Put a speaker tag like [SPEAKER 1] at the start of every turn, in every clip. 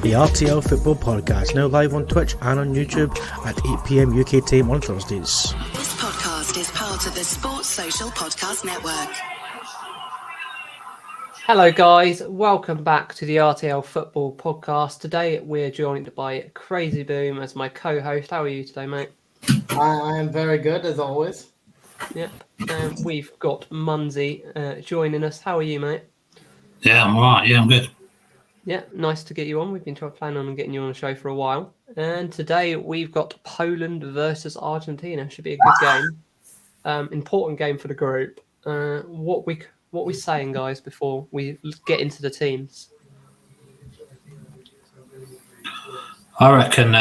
[SPEAKER 1] the RTL Football Podcast, now live on Twitch and on YouTube at 8 p.m. UK time on Thursdays.
[SPEAKER 2] This podcast is part of the Sports Social Podcast Network.
[SPEAKER 3] Hello guys, welcome back to the RTL Football Podcast. Today we're joined by Crazy Boom as my co-host. How are you today, mate?
[SPEAKER 4] I am very good, as always.
[SPEAKER 3] Yep. We've got Munsey joining us. How are you, mate?
[SPEAKER 5] Yeah, I'm alright. Yeah, I'm good.
[SPEAKER 3] Yeah, nice to get you on. We've been planning on getting you on the show for a while. And today we've got Poland versus Argentina. Should be a good game. Important game for the group. What we saying, guys, before we get into the teams?
[SPEAKER 5] I reckon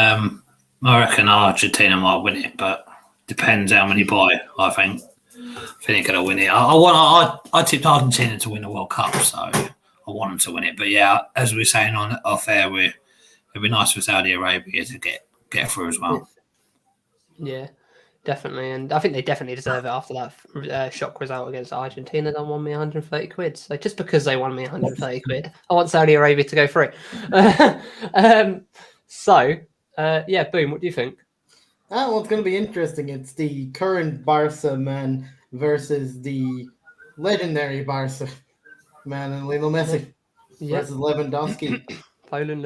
[SPEAKER 5] Argentina might win it, but depends how many buy. I think they're going to win it. I tipped Argentina to win the World Cup, so I want them to win it. But yeah, as we were saying on off air, it'd be nice for Saudi Arabia to get through as well.
[SPEAKER 3] Yeah, definitely, and I think they definitely deserve it after that shock result against Argentina. They won me 130 quid. So just because they won me 130 quid, I want Saudi Arabia to go free. Yeah, Boom, what do you think?
[SPEAKER 4] Well, it's going to be interesting. It's the current Barca man versus the legendary Barca man and Lionel Messi versus Lewandowski.
[SPEAKER 3] Poland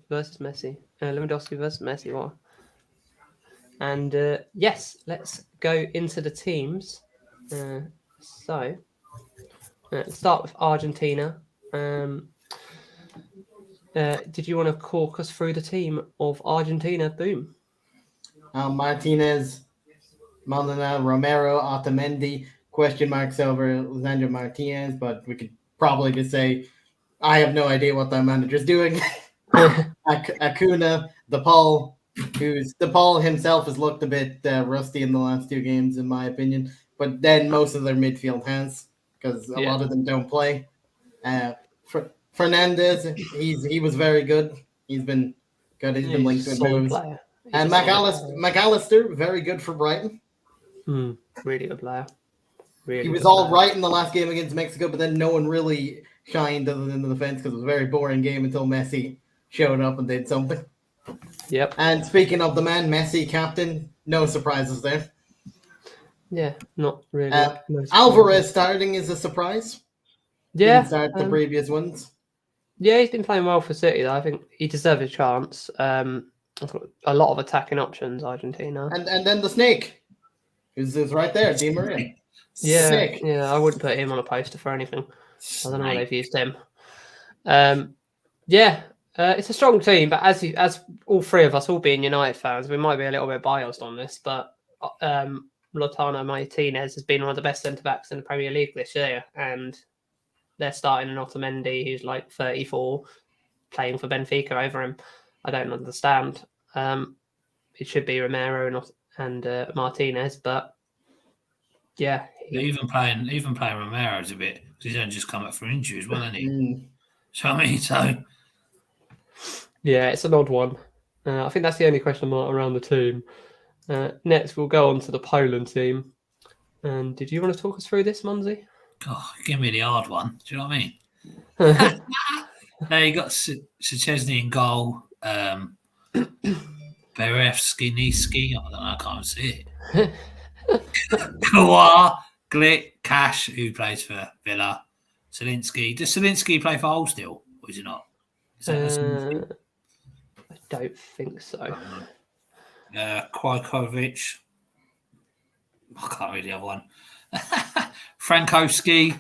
[SPEAKER 3] versus Messi. Lewandowski versus Messi. What? And yes, let's go into the teams. Start with Argentina. Did you want to talk us through the team of Argentina? Boom.
[SPEAKER 4] Martinez, Maldonado, Romero, Otamendi, question marks over Lisandro Martinez, but we could probably just say, I have no idea what that manager's doing. Acuna, DePaul, DePaul himself has looked a bit rusty in the last two games, in my opinion, but then most of their midfield has, because a lot of them don't play. Fernandez, he was very good. He's been good. He's been linked with moves. And McAllister, very good for Brighton.
[SPEAKER 3] Really good player.
[SPEAKER 4] He was all right in the last game against Mexico, but then no one really shined other than the defense because it was a very boring game until Messi showed up and did something.
[SPEAKER 3] Yep.
[SPEAKER 4] And speaking of the man, Messi, captain, no surprises there.
[SPEAKER 3] Yeah, not really.
[SPEAKER 4] Alvarez starting is a surprise.
[SPEAKER 3] Yeah.
[SPEAKER 4] Didn't start the previous ones.
[SPEAKER 3] Yeah, he's been playing well for City, though. I think he deserves a chance. I've got a lot of attacking options, Argentina.
[SPEAKER 4] And then the snake, who's right there, Di Maria.
[SPEAKER 3] Snake. Yeah, I wouldn't put him on a poster for anything. I don't know why they've used him. It's a strong team, but as all three of us, all being United fans, we might be a little bit biased on this, but Lautaro Martinez has been one of the best centre-backs in the Premier League this year, and they're starting an Otamendi who's like 34, playing for Benfica over him. I don't understand. It should be Romero and Martinez, but yeah.
[SPEAKER 5] Even playing Romero's a bit, because he's only just come up from injuries, hasn't he? So I mean,
[SPEAKER 3] yeah, it's an odd one. I think that's the only question mark around the team. Next, we'll go on to the Poland team. And did you want to talk us through this, Munsey?
[SPEAKER 5] Oh, give me the hard one. Do you know what I mean? Now you got Szczesny in goal. Berevsky, Niski, I don't know, I can't see it. Kawar, Glick, Cash, who plays for Villa, Zielinski. Does Zielinski play for Hull still, or is he not? Is that
[SPEAKER 3] I don't think so.
[SPEAKER 5] Kwajkovic. I can't read the other one. Frankowski,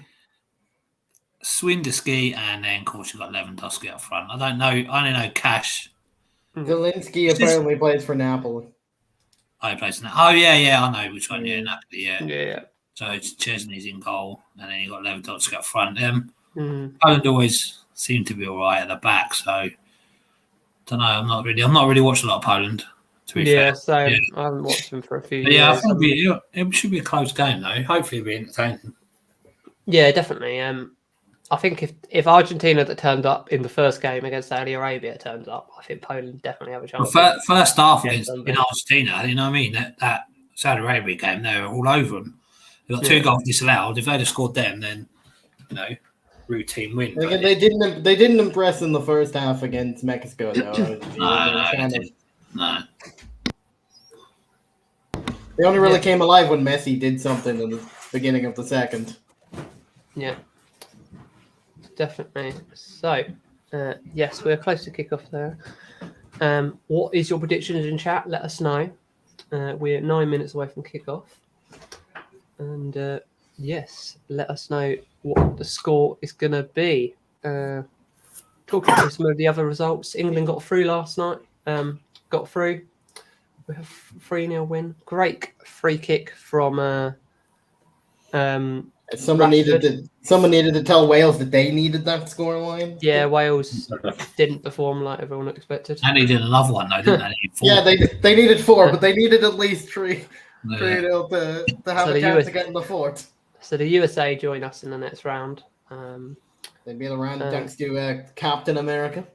[SPEAKER 5] Swindowski, and then of course you've got Lewandowski up front. I don't know. I only know Cash.
[SPEAKER 4] Zielinski apparently plays for Napoli.
[SPEAKER 5] Oh, he plays for Napoli. Oh, yeah, I know which one. Yeah, Napoli,
[SPEAKER 3] Yeah.
[SPEAKER 5] So it's Chesney's in goal, and then you've got Lewandowski up front. Poland always seem to be all right at the back, so don't know. I'm not really watching a lot of Poland. To be fair.
[SPEAKER 3] So I haven't watched them for a few years.
[SPEAKER 5] Yeah, I think it should be a close game though. Hopefully, it'll be entertaining.
[SPEAKER 3] Yeah, definitely. I think if Argentina that turned up in the first game against Saudi Arabia turns up, I think Poland definitely have a chance.
[SPEAKER 5] Well, first half in Argentina, you know what I mean? That Saudi Arabia game, they were all over them. They got 2 goals disallowed. If they'd have scored them, then routine win.
[SPEAKER 4] They didn't impress in the first half against Mexico, though.
[SPEAKER 5] No.
[SPEAKER 4] They only really came alive when Messi did something in the beginning of the second.
[SPEAKER 3] Yeah, definitely. So, yes, we're close to kick-off there. What is your predictions in chat? Let us know. We're 9 minutes away from kick-off. And, yes, let us know what the score is going to be. Talking through some of the other results, England got through last night. Got through. We have 3-0 win. Great free kick from
[SPEAKER 4] Someone needed to tell Wales that they needed that scoreline.
[SPEAKER 3] Yeah, Wales didn't perform like everyone expected.
[SPEAKER 5] And they did another one, though, didn't they?
[SPEAKER 4] Yeah, they needed 4, but they needed at least 3 to have a chance to get in the fourth.
[SPEAKER 3] So the USA join us in the next round.
[SPEAKER 4] They'd be around thanks to Captain America.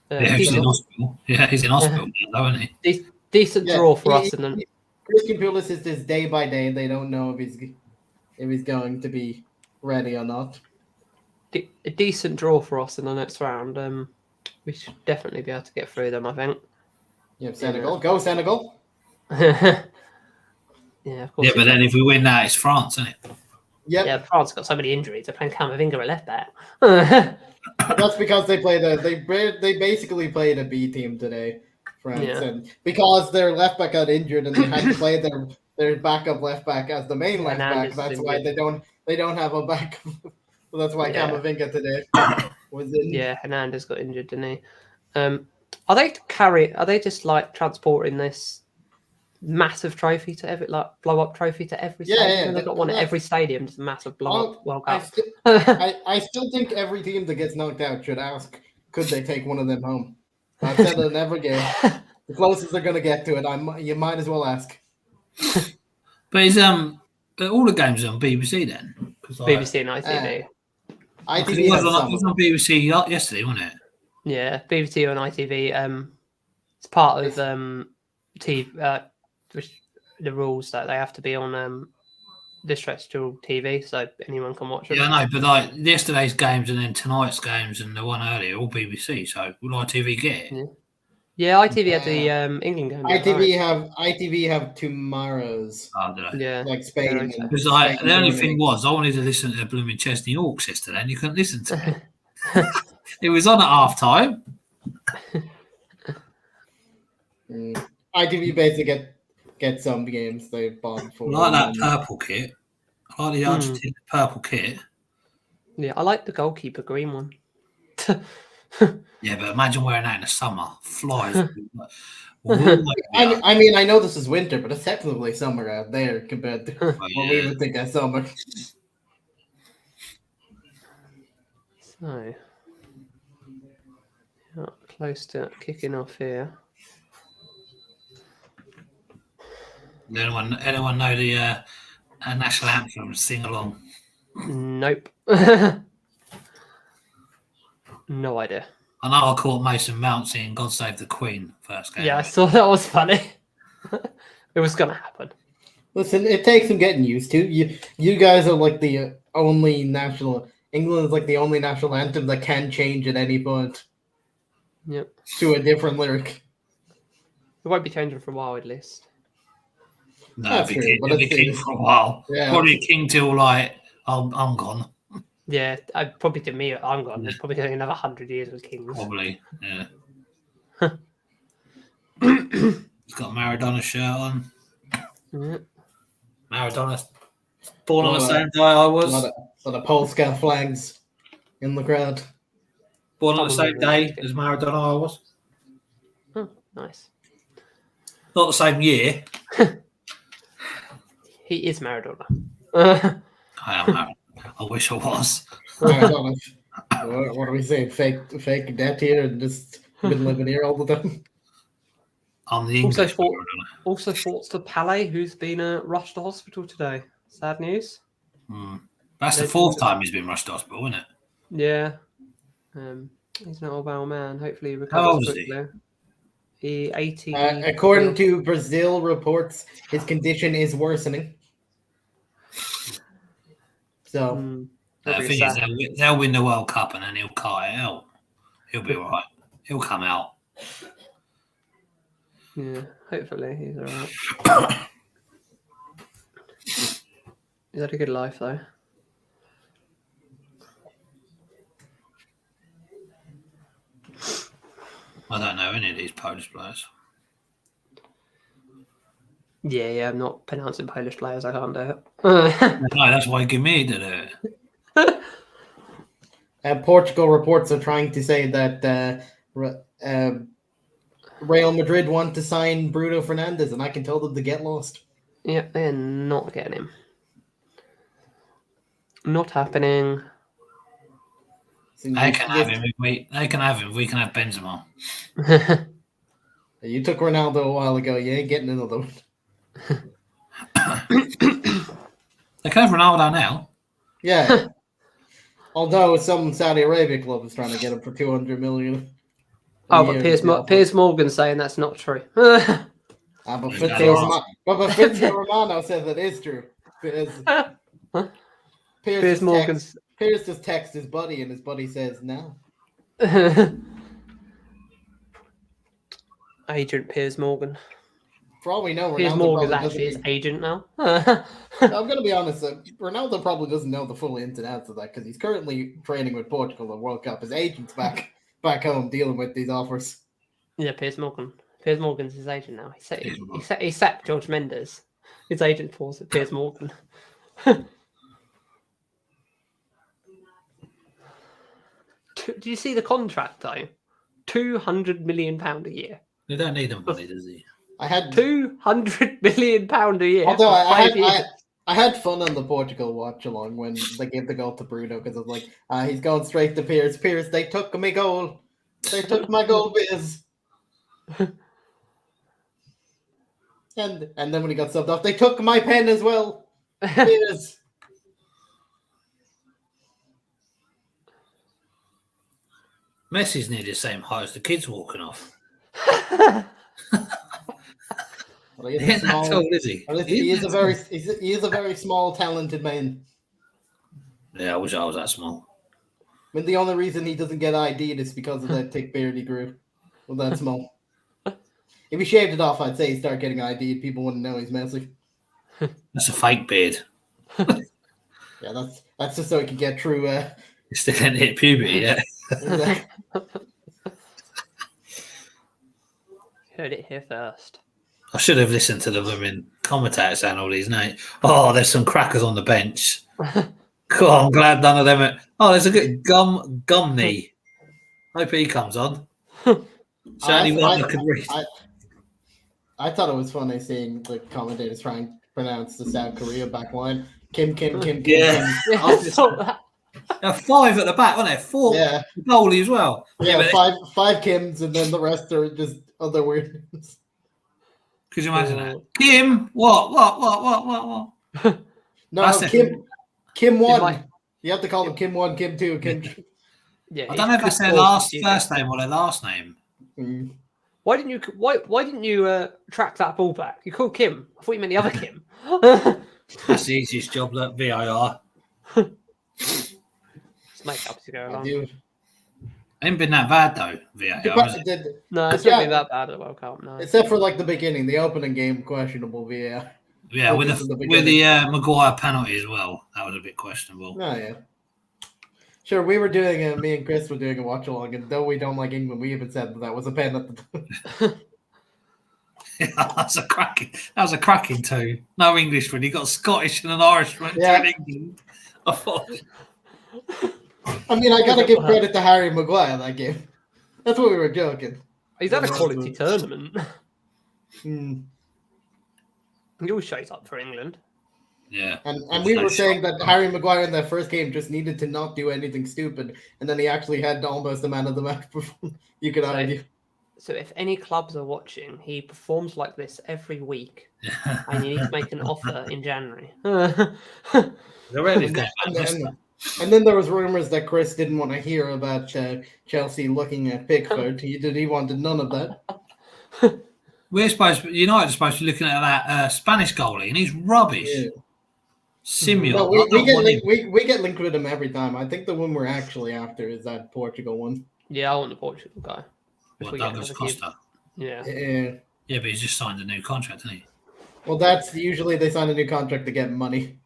[SPEAKER 5] He's in hospital. Yeah, he's in hospital now, isn't he?
[SPEAKER 3] Decent draw for us. And then
[SPEAKER 4] Christian Pulis is this day by day. They don't know if he's going to be ready or not.
[SPEAKER 3] A decent draw for us in the next round. We should definitely be able to get through them, I think.
[SPEAKER 4] Yeah, Senegal. Go Senegal.
[SPEAKER 3] Yeah, of course.
[SPEAKER 5] Yeah, but then if we win that, it's France, isn't it?
[SPEAKER 4] Yep.
[SPEAKER 3] Yeah, France got so many injuries. They're playing Camavinga at left back.
[SPEAKER 4] That's because they basically played a B team today, France, and because their left back got injured and they had to play their backup left back as the main left back. That's why they don't have a back. So that's why Camavinga today was in.
[SPEAKER 3] Yeah, Hernandez got injured, didn't he? Are they just like transporting this massive trophy to every blow up trophy to every stadium? They've got one at every stadium, just a massive blow up World Cup.
[SPEAKER 4] I still think every team that gets knocked out should ask, could they take one of them home? I've said it in every game. The closest they're gonna get to it, you might as well ask.
[SPEAKER 5] But all the games are on BBC then.
[SPEAKER 3] BBC and ITV.
[SPEAKER 5] ITV was on BBC yesterday, wasn't it?
[SPEAKER 3] Yeah, BBC and ITV. It's part of the rules that they have to be on this terrestrial TV, so anyone can watch it.
[SPEAKER 5] Yeah, I know, but like yesterday's games and then tonight's games and the one earlier, all BBC. So will ITV get it?
[SPEAKER 3] Yeah, ITV had the England game.
[SPEAKER 4] ITV have tomorrow's.
[SPEAKER 5] Oh, did they?
[SPEAKER 3] Yeah,
[SPEAKER 4] like Spain.
[SPEAKER 5] Because the only thing was, I wanted to listen to the blooming Chesney Hawks yesterday, and you couldn't listen to it. It was on at half time.
[SPEAKER 4] ITV basically get some games they bought for.
[SPEAKER 5] I like that purple kit. I like the Argentina purple kit.
[SPEAKER 3] Yeah, I like the goalkeeper green one.
[SPEAKER 5] Yeah, but imagine wearing that in the summer. Flies.
[SPEAKER 4] I mean, I know this is winter, but it's technically summer out there compared to what we would think of summer.
[SPEAKER 3] So, close to kicking off here.
[SPEAKER 5] Anyone know the national anthem? Sing along.
[SPEAKER 3] Nope. No idea.
[SPEAKER 5] I know I caught Mason Mount singing "God Save the Queen" first game.
[SPEAKER 3] Yeah, I saw that was funny. It was gonna happen.
[SPEAKER 4] Listen, it takes some getting used to. You guys are like the only national. England is like the only national anthem that can change at any point.
[SPEAKER 3] Yep.
[SPEAKER 4] To a different lyric.
[SPEAKER 3] It won't be changing for a while, at least.
[SPEAKER 5] No, it'll be king for a while. Yeah. Probably king till like I'm gone.
[SPEAKER 3] Yeah, probably to me, I'm gone. There's probably going another 100 years with kings.
[SPEAKER 5] Probably, yeah. He's got a Maradona shirt on.
[SPEAKER 3] Yeah.
[SPEAKER 5] Maradona, born on the same day I was.
[SPEAKER 4] A lot of Polska flags in the crowd.
[SPEAKER 5] Born on the same day as Maradona I was.
[SPEAKER 3] Oh, nice.
[SPEAKER 5] Not the same year.
[SPEAKER 3] He is Maradona.
[SPEAKER 5] I am Maradona. I wish I was.
[SPEAKER 4] What do we say? Fake debt here and just been living here all the time.
[SPEAKER 5] I'm the English.
[SPEAKER 3] Also thoughts to Pele, who's been rushed to hospital today. Sad news.
[SPEAKER 5] That's the fourth time he's been rushed to hospital, isn't it?
[SPEAKER 3] Yeah. He's not a well man. Hopefully he recovers
[SPEAKER 5] How old
[SPEAKER 3] quickly.
[SPEAKER 5] Is
[SPEAKER 3] he? 80.
[SPEAKER 4] According to Brazil reports, his condition is worsening. So
[SPEAKER 5] The thing is, they'll win the World Cup and then he'll cut it out. He'll be all right. He'll come out.
[SPEAKER 3] Yeah, hopefully he's all right. He's had a good life, though.
[SPEAKER 5] I don't know any of these Polish players.
[SPEAKER 3] Yeah, I'm not pronouncing Polish players. I can't do it.
[SPEAKER 5] No, that's why you give me to do it.
[SPEAKER 4] Portugal reports are trying to say that Real Madrid want to sign Bruno Fernandes, and I can tell them to get lost.
[SPEAKER 3] Yeah, they're not getting him. Not happening.
[SPEAKER 5] They can have him. They can have him. We can have Benzema.
[SPEAKER 4] You took Ronaldo a while ago. You ain't getting another one.
[SPEAKER 5] They can have Ronaldo now.
[SPEAKER 4] Yeah. Although some Saudi Arabia club is trying to get him for 200 million.
[SPEAKER 3] But Piers Morgan's saying that's not true.
[SPEAKER 4] But Fabrizio Romano says it is true. Piers just texts his buddy, and his buddy says no.
[SPEAKER 3] Agent Piers Morgan.
[SPEAKER 4] For all we know,
[SPEAKER 3] Piers
[SPEAKER 4] Ronaldo
[SPEAKER 3] Morgan's actually his agent now.
[SPEAKER 4] I'm going to be honest. Ronaldo probably doesn't know the full ins and outs of that because he's currently training with Portugal at World Cup. His agent's back home dealing with these offers.
[SPEAKER 3] Yeah, Piers Morgan. Piers Morgan's his agent now. He sacked George Mendes. His agent falls at Piers Morgan. Do you see the contract though? £200 million a year.
[SPEAKER 5] They don't need the money, does he?
[SPEAKER 4] I had
[SPEAKER 3] £200 million a year.
[SPEAKER 4] Although I had fun on the Portugal watch along when they gave the goal to Bruno because I was like, he's going straight to Piers. Piers, they took my goal. They took my goal, Piers. And then when he got subbed off, they took my pen as well. Piers.
[SPEAKER 5] Messi's nearly the same height as the kids walking off.
[SPEAKER 4] Well, he is
[SPEAKER 5] Not tall, is he?
[SPEAKER 4] He is a very small, talented man.
[SPEAKER 5] Yeah, I wish I was that small.
[SPEAKER 4] I mean, the only reason he doesn't get ID'd is because of that thick beard he grew. Well, that small. If he shaved it off, I'd say he'd start getting ID'd. People wouldn't know he's massive.
[SPEAKER 5] That's a fake beard.
[SPEAKER 4] Yeah, that's just so he can get through.
[SPEAKER 5] He still didn't hit puberty yet.
[SPEAKER 3] Heard it here first.
[SPEAKER 5] I should have listened to the women commentators saying all these names. Oh, there's some crackers on the bench. Cool, I'm glad none of them are... Oh, there's a good Gumney. Hope he comes on. Certainly one that could read.
[SPEAKER 4] I thought it was funny seeing the commentators trying to pronounce the South Korea back line. Kim.
[SPEAKER 5] Yeah.
[SPEAKER 3] I saw that.
[SPEAKER 5] There are 5 at the back, weren't there? 4 goalie as well.
[SPEAKER 4] Yeah, five Kims, and then the rest are just other words.
[SPEAKER 5] Could you imagine that? Kim, what?
[SPEAKER 4] No, Kim 1. You have to call them Kim 1, Kim 2, Kim 2.
[SPEAKER 3] Yeah,
[SPEAKER 5] I don't know if it's their first name or their last name.
[SPEAKER 4] Mm.
[SPEAKER 3] Why didn't you track that ball back? You called Kim. I thought you meant the other Kim.
[SPEAKER 5] That's the easiest job, that VIR.
[SPEAKER 3] Just make up to go along.
[SPEAKER 5] Ain't been that bad though, VIR.
[SPEAKER 3] No, it's not been that bad at the World Cup. No.
[SPEAKER 4] Except for like the beginning, the opening game, questionable VAR.
[SPEAKER 5] Yeah, with the Maguire penalty as well. That was a bit questionable.
[SPEAKER 4] Oh yeah. Sure, we were doing me and Chris were doing a watch along, and though we don't like England, we even said that was a pen at the time.
[SPEAKER 5] That was a cracking too. No English when you got Scottish and an Irishman in England.
[SPEAKER 4] I mean, I gotta give credit to Harry Maguire that game. That's what we were joking.
[SPEAKER 3] He's had a quality tournament.
[SPEAKER 4] Hmm.
[SPEAKER 3] He always shows up for England.
[SPEAKER 5] Yeah.
[SPEAKER 4] And we were saying that Harry Maguire in that first game just needed to not do anything stupid, and then he actually had almost a man of the match performance. You could argue.
[SPEAKER 3] So if any clubs are watching, he performs like this every week, and you need to make an offer in January.
[SPEAKER 4] And then there was rumors that Chris didn't want to hear about Chelsea looking at Pickford. He wanted none of that.
[SPEAKER 5] United are supposed to be looking at that Spanish goalie, and he's rubbish.
[SPEAKER 4] Yeah.
[SPEAKER 5] Simeon.
[SPEAKER 4] No, we get linked with him every time. I think the one we're actually after is that Portugal one.
[SPEAKER 3] Yeah, I want the Portugal guy.
[SPEAKER 5] What, Douglas Costa?
[SPEAKER 3] Yeah.
[SPEAKER 5] Yeah, but he's just signed a new contract, hasn't he?
[SPEAKER 4] Well, that's usually they sign a new contract to get money.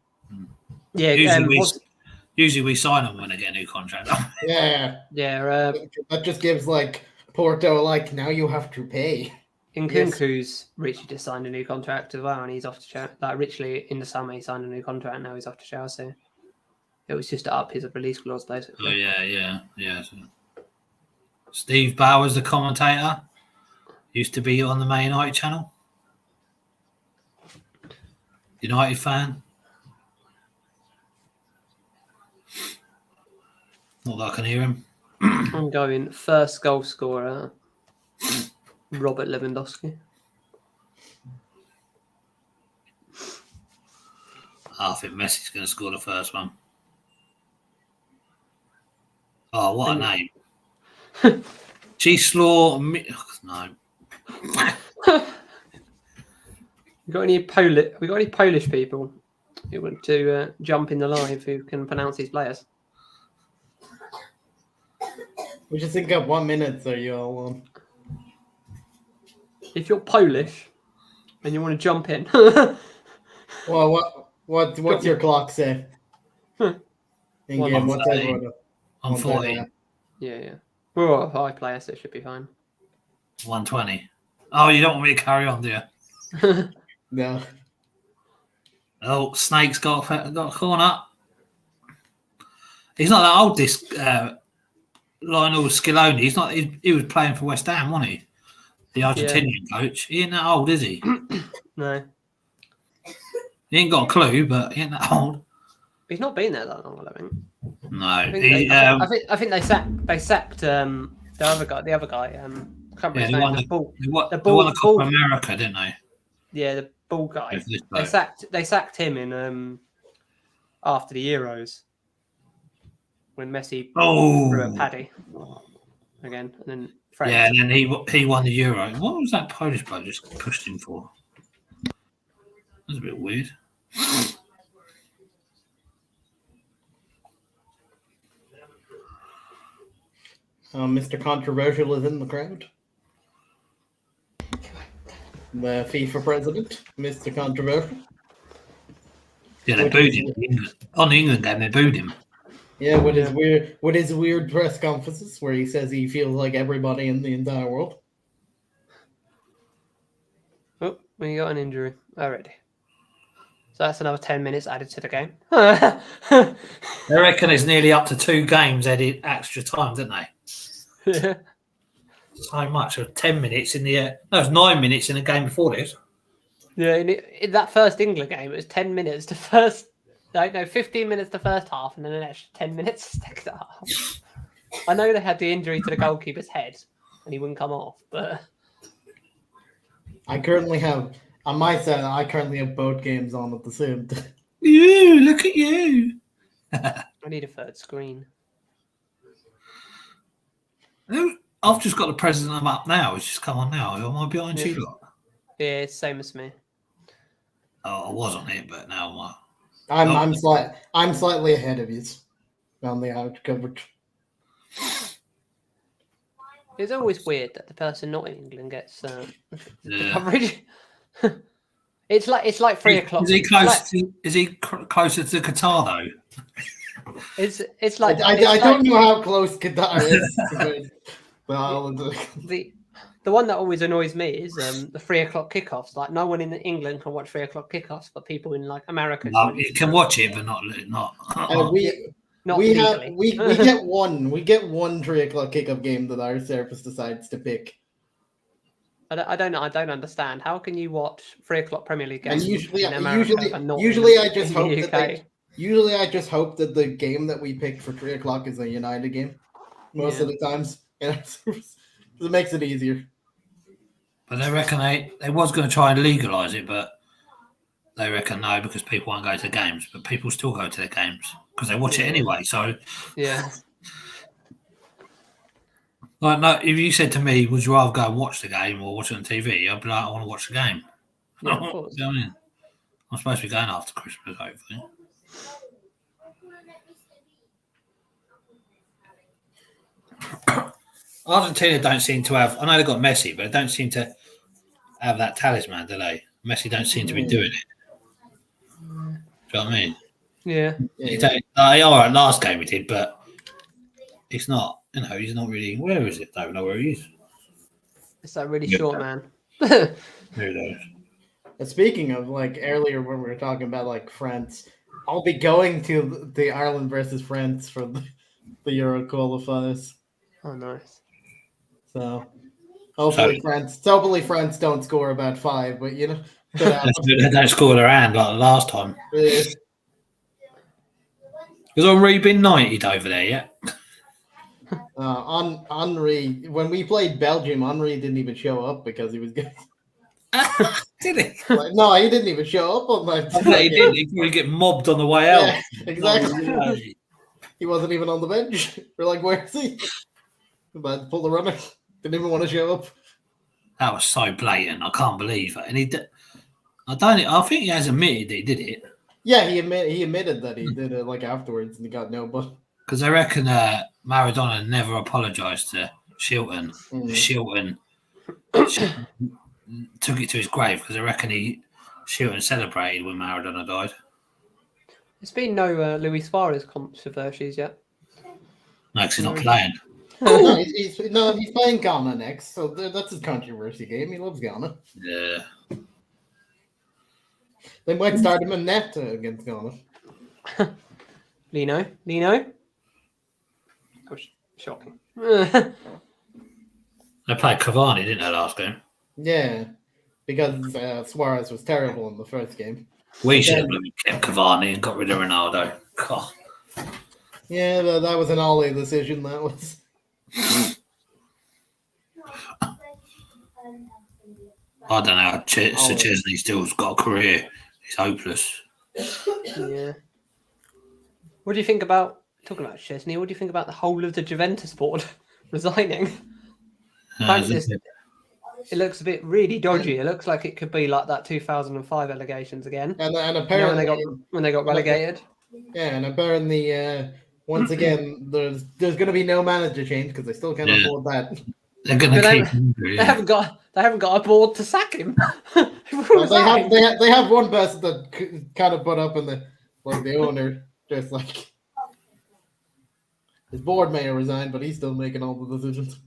[SPEAKER 3] Yeah,
[SPEAKER 5] usually we sign them when they get a new contract.
[SPEAKER 4] Yeah. That just gives like Porto like now you have to pay.
[SPEAKER 3] Nkunku's Richie just signed a new contract as well, and he's off to Chelsea. Like Richie in the summer, he signed a new contract, and now he's off to Chelsea. It was just to up his release clause, basically.
[SPEAKER 5] Oh yeah. Steve Bowers, the commentator, used to be on the Man United channel. United fan. Not that I can hear him.
[SPEAKER 3] I'm going first goal scorer, Robert Lewandowski.
[SPEAKER 5] I think Messi's going to score the first one. Oh, what a name. G-Slaw. No.
[SPEAKER 3] We got any Polish people who want to jump in the live who can pronounce these players?
[SPEAKER 4] We just think up 1 minute, so you all on.
[SPEAKER 3] If you're Polish and you want to jump in.
[SPEAKER 4] Well, what's your clock say? In game, what's everyone?
[SPEAKER 5] I'm 40.
[SPEAKER 3] Yeah. We're all a high player, so it should be fine.
[SPEAKER 5] 120. Oh, you don't want me to carry on, do you?
[SPEAKER 4] No.
[SPEAKER 5] Oh, Snake's got a corner. He's not that old, this Lionel Scaloni. He's not. He was playing for West Ham, wasn't he? The Argentinian coach. He ain't that old, is he?
[SPEAKER 3] No.
[SPEAKER 5] He ain't got a clue, but he ain't that old.
[SPEAKER 3] He's not been there that long, I don't think.
[SPEAKER 5] No.
[SPEAKER 3] I think they sacked the other guy. The other guy. I can't remember his name.
[SPEAKER 5] They won the Copa America, didn't they?
[SPEAKER 3] Yeah, the ball guy. They sacked him in after the Euros when Messi threw a paddy again, and then
[SPEAKER 5] and then he won the Euro. What was that Polish bloke just pushed him for? That was a bit weird.
[SPEAKER 4] Mr. Controversial is in the crowd. The FIFA president, Mr. Controversial.
[SPEAKER 5] Yeah, they booed him. On the England game, they booed him.
[SPEAKER 4] Yeah, with his weird press conferences where he says he feels like everybody in the entire world.
[SPEAKER 3] Oh, we got an injury already. So that's another 10 minutes added to the game. I
[SPEAKER 5] reckon it's nearly up to 2 games added extra time, didn't they?
[SPEAKER 3] Yeah.
[SPEAKER 5] So much. 10 minutes in the... it was 9 minutes in the game before this.
[SPEAKER 3] Yeah, in that first England game, it was 10 minutes to first... No, 15 minutes the first half and then an extra 10 minutes the second half. I know they had the injury to the goalkeeper's head and he wouldn't come off, but...
[SPEAKER 4] I currently have both games on at the same time.
[SPEAKER 5] You, look at you.
[SPEAKER 3] I need a third screen.
[SPEAKER 5] I've just got the president up now. It's just come on now. Am I behind you lot?
[SPEAKER 3] Yeah, it's same as me.
[SPEAKER 5] Oh, I was on it, but now
[SPEAKER 4] I'm slightly ahead of you on the out coverage.
[SPEAKER 3] It's always weird that the person not in England gets the coverage. It's like 3 o'clock.
[SPEAKER 5] Is he closer to Qatar though?
[SPEAKER 3] It's like
[SPEAKER 4] I don't know how close Qatar is. Well,
[SPEAKER 3] the one that always annoys me is the 3 o'clock kickoffs. Like no one in England can watch 3 o'clock kickoffs, but people in like America.
[SPEAKER 5] No, you can watch it, but not.
[SPEAKER 4] We get one 3 o'clock kickoff game that our service decides to pick.
[SPEAKER 3] I don't know. I don't understand. How can you watch 3 o'clock Premier League games?
[SPEAKER 4] And
[SPEAKER 3] usually
[SPEAKER 4] I just hope that the game that we picked for 3 o'clock is a United game. Most of the times, it makes it easier.
[SPEAKER 5] But they reckon they was going to try and legalise it, but they reckon no, because people won't go to the games. But people still go to the games because they watch it anyway. So
[SPEAKER 3] yeah.
[SPEAKER 5] Like, no, if you said to me, would you rather go and watch the game or watch it on TV? I'd be like, I want to watch the game.
[SPEAKER 3] Yeah, of course.
[SPEAKER 5] You know what I mean? I'm supposed to be going after Christmas, hopefully. Argentina don't seem to have. I know they've got Messi, but they don't seem to have that talisman, do they? Messi don't seem to be doing it. Do you know what I mean?
[SPEAKER 3] Yeah.
[SPEAKER 5] All right, last game he did, but it's not. You know, he's not really. Where is it? I don't know where he is.
[SPEAKER 3] It's that really short man.
[SPEAKER 5] There it is.
[SPEAKER 4] And speaking of, like, earlier when we were talking about, like, France, I'll be going to the Ireland versus France for the Euro qualifiers.
[SPEAKER 3] Oh, nice.
[SPEAKER 4] So hopefully France don't score about 5, but you know, could happen.
[SPEAKER 5] They don't score their hand like last time.
[SPEAKER 4] Yeah.
[SPEAKER 5] Has Henri been 90'd over there yet?
[SPEAKER 4] Henri, when we played Belgium, Henri didn't even show up because he was good.
[SPEAKER 5] Did he?
[SPEAKER 4] Like, no, he didn't even show up on that.
[SPEAKER 5] I bet he did. He probably get mobbed on the way out.
[SPEAKER 4] Yeah, exactly. He wasn't even on the bench. We're like, where is he? About to pull the runner. Didn't even want to show up.
[SPEAKER 5] That was so blatant. I can't believe it. And I think he has admitted that he did it.
[SPEAKER 4] Yeah, he admitted that he did it like afterwards, and he got no but.
[SPEAKER 5] Because I reckon Maradona never apologised to Shilton. Shilton took it to his grave because I reckon Shilton celebrated when Maradona died.
[SPEAKER 3] There's been no Luis Suarez controversies yet.
[SPEAKER 5] No, because he's not playing.
[SPEAKER 4] No, he's playing Ghana next, so that's his controversy game. He loves Ghana.
[SPEAKER 5] Yeah.
[SPEAKER 4] They might start him in net against Ghana.
[SPEAKER 3] Lino? That was shocking.
[SPEAKER 5] They played Cavani, didn't they, last game?
[SPEAKER 4] Yeah, because Suarez was terrible in the first game.
[SPEAKER 5] We should have kept Cavani and got rid of Ronaldo. God.
[SPEAKER 4] Yeah, that was an Ole decision, that was.
[SPEAKER 5] I don't know. Sir Chesney still's got a career. He's hopeless.
[SPEAKER 3] Yeah. What do you think about talking about Chesney? What do you think about the whole of the Juventus board resigning? It looks a bit really dodgy. It looks like it could be like that 2005 allegations again.
[SPEAKER 4] And apparently,
[SPEAKER 3] when they got relegated.
[SPEAKER 4] Yeah, and apparently, once again, there's going to be no manager change because they still can't afford that.
[SPEAKER 5] They're going to keep him.
[SPEAKER 3] They haven't got a board to sack him.
[SPEAKER 4] They have one person that kind of put up in the owner, just like his board may have resigned, but he's still making all the decisions.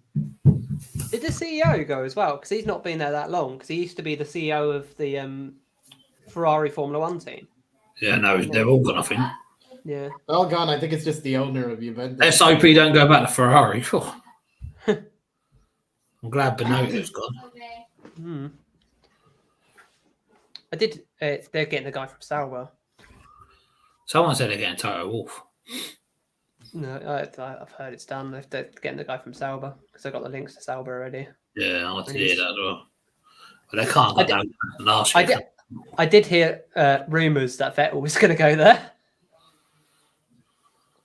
[SPEAKER 3] Did the CEO go as well? Because he's not been there that long. Because he used to be the CEO of the Ferrari Formula One team. Yeah,
[SPEAKER 5] no, they're all gone, I think.
[SPEAKER 3] Yeah.
[SPEAKER 4] All gone. I think it's just the owner of Juventus.
[SPEAKER 5] Let's hope he don't go back to Ferrari. I'm glad Benotto's gone.
[SPEAKER 3] They're getting the guy from Sauber.
[SPEAKER 5] Someone said they're getting Toto Wolff.
[SPEAKER 3] No, I've heard it's done. They're getting the guy from Sauber because I got the links to Sauber already.
[SPEAKER 5] Yeah, I want to hear that as well. But they can't go down last year.
[SPEAKER 3] I did hear rumours that Vettel was going to go there.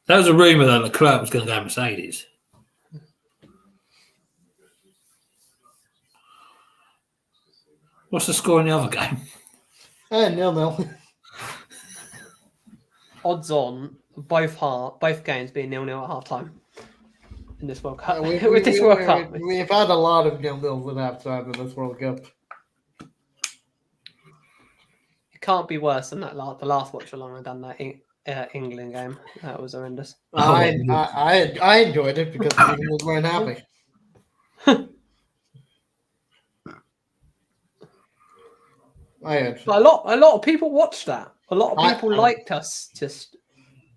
[SPEAKER 5] There was a rumour that Leclerc was going to go Mercedes. What's the score in the other game?
[SPEAKER 4] 0-0.
[SPEAKER 3] Odds on both games being 0-0 at half time in this World Cup.
[SPEAKER 4] We've had a lot of 0-0s at half time in this World Cup.
[SPEAKER 3] It can't be worse than that. The last watch along I done that England game. That was horrendous.
[SPEAKER 4] I enjoyed it because England weren't happy.
[SPEAKER 3] A lot of people watched that. A lot of people liked us. Just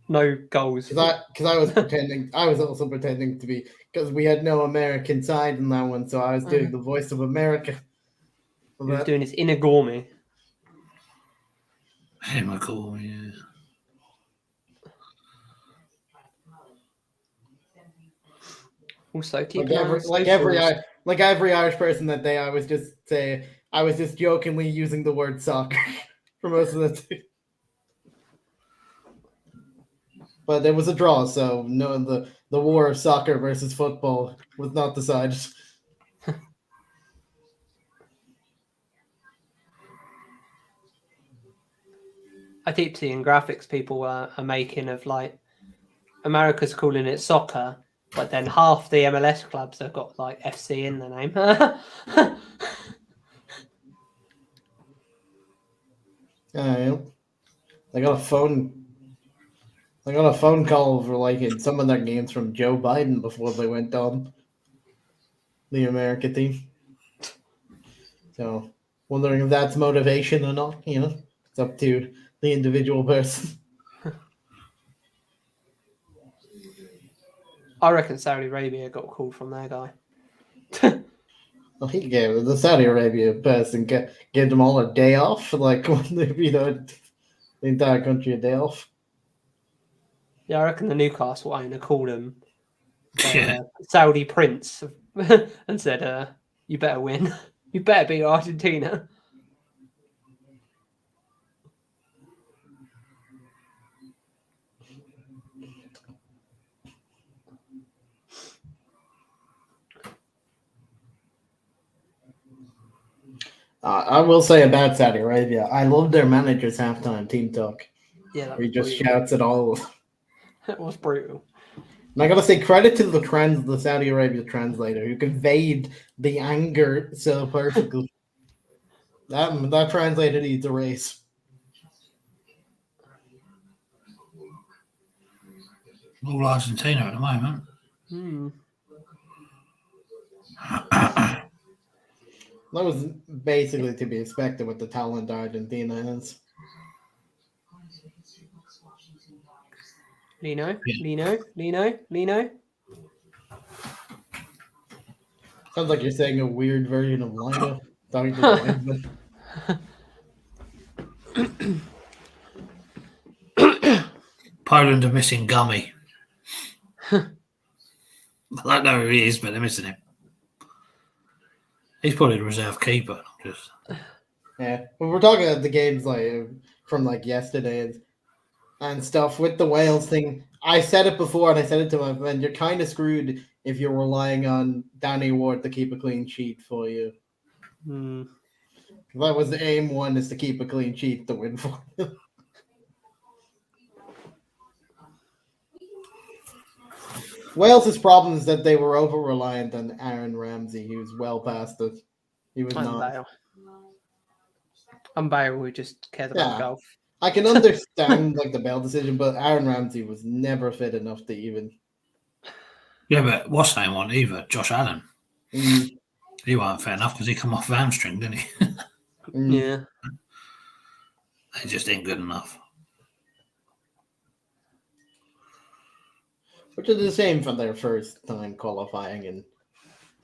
[SPEAKER 3] no goals.
[SPEAKER 4] Because I was pretending. I was also pretending to be because we had no American side in that one, so I was doing the voice of America.
[SPEAKER 3] He was doing his inner Gormy.
[SPEAKER 5] Hey, Michael, yeah.
[SPEAKER 3] Also,
[SPEAKER 4] like every Irish person that day, I was just jokingly using the word soccer for most of the day. But there was a draw, so no, the war of soccer versus football was not decided.
[SPEAKER 3] I keep seeing graphics people are making of like America's calling it soccer, but then half the MLS clubs have got like FC in the name.
[SPEAKER 4] Yeah, I got a phone. I got a phone call for like in some of their games from Joe Biden before they went on the America team. So, wondering if that's motivation or not. It's up to the individual person.
[SPEAKER 3] I reckon Saudi Arabia got called from their guy.
[SPEAKER 4] Well, he gave the Saudi Arabia person gave them all a day off, like when they the entire country a day off.
[SPEAKER 3] Yeah, I reckon the Newcastle owner called him
[SPEAKER 5] Yeah.
[SPEAKER 3] Saudi Prince and said, "You better win. You better beat Argentina."
[SPEAKER 4] I will say about Saudi Arabia, I love their manager's halftime team talk.
[SPEAKER 3] Yeah, that
[SPEAKER 4] Where he
[SPEAKER 3] was
[SPEAKER 4] just
[SPEAKER 3] brutal.
[SPEAKER 4] shouts at all.
[SPEAKER 3] That was brutal.
[SPEAKER 4] And I gotta say credit to the Saudi Arabia translator who conveyed the anger so perfectly. That translator needs a race.
[SPEAKER 5] All Argentina at the moment.
[SPEAKER 4] That was basically to be expected with the talent Argentina has.
[SPEAKER 3] Lino.
[SPEAKER 4] Sounds like you're saying a weird version of Lino. Talking to the linesman.
[SPEAKER 5] Poland are missing Gummy. I don't know who he is, but they're missing him. He's probably the reserve keeper.
[SPEAKER 4] Yeah, but we're talking about the games like from like yesterday and stuff with the Wales thing. I said it before, and I said it to my friend. You're kind of screwed if you're relying on Danny Ward to keep a clean sheet for you. That was the aim. One is to keep a clean sheet to win for you. Wales' problem is that they were over reliant on Aaron Ramsey. He was well past it. He was not.
[SPEAKER 3] Bale. And Bale, who just cares about golf.
[SPEAKER 4] I can understand like the Bale decision, but Aaron Ramsey was never fit enough to even.
[SPEAKER 5] Yeah, but what's name on either? Josh Allen. He wasn't fair enough because he come off hamstring, didn't he?
[SPEAKER 3] Yeah.
[SPEAKER 5] They just ain't good enough.
[SPEAKER 4] Which is the same for their first time qualifying in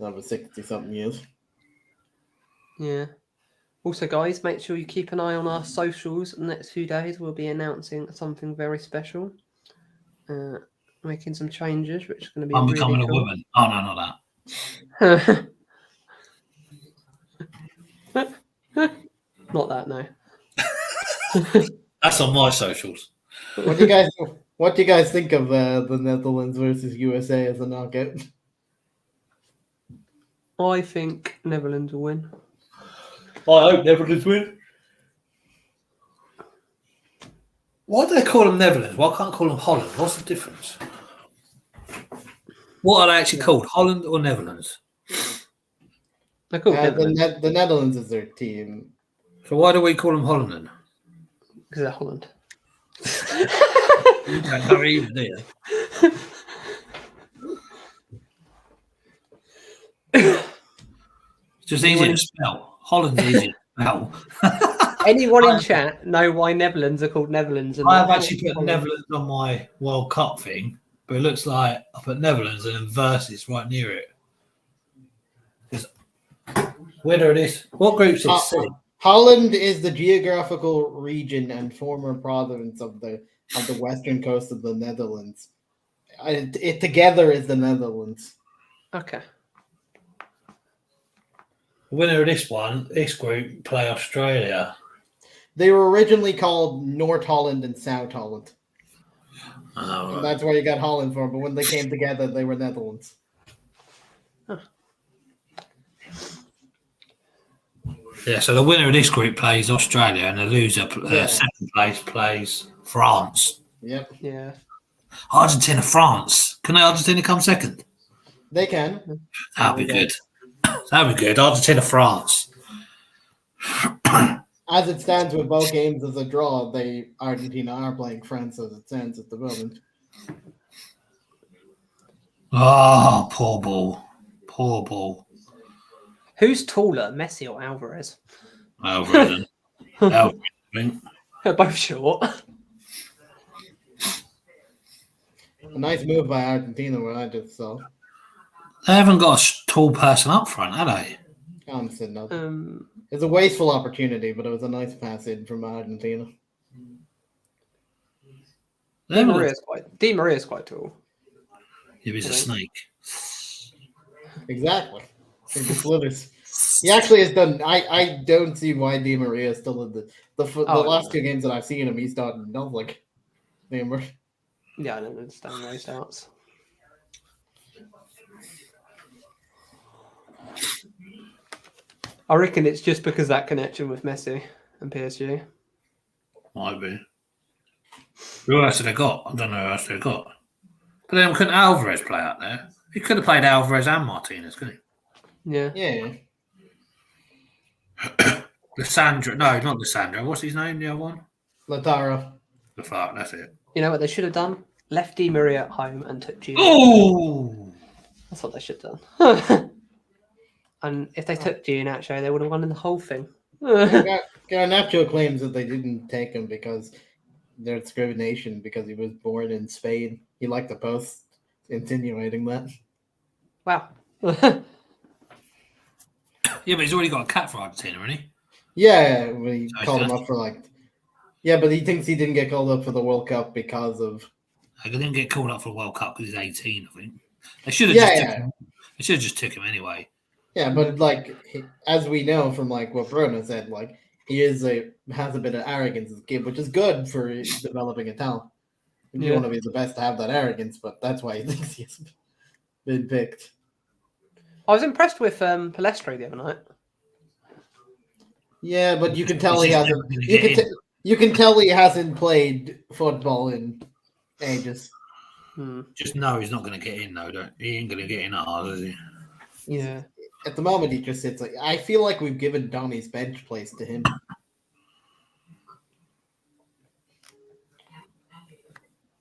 [SPEAKER 4] over 60-something years.
[SPEAKER 3] Yeah. Also, guys, make sure you keep an eye on our socials. The next few days, we'll be announcing something very special. Making some changes, which is going to be
[SPEAKER 5] I'm
[SPEAKER 3] really
[SPEAKER 5] becoming
[SPEAKER 3] cool.
[SPEAKER 5] a woman. Oh, no, not
[SPEAKER 3] that. Not that, no.
[SPEAKER 5] That's on my socials.
[SPEAKER 4] What do you guys think of the Netherlands versus USA as a knockout?
[SPEAKER 3] I think Netherlands will win.
[SPEAKER 5] I hope Netherlands win. Why do they call them Netherlands? Why can't I call them Holland? What's the difference? What are they actually called? Holland or Netherlands?
[SPEAKER 3] They're called Netherlands.
[SPEAKER 4] The Netherlands is their team.
[SPEAKER 5] So why do we call them Holland then?
[SPEAKER 3] Because they're Holland.
[SPEAKER 5] You don't know either, do you? It's just easy to spell. Holland's easy to spell.
[SPEAKER 3] Anyone in chat know why Netherlands are called Netherlands? And
[SPEAKER 5] I have actually put Netherlands on my World Cup thing, but it looks like I put Netherlands and then versus right near it. Where it is? What group's this?
[SPEAKER 4] Holland is the geographical region and former province of the western coast of the Netherlands. It together is the Netherlands.
[SPEAKER 3] Okay.
[SPEAKER 5] The winner of this group, play Australia.
[SPEAKER 4] They were originally called North Holland and South Holland.
[SPEAKER 5] Oh,
[SPEAKER 4] And that's where you got Holland from, but when they came together, they were Netherlands.
[SPEAKER 5] Yeah, so the winner of this group plays Australia, and the loser, second place, plays France.
[SPEAKER 4] Yep.
[SPEAKER 3] Yeah.
[SPEAKER 5] Argentina, France. Can Argentina come second?
[SPEAKER 4] They can.
[SPEAKER 5] That'll be good. That'll be good. Argentina, France.
[SPEAKER 4] As it stands with both games as a draw, Argentina are playing France as it stands at the moment.
[SPEAKER 5] Oh, poor ball. Poor ball.
[SPEAKER 3] Who's taller, Messi or Alvarez?
[SPEAKER 5] Alvarez. Alvarez, I think.
[SPEAKER 3] They're both short.
[SPEAKER 4] A nice move by Argentina, what I just saw.
[SPEAKER 5] They haven't got a tall person up front, have they?
[SPEAKER 4] Honestly, no. It's a wasteful opportunity, but it was a nice pass in from Argentina.
[SPEAKER 3] Di Maria's quite tall.
[SPEAKER 5] He was a snake.
[SPEAKER 4] Exactly. He actually has done. I don't see why Di Maria is still in the last two games that I've seen him. He's done not like.
[SPEAKER 3] Yeah, I don't understand why he starts. I reckon it's just because of that connection with Messi and PSG.
[SPEAKER 5] Might be. Who else have they got? I don't know who else they've got. But then couldn't Alvarez play out there? He could have played Alvarez and Martinez, couldn't he?
[SPEAKER 3] Yeah.
[SPEAKER 4] Yeah.
[SPEAKER 5] Lissandra. No, not Lissandra. What's his name, the other one?
[SPEAKER 4] Lautaro.
[SPEAKER 5] The fuck, that's it.
[SPEAKER 3] You know what they should have done? Left Di Maria at home and took Gio.
[SPEAKER 5] Oh!
[SPEAKER 3] That's what they should have done. And if they took Giannaccio, they would have won in the whole thing.
[SPEAKER 4] Garnacho claims that they didn't take him because their discrimination because he was born in Spain. He liked the post insinuating that.
[SPEAKER 3] Wow.
[SPEAKER 5] Yeah, but he's already got a cap for Argentina, hasn't he?
[SPEAKER 4] Yeah, when he called him up for Yeah, but he thinks he didn't get called up for the World Cup because of.
[SPEAKER 5] He didn't get called up for the World Cup because he's 18, I think. They should have just took him anyway.
[SPEAKER 4] Yeah, but as we know from what Bruno said, he has a bit of arrogance as a kid, which is good for developing a talent. You want to be the best to have that arrogance, but that's why he thinks he's been picked.
[SPEAKER 3] I was impressed with Palestri the other night.
[SPEAKER 4] Yeah, but you can tell he hasn't. You can tell he hasn't played football in ages.
[SPEAKER 5] Just know he's not going to get in, though. He ain't going to get in hard, is he?
[SPEAKER 3] Yeah.
[SPEAKER 4] At the moment, he just sits. I feel like we've given Donny's bench place to him.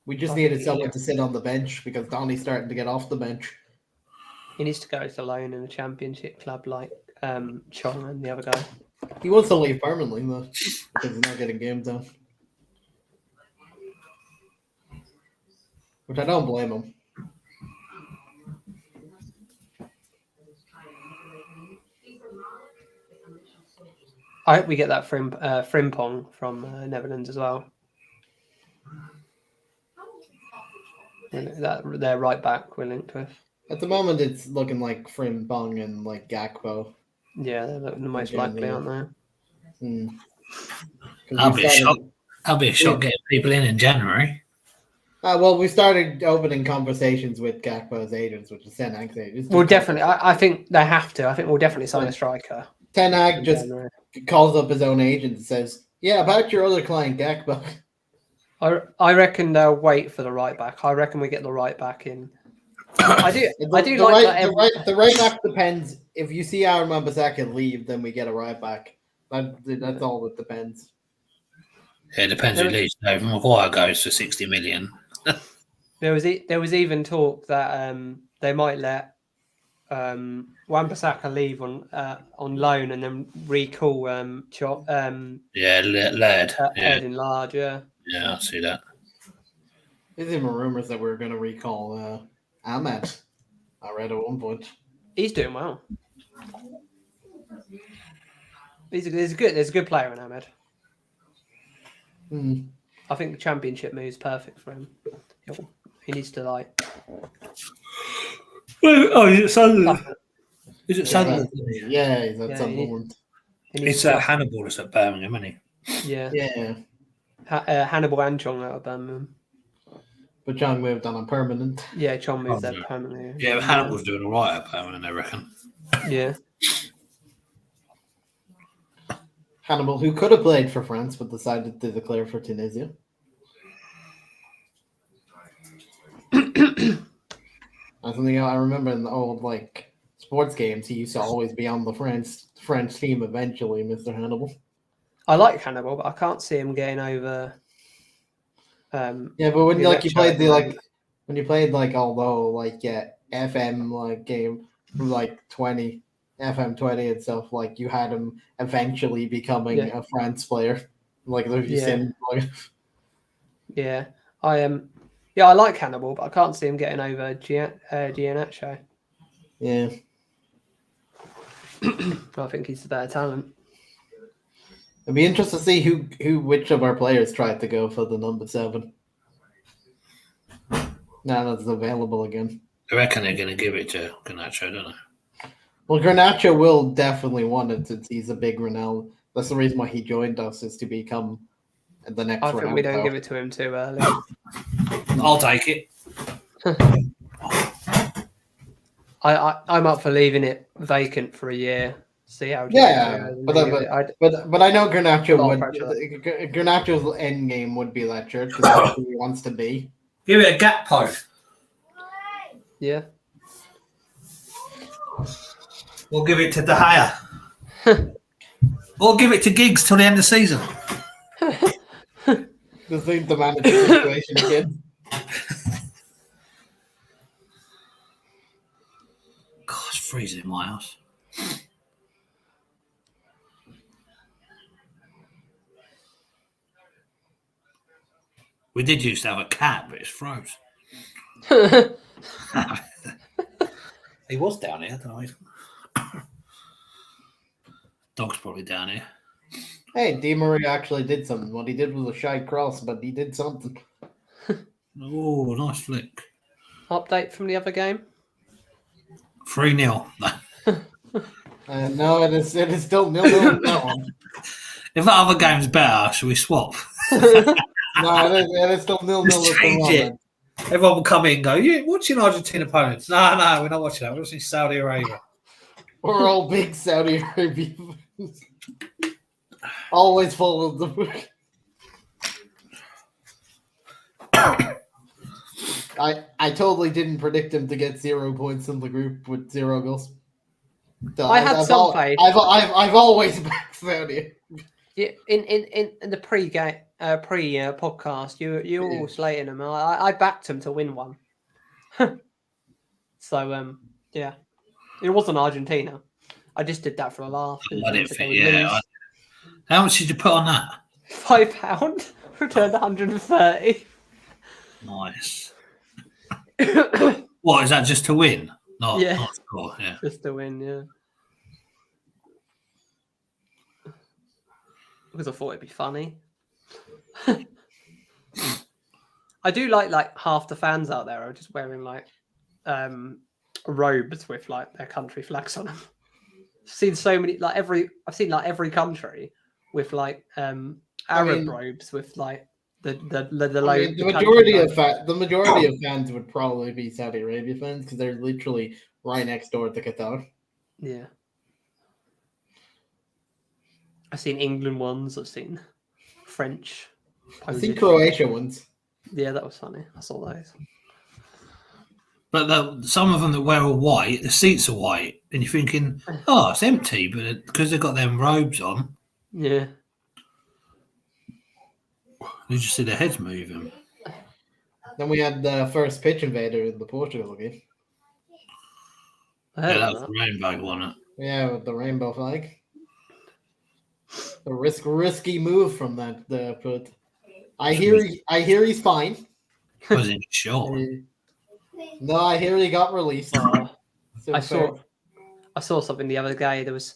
[SPEAKER 4] We just needed someone to sit on the bench because Donny's starting to get off the bench.
[SPEAKER 3] He needs to go to loan in a championship club like Chong and the other guy.
[SPEAKER 4] He wants to leave permanently, though, because he's not getting games done. Which I don't blame him.
[SPEAKER 3] I hope we get that Frimpong from Netherlands as well. They're right back we're linked with.
[SPEAKER 4] At the moment, it's looking like Frimpong and Gakpo.
[SPEAKER 3] Yeah, they're the most likely, aren't they?
[SPEAKER 5] That'll be a shock getting people in January.
[SPEAKER 4] Well, we started opening conversations with Gakpo's agents, which is Ten Hag's agents.
[SPEAKER 3] Well, definitely. I think they have to. I think we'll definitely sign a striker.
[SPEAKER 4] Ten Hag just calls up his own agent and says, "Yeah, about your other client, Gakpo."
[SPEAKER 3] I reckon they'll wait for the right back. I reckon we get the right back in. The
[SPEAKER 4] right back depends. If you see Aaron Wan-Bissaka leave, then we get a right back. That's all it depends.
[SPEAKER 5] Yeah, it depends who leaves. No, if Maguire goes for 60 million.
[SPEAKER 3] There was even talk that they might let Wan-Bissaka leave on loan and then recall Laird. Ed in large, yeah.
[SPEAKER 5] Yeah, I see that.
[SPEAKER 4] There's even rumors that we're going to recall Ahmed. I read at one point.
[SPEAKER 3] He's doing well. There's a good player in Ahmed. I think the championship move is perfect for him. He needs to
[SPEAKER 5] is it Sunderland? Is it Sunderland?
[SPEAKER 4] Yeah, he's at Sunderland.
[SPEAKER 5] It's Hannibal that's at Birmingham, isn't
[SPEAKER 3] he? Yeah.
[SPEAKER 4] Yeah.
[SPEAKER 3] Hannibal and Chong out of Birmingham.
[SPEAKER 4] But Chong moved on permanent.
[SPEAKER 3] Yeah, Chong moved there permanently.
[SPEAKER 5] Yeah, but Hannibal's doing all right at permanent, I reckon.
[SPEAKER 3] Yeah.
[SPEAKER 4] Hannibal, who could have played for France but decided to declare for Tunisia. That's something I remember in the old sports games. He used to always be on the French team. Eventually, Mr. Hannibal.
[SPEAKER 3] I like Hannibal, but I can't see him getting over.
[SPEAKER 4] Yeah, but when you played FM game from 20 FM 20 and stuff, you had him eventually becoming a France player.
[SPEAKER 3] Yeah, I like Hannibal, but I can't see him getting over Giannaccio.
[SPEAKER 4] Yeah.
[SPEAKER 3] I think he's the better talent.
[SPEAKER 4] It'd be interesting to see which of our players tried to go for the number 7. Now that's available again.
[SPEAKER 5] I reckon they're going to give it to Garnacho, don't they?
[SPEAKER 4] Well, Garnacho will definitely want it since he's a big Ronaldo. That's the reason why he joined us, is to become the next Ronaldo.
[SPEAKER 3] I think we don't give it to him too early.
[SPEAKER 5] I'll take it.
[SPEAKER 3] I'm up for leaving it vacant for a year. See how.
[SPEAKER 4] Yeah, but I know Garnacho would. Garnacho's end game would be that church because that's who he wants to be.
[SPEAKER 5] Give it a gap post.
[SPEAKER 3] Yeah.
[SPEAKER 5] We'll give it to De Gea. Or give it to Giggs till the end of the season.
[SPEAKER 4] The thing to manage the situation again.
[SPEAKER 5] God, it's freezing in my house. We did used to have a cat, but it's froze. He was down here, I don't know. Dog's probably down here.
[SPEAKER 4] Hey, Di Maria actually did something. What he did was a shy cross, but he did something.
[SPEAKER 5] Oh, nice flick.
[SPEAKER 3] Update from the other game?
[SPEAKER 5] 3-0.
[SPEAKER 4] No, it is still 0-0 that one.
[SPEAKER 5] If that other game's better, should we swap?
[SPEAKER 4] No, it is still 0-0.
[SPEAKER 5] Just change it. Everyone will come in and go, "You watching Argentina opponents?" No, we're not watching that. We're watching Saudi Arabia.
[SPEAKER 4] We're all big Saudi Arabia fans. Always follow the book. I totally didn't predict him to get 0 points in the group with 0 goals. So
[SPEAKER 3] I had some faith.
[SPEAKER 4] I've always backed Saudi.
[SPEAKER 3] Yeah, in the pre-game, podcast, you were all slating them. I backed them to win one. So yeah, it wasn't Argentina. I just did that for a laugh.
[SPEAKER 5] How much did you put on that?
[SPEAKER 3] £5. Returned 130.
[SPEAKER 5] Nice. What is that? Just to win? Not score. Yeah,
[SPEAKER 3] just to win. Yeah. Because I thought it'd be funny. I do like half the fans out there are just wearing robes with their country flags on them. I've seen so many I've seen every country with Arab robes with the
[SPEAKER 4] majority of fans would probably be Saudi Arabia fans because they're literally right next door to Qatar.
[SPEAKER 3] Yeah. I've seen England ones. I've seen French.
[SPEAKER 4] I've seen Croatia ones.
[SPEAKER 3] Yeah, that was funny. I saw those.
[SPEAKER 5] But some of them that wear all white, the seats are white, and you're thinking, "Oh, it's empty," but because they've got them robes on,
[SPEAKER 3] yeah,
[SPEAKER 5] you just see their heads moving.
[SPEAKER 4] Then we had the first pitch invader in the Portugal game.
[SPEAKER 5] Yeah, that was the rainbow one.
[SPEAKER 4] Yeah, with the rainbow flag. A risky move from that. But I hear he's fine.
[SPEAKER 5] Wasn't sure.
[SPEAKER 4] No, I hear he got released.
[SPEAKER 3] I saw something the other day. There was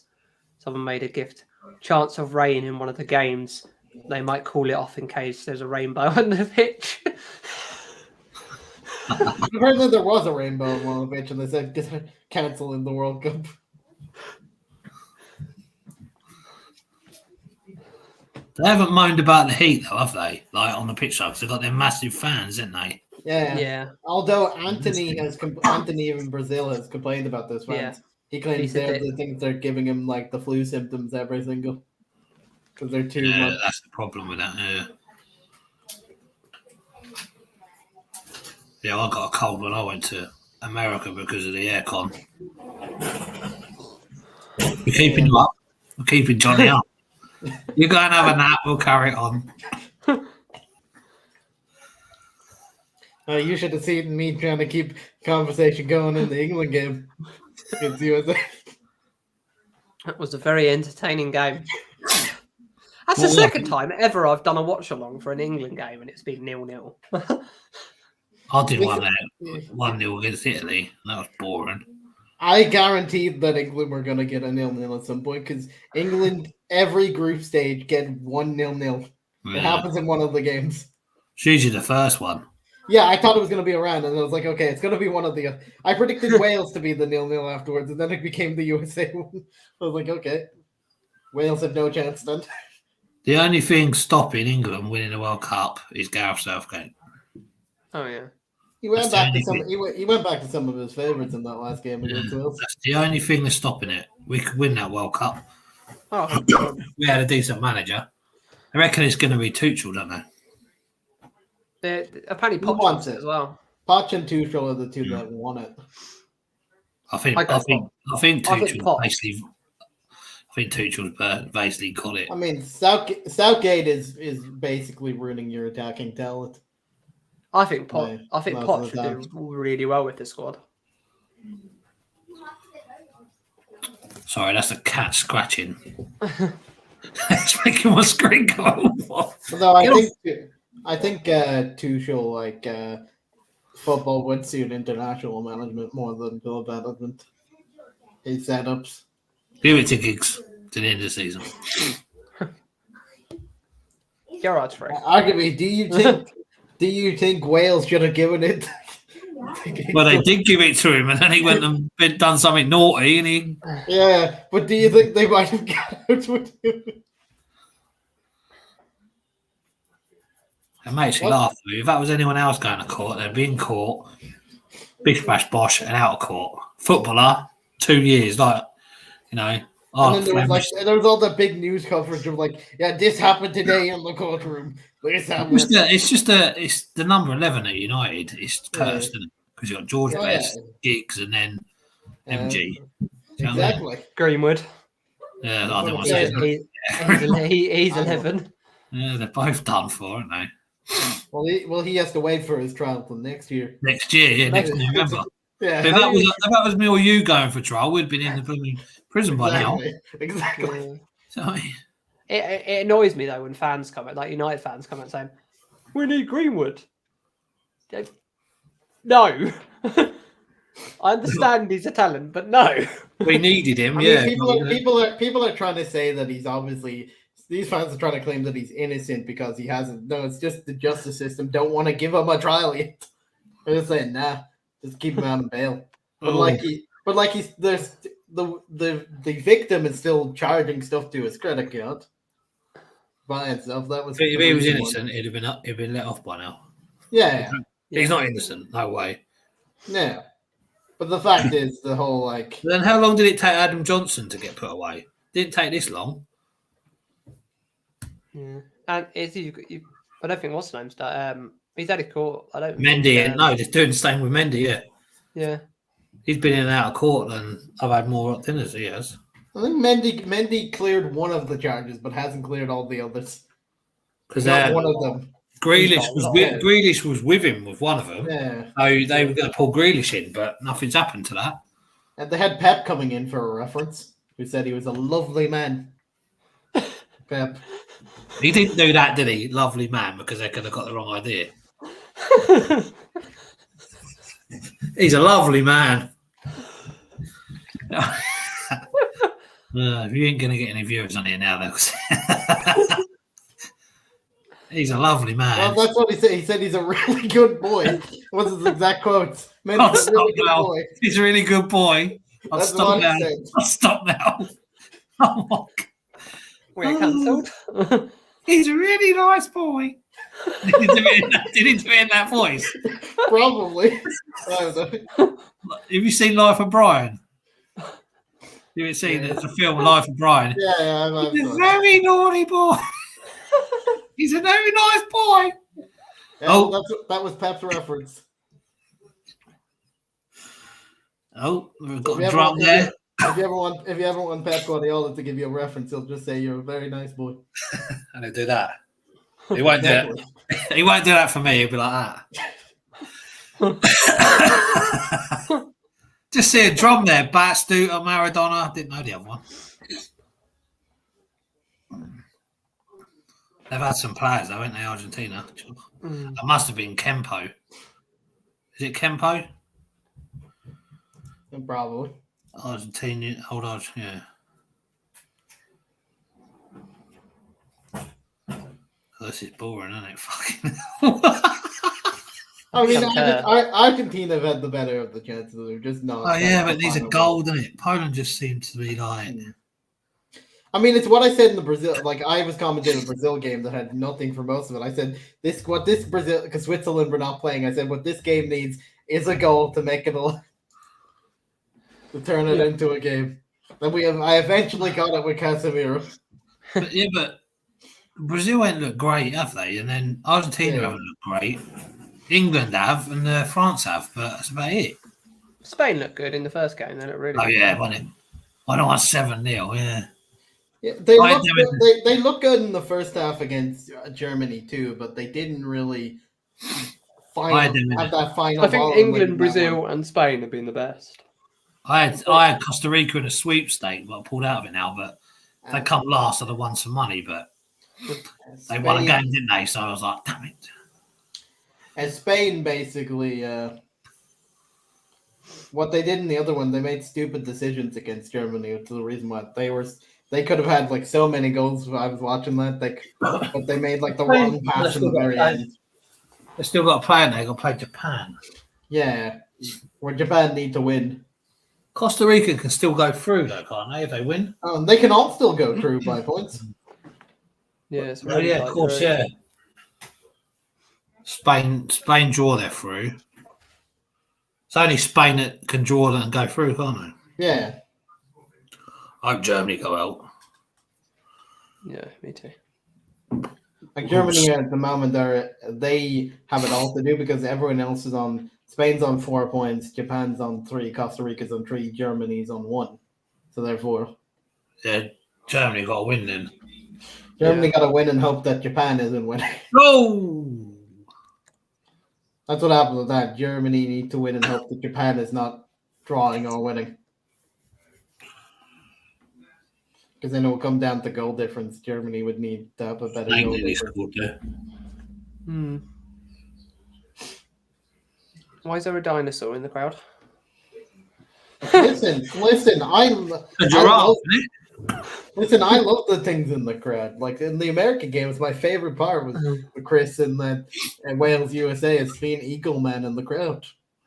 [SPEAKER 3] someone made a gift. Chance of rain in one of the games. They might call it off in case there's a rainbow on the pitch.
[SPEAKER 4] I heard that there was a rainbow on the pitch, and they said canceling the World Cup.
[SPEAKER 5] They haven't moaned about the heat, though, have they? On the pitch, because they've got their massive fans, haven't they?
[SPEAKER 4] Yeah. Although Anthony in Brazil has complained about those fans. Yeah. He claims they think they're giving him the flu symptoms every single. because they're too
[SPEAKER 5] Yeah,
[SPEAKER 4] much.
[SPEAKER 5] that's the problem with that. Yeah, I got a cold when I went to America because of the aircon. We're keeping you up. We're keeping Johnny up. You go and have a nap. We'll carry it on.
[SPEAKER 4] You should have seen me trying to keep conversation going in the England game against USA.
[SPEAKER 3] That was a very entertaining game. That's the second time ever I've done a watch along for an England game and it's been 0-0.
[SPEAKER 5] I did 1-0 against Italy. That was boring.
[SPEAKER 4] I guaranteed that England were going to get a 0-0 at some point because England, every group stage, get 1-0.
[SPEAKER 5] Yeah.
[SPEAKER 4] It happens in one of the games.
[SPEAKER 5] It's usually the first one.
[SPEAKER 4] Yeah, I thought it was going to be around, and I was like, okay, it's going to be one of the... I predicted Wales to be the 0-0 afterwards, and then it became the USA one. I was like, okay. Wales had no chance then.
[SPEAKER 5] The only thing stopping England winning the World Cup is Gareth Southgate.
[SPEAKER 3] Oh, yeah.
[SPEAKER 4] He went back to some of his favourites in that last game against Wales.
[SPEAKER 5] That's the only thing that's stopping it. We could win that World Cup.
[SPEAKER 3] Oh,
[SPEAKER 5] We had a decent manager. I reckon it's going to be Tuchel, don't they?
[SPEAKER 3] apparently
[SPEAKER 4] Who
[SPEAKER 3] Poch
[SPEAKER 4] wants
[SPEAKER 3] wants it
[SPEAKER 4] it?
[SPEAKER 3] as well.
[SPEAKER 4] Poch and Tuchel are the two that won it.
[SPEAKER 5] I think Tuchel's basically got it.
[SPEAKER 4] I mean, Southgate is basically ruining your attacking talent.
[SPEAKER 3] I think Poch
[SPEAKER 4] most of the
[SPEAKER 3] would do really well with the squad.
[SPEAKER 5] Sorry, that's a cat scratching. It's making my screen go over.
[SPEAKER 4] No, I think Tuchel football would suit international management more than Bill management. His setups.
[SPEAKER 5] Give it to Giggs to the end of the season.
[SPEAKER 3] Gerrard's free.
[SPEAKER 4] Arguably, do you think Wales should have given it?
[SPEAKER 5] Well, they did give it to him, and then he went and done something naughty, and he.
[SPEAKER 4] Yeah, but do you think they might have got out with him?
[SPEAKER 5] It makes you laugh. If that was anyone else going to court, they'd be in court, bish bash bosh, and out of court. Footballer, 2 years, and then
[SPEAKER 4] there was all the big news coverage of this happened today in the courtroom. This happened.
[SPEAKER 5] It's the number 11 at United. It's cursed, isn't it? Because you've got George Best, Giggs, and then MG.
[SPEAKER 4] Exactly.
[SPEAKER 3] Greenwood.
[SPEAKER 5] Yeah, I don't want to say
[SPEAKER 3] He's 11.
[SPEAKER 5] Yeah, they're both done for, aren't they?
[SPEAKER 4] Well, he has to wait for his trial till next year.
[SPEAKER 5] Next year, next November.
[SPEAKER 4] Yeah.
[SPEAKER 5] If that was me or you going for trial, we'd been in the blooming prison by now.
[SPEAKER 4] Exactly.
[SPEAKER 5] So,
[SPEAKER 3] it annoys me though when fans come out, United fans come out saying, "We need Greenwood." No, I understand he's a talent, but no.
[SPEAKER 5] We needed him.
[SPEAKER 4] People are trying to say that he's obviously. These fans are trying to claim that he's innocent because he hasn't. No, it's just the justice system don't want to give him a trial yet. They're just saying, nah, just keep him out on bail. But there's the victim is still charging stuff to his credit card by itself. That was
[SPEAKER 5] if he was innocent, he'd have been let off by now.
[SPEAKER 4] Yeah.
[SPEAKER 5] He's not innocent. No way.
[SPEAKER 4] No. But the fact is, the whole
[SPEAKER 5] Then how long did it take Adam Johnson to get put away? Didn't take this long.
[SPEAKER 3] Yeah. And I don't think what's the name's that. He's had a court. I don't.
[SPEAKER 5] Mendy, no, they're doing the same with Mendy. Yeah.
[SPEAKER 3] Yeah.
[SPEAKER 5] He's been in and out of court, and I've had more dinners. He has.
[SPEAKER 4] I think Mendy cleared one of the charges, but hasn't cleared all the others.
[SPEAKER 5] Because
[SPEAKER 4] one of them.
[SPEAKER 5] Grealish was with him with one of them.
[SPEAKER 4] Yeah.
[SPEAKER 5] So they were going to pull Grealish in, but nothing's happened to that.
[SPEAKER 4] And they had Pep coming in for a reference, who said he was a lovely man. Pep.
[SPEAKER 5] He didn't do that, did he? Lovely man, because they could have got the wrong idea. He's a lovely man. You ain't going to get any viewers on here now, though. He's a lovely man.
[SPEAKER 4] Well, that's what he said. He said he's a really good boy. What's his exact quotes? He's a really good boy.
[SPEAKER 5] He's a really good boy. I'll stop now. I'll stop now. Oh, my God.
[SPEAKER 3] We're cancelled.
[SPEAKER 5] He's a really nice boy. Did he do it in that voice?
[SPEAKER 4] Probably. I don't know.
[SPEAKER 5] Have you seen Life of Brian? You haven't seen it? It's a film, Life of Brian.
[SPEAKER 4] Yeah, I've
[SPEAKER 5] He's a very naughty boy. He's a very nice boy.
[SPEAKER 4] Yeah, that was Pep's reference.
[SPEAKER 5] Oh, we've got a drum there.
[SPEAKER 4] If you ever want Pep Guardiola to give you a reference, he'll just say you're a very nice boy.
[SPEAKER 5] And he'll do that. He won't do it. He won't do that for me. He'll be like that. Just see a drum there. Batistuta, Maradona. I didn't know the other one. They've had some players, though, haven't they, Argentina? That must have been Kempo. Is it Kempo?
[SPEAKER 4] Probably.
[SPEAKER 5] Argentina, old Argentina. Yeah. Oh, this is boring, isn't it? Fucking.
[SPEAKER 4] I mean, Argentina have had the better of the chances. They're just not.
[SPEAKER 5] Oh yeah, but these are gold, isn't it? Poland just seems to be like.
[SPEAKER 4] I mean, it's what I said in the Brazil. Like I was commentating the Brazil game that had nothing for most of it. I said what this Brazil, because Switzerland were not playing. I said what this game needs is a goal to make it to turn it into a game. Then I eventually got it with Casemiro.
[SPEAKER 5] But Brazil ain't look great, have they? And then Argentina haven't looked great. England have, and France have, but that's about it.
[SPEAKER 3] Spain looked good in the first game. They looked really good.
[SPEAKER 5] Oh yeah, won it. I don't want 7-0. Yeah.
[SPEAKER 4] Yeah, they look good in the first half against Germany too, but they didn't really have that final.
[SPEAKER 3] I think England, Brazil, and Spain have been the best.
[SPEAKER 5] I had Costa Rica in a sweepstake, but I pulled out of it now. But they come last, I'd have won some money, but they won a game, didn't they? So I was like, damn it.
[SPEAKER 4] And Spain basically, what they did in the other one, they made stupid decisions against Germany, which is the reason why they could have had like so many goals. I was watching that, but they made like the wrong pass in the very end.
[SPEAKER 5] They still got to play, and they got to play Japan.
[SPEAKER 4] Yeah, where Japan need to win.
[SPEAKER 5] Costa Rica can still go through, though, can't they? If they win,
[SPEAKER 4] they can all still go through by points.
[SPEAKER 3] Yeah, it's
[SPEAKER 5] really of course, through. Yeah. Spain draw their through. It's only Spain that can draw them and go through, can't
[SPEAKER 4] they? Yeah.
[SPEAKER 5] I hope Germany go out.
[SPEAKER 3] Yeah, me too.
[SPEAKER 4] Like Germany at the moment, they have it all to do because everyone else is on. Spain's on 4 points, Japan's on 3, Costa Rica's on 3, Germany's on 1. So therefore,
[SPEAKER 5] yeah, Germany got to win then.
[SPEAKER 4] Germany got to win and hope that Japan isn't winning.
[SPEAKER 5] No,
[SPEAKER 4] that's what happens with that. Germany need to win and hope that Japan is not drawing or winning. Because then it will come down to goal difference. Germany would need to have a better goal difference.
[SPEAKER 3] Why is there a dinosaur in the crowd?
[SPEAKER 4] Listen, I love the things in the crowd. Like in the American games, my favorite part was with Chris and Wales USA is seeing Eagleman in the crowd.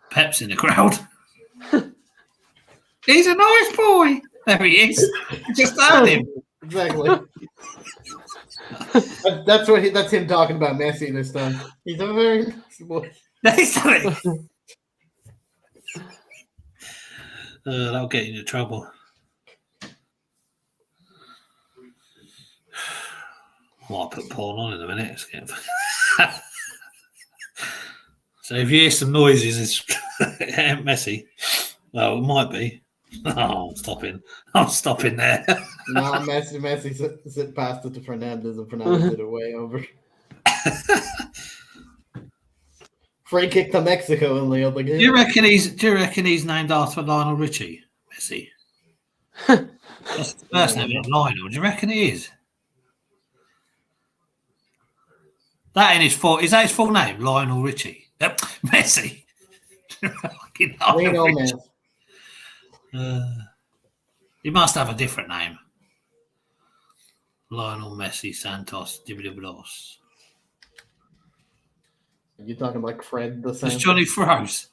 [SPEAKER 5] Pep's in the crowd. He's a nice boy. There he is. Just heard him.
[SPEAKER 4] Exactly. That's him talking about Messi this time. He's a very nice boy.
[SPEAKER 5] That'll get you into trouble. Well, I'll put Paul on in a minute. So if you hear some noises, it's Messi. Well, it might be. Oh, I'm stopping there.
[SPEAKER 4] No, Messi passed it to Fernandez, and Fernandez did it way over. Free kick to Mexico in the other game.
[SPEAKER 5] Do you reckon he's named after Lionel Richie? Messi. That's the first name, not Lionel. Do you reckon he is? That in his full is that his full name? Lionel Richie. Messi.
[SPEAKER 4] Lionel Messi.
[SPEAKER 5] He must have a different name. Lionel Messi Santos Dibidibilos.
[SPEAKER 4] Are you talking like Fred the same?
[SPEAKER 5] It's Johnny Froze.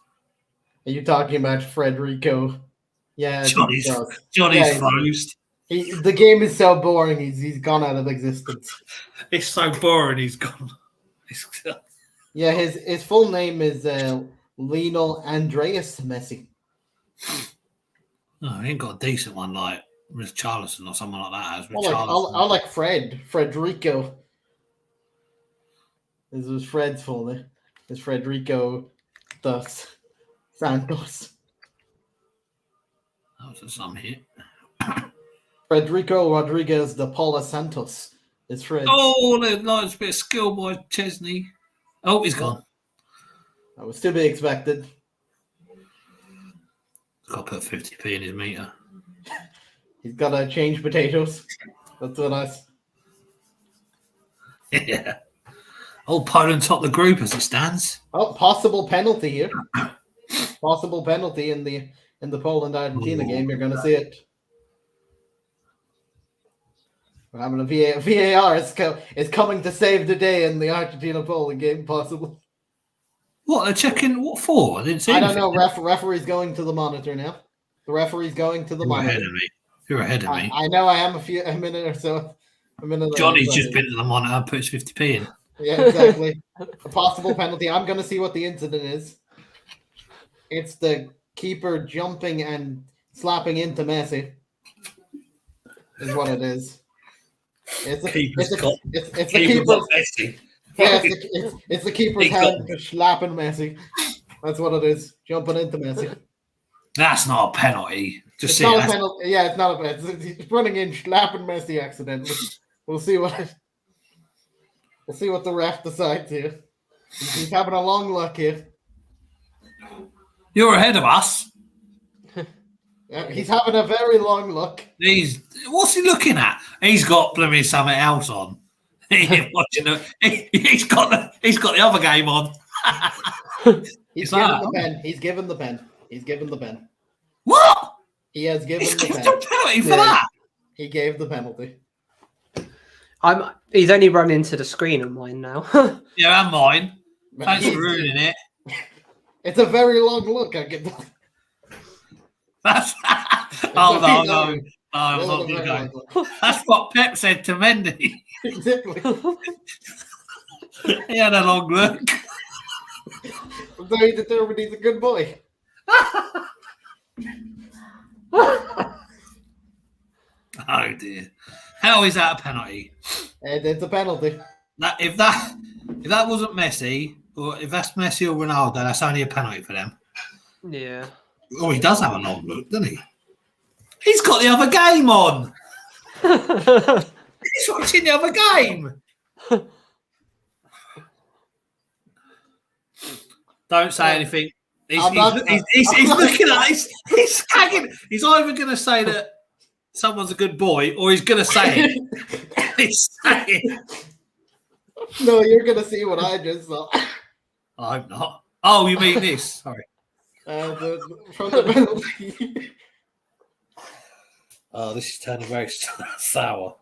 [SPEAKER 4] Are you talking about Frederico? Yeah,
[SPEAKER 5] Johnny's Froze.
[SPEAKER 4] The game is so boring. He's gone out of existence.
[SPEAKER 5] It's so boring. He's gone.
[SPEAKER 4] Yeah, his full name is Lionel Andreas Messi.
[SPEAKER 5] No, he ain't got a decent one like Richarlison or someone like that.
[SPEAKER 4] I like Frederico. This was Fred's full name. It's Frederico dos Santos.
[SPEAKER 5] That was some hit.
[SPEAKER 4] Frederico Rodriguez de Paula Santos. It's Fred.
[SPEAKER 5] Oh, nice bit of skill by Chesney. Oh, he's gone.
[SPEAKER 4] That was to be expected.
[SPEAKER 5] Got to put 50p in his meter.
[SPEAKER 4] He's got to change potatoes. That's what I.
[SPEAKER 5] Yeah. Oh, Poland top the group as it stands.
[SPEAKER 4] Oh, possible penalty here. Possible penalty in the Poland Argentina game. You're going to see it. We're having a VAR is coming to save the day in the Argentina Poland game, possibly.
[SPEAKER 5] What, they're checking what for? I didn't see anything.
[SPEAKER 4] I don't know. Referee's going to the monitor now. The referee's going to the monitor.
[SPEAKER 5] Ahead of me. You're ahead of me.
[SPEAKER 4] I know I am a minute or so.
[SPEAKER 5] Johnny's just been to the monitor and put his 50p in.
[SPEAKER 4] Yeah, exactly. A possible penalty. I'm going to see what the incident is. It's the keeper jumping and slapping into Messi. Is what it is. It's the keeper.
[SPEAKER 5] Messi.
[SPEAKER 4] Yeah, it's the keeper's hand slapping Messi. That's what it is. Jumping into Messi.
[SPEAKER 5] That's not a penalty.
[SPEAKER 4] It's not a penalty. Yeah, it's not a penalty. He's running in, slapping Messi accidentally. We'll see what the ref decides here. He's having a long look here.
[SPEAKER 5] You're ahead of us.
[SPEAKER 4] Yeah, he's having a very long look.
[SPEAKER 5] What's he looking at? He's got blooming something else on. He's got the other game on.
[SPEAKER 4] He's given the pen.
[SPEAKER 5] What?
[SPEAKER 4] He has given the pen.
[SPEAKER 5] A penalty for that.
[SPEAKER 4] He gave the penalty.
[SPEAKER 3] He's only run into the screen on mine now.
[SPEAKER 5] Yeah, and mine. Thanks for ruining it.
[SPEAKER 4] It's a very long look. I get that.
[SPEAKER 5] That's no, I'm not going. That's what Pep said to Mendy.
[SPEAKER 4] Exactly.
[SPEAKER 5] He had a long look.
[SPEAKER 4] I'm very determined he's a good boy.
[SPEAKER 5] Oh dear. How is that a penalty?
[SPEAKER 4] It's a penalty.
[SPEAKER 5] If that wasn't Messi, or if that's Messi or Ronaldo, that's only a penalty for them.
[SPEAKER 3] Yeah.
[SPEAKER 5] Oh, he does have a long look, doesn't he? He's got the other game on. He's watching the other game. Don't say anything. He's looking at it. He's hanging. He's either going to say that someone's a good boy, or he's going to say it. He's saying.
[SPEAKER 4] No, you're going to see what I just saw.
[SPEAKER 5] I'm not. Oh, you mean this? Sorry.
[SPEAKER 4] From the penalty.
[SPEAKER 5] Oh, this is turning very sour.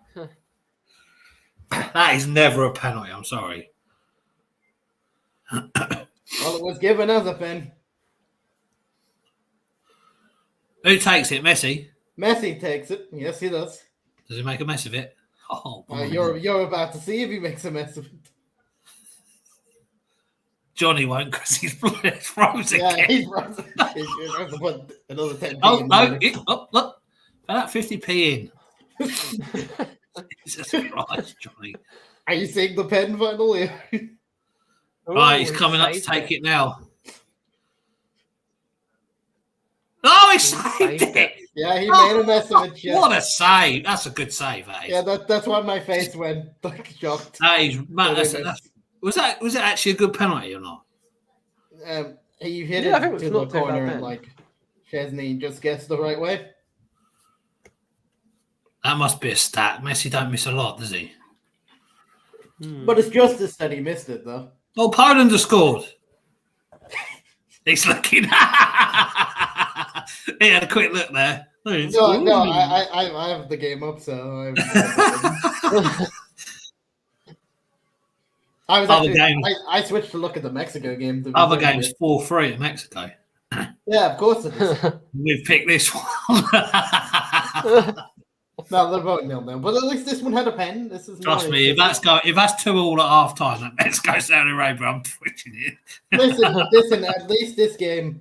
[SPEAKER 5] That is never a penalty. I'm sorry.
[SPEAKER 4] Well, it was given as a pen.
[SPEAKER 5] Who takes it? Messi?
[SPEAKER 4] Messi takes it. Yes, he does.
[SPEAKER 5] Does he make a mess of it? Oh,
[SPEAKER 4] you're about to see if he makes a mess of it.
[SPEAKER 5] Johnny won't because he's frozen.
[SPEAKER 4] Yeah, he's frozen. He's going to put another 10p
[SPEAKER 5] Oh,
[SPEAKER 4] in
[SPEAKER 5] no. Look. Put that 50p in. Jesus Christ, Johnny.
[SPEAKER 4] Are you seeing the pen finally?
[SPEAKER 5] Right, he's coming up to take it now. Oh, he saved it.
[SPEAKER 4] Yeah, he made a mess of it. Yeah.
[SPEAKER 5] What a save. That's a good save, that is.
[SPEAKER 4] Yeah, that's why my face went like shocked.
[SPEAKER 5] That is, was it actually a good penalty or not?
[SPEAKER 4] He hit it to the corner and like Chesney just gets the right way.
[SPEAKER 5] That must be a stat. Messi don't miss a lot, does he?
[SPEAKER 4] But it's justice that he missed it, though.
[SPEAKER 5] Oh, Poland has scored. He's looking. He had a quick look there.
[SPEAKER 4] No, I have the game up, so I switched to look at the Mexico game.
[SPEAKER 5] Other game's 4-3 in Mexico.
[SPEAKER 4] Yeah, of course it is.
[SPEAKER 5] We've picked this one.
[SPEAKER 4] No, they're both 0-0. But at least this one had a pen. This is
[SPEAKER 5] trust me. If that's 2-2 at half time, that Mexico Saudi Arabia, I'm switching it.
[SPEAKER 4] Listen. At least this game,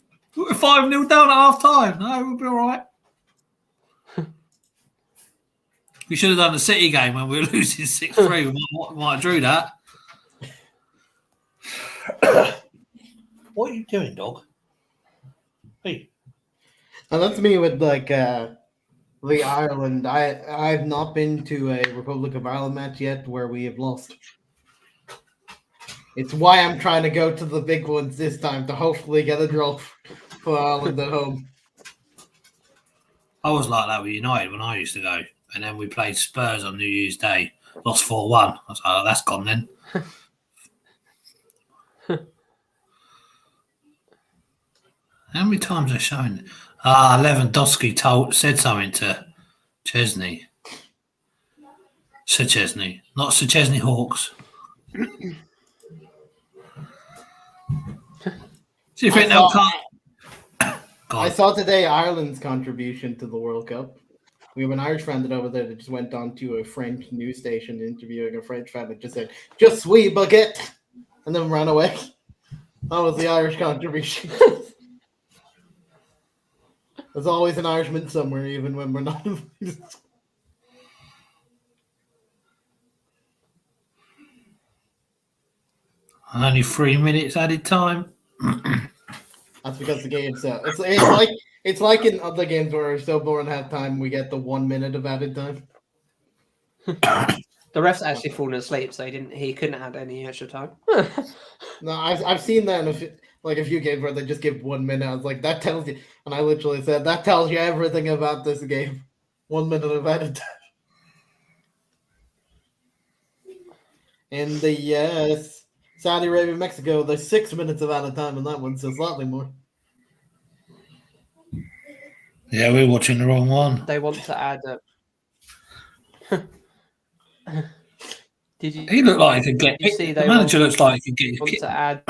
[SPEAKER 5] We're 5-0 down at half time. No, we'll be all right. We should have done the City game when we were losing 6-3. We might have drew that. What are you doing, dog? Hey.
[SPEAKER 4] And that's me with like the Ireland. I've not been to a Republic of Ireland match yet where we have lost. It's why I'm trying to go to the big ones this time to hopefully get a draw for Ireland at home.
[SPEAKER 5] I was like that with United when I used to go. And then we played Spurs on New Year's Day. Lost 4-1. I was like, oh, that's gone then. How many times are showing? Lewandowski said something to Chesney. Sir Chesney. Not Sir Chesney Hawks. Do you think they'll come?
[SPEAKER 4] I saw today Ireland's contribution to the World Cup. We have an Irish fan that over there that just went on to a French news station interviewing a French fan that just said, "Just sweet baguette," and then ran away. That was the Irish contribution. There's always an Irishman somewhere, even when we're not.
[SPEAKER 5] Only 3 minutes added time.
[SPEAKER 4] That's because the game's it's like in other games where it's so boring at halftime, we get the 1 minute of added time.
[SPEAKER 3] The ref's actually fallen asleep, so he couldn't add any extra time.
[SPEAKER 4] No, I've seen that in a few games where they just give 1 minute. I was like, that tells you, and I literally said that tells you everything about this game. 1 minute of added time. In the Saudi Arabia, Mexico, there's 6 minutes of added time in that one, so slightly more.
[SPEAKER 5] Yeah, we're watching the wrong one.
[SPEAKER 3] They want to add Did you?
[SPEAKER 5] He looked like he could get.
[SPEAKER 3] See,
[SPEAKER 5] the manager looks like he could get.
[SPEAKER 3] Want to add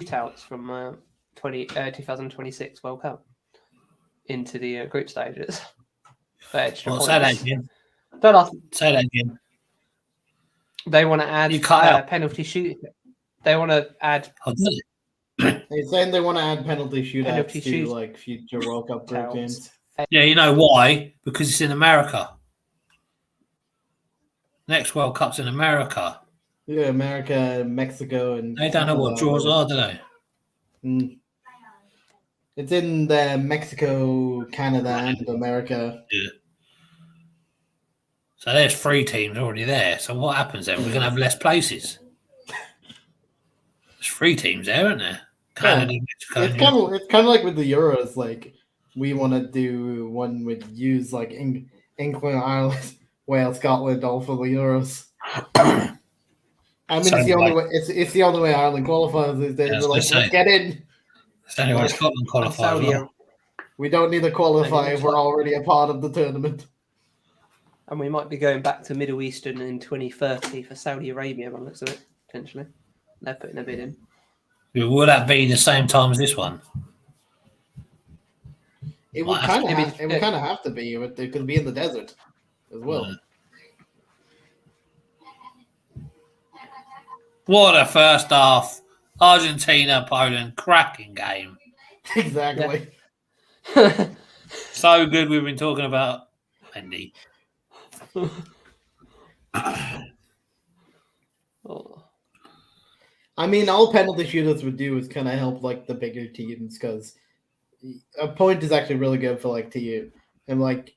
[SPEAKER 3] shootouts from 2026 World Cup into the group stages for extra points.
[SPEAKER 5] Say that again.
[SPEAKER 3] Don't ask.
[SPEAKER 5] Say that again.
[SPEAKER 3] They want to add penalty shoot. They want to add.
[SPEAKER 4] They're saying they want to add penalty shootouts to like future World Cup group games.
[SPEAKER 5] Yeah, you know why? Because it's in America. Next World Cup's in America.
[SPEAKER 4] Yeah, America, Mexico, and
[SPEAKER 5] they don't know what draws are, do they?
[SPEAKER 4] It's in the Mexico, Canada, and America.
[SPEAKER 5] Yeah. So there's 3 teams already there. So what happens then? We're going to have less places. There's 3 teams there, aren't there? Canada, Mexico.
[SPEAKER 4] It's kind of like with the Euros. Like we want to do one with use like England, Ireland, Wales, Scotland, all for the Euros. I mean, it's the only way. It's the only way Ireland qualifies. Is they're like, let's get in.
[SPEAKER 5] It's the only way Scotland qualifies. Well.
[SPEAKER 4] We don't need to qualify if we're already a part of the tournament.
[SPEAKER 3] And we might be going back to Middle Eastern in 2030 for Saudi Arabia, by the looks of it, potentially. They're putting a bid in.
[SPEAKER 5] Will that be the same time as this one?
[SPEAKER 4] It would kind of have to be. It could be in the desert as well.
[SPEAKER 5] What a first half. Argentina, Poland, cracking game.
[SPEAKER 4] Exactly.
[SPEAKER 3] Yeah.
[SPEAKER 5] So good we've been talking about Mendy.
[SPEAKER 4] I mean, all penalty shootouts would do is kind of help like the bigger teams because a point is actually really good for like TU, and like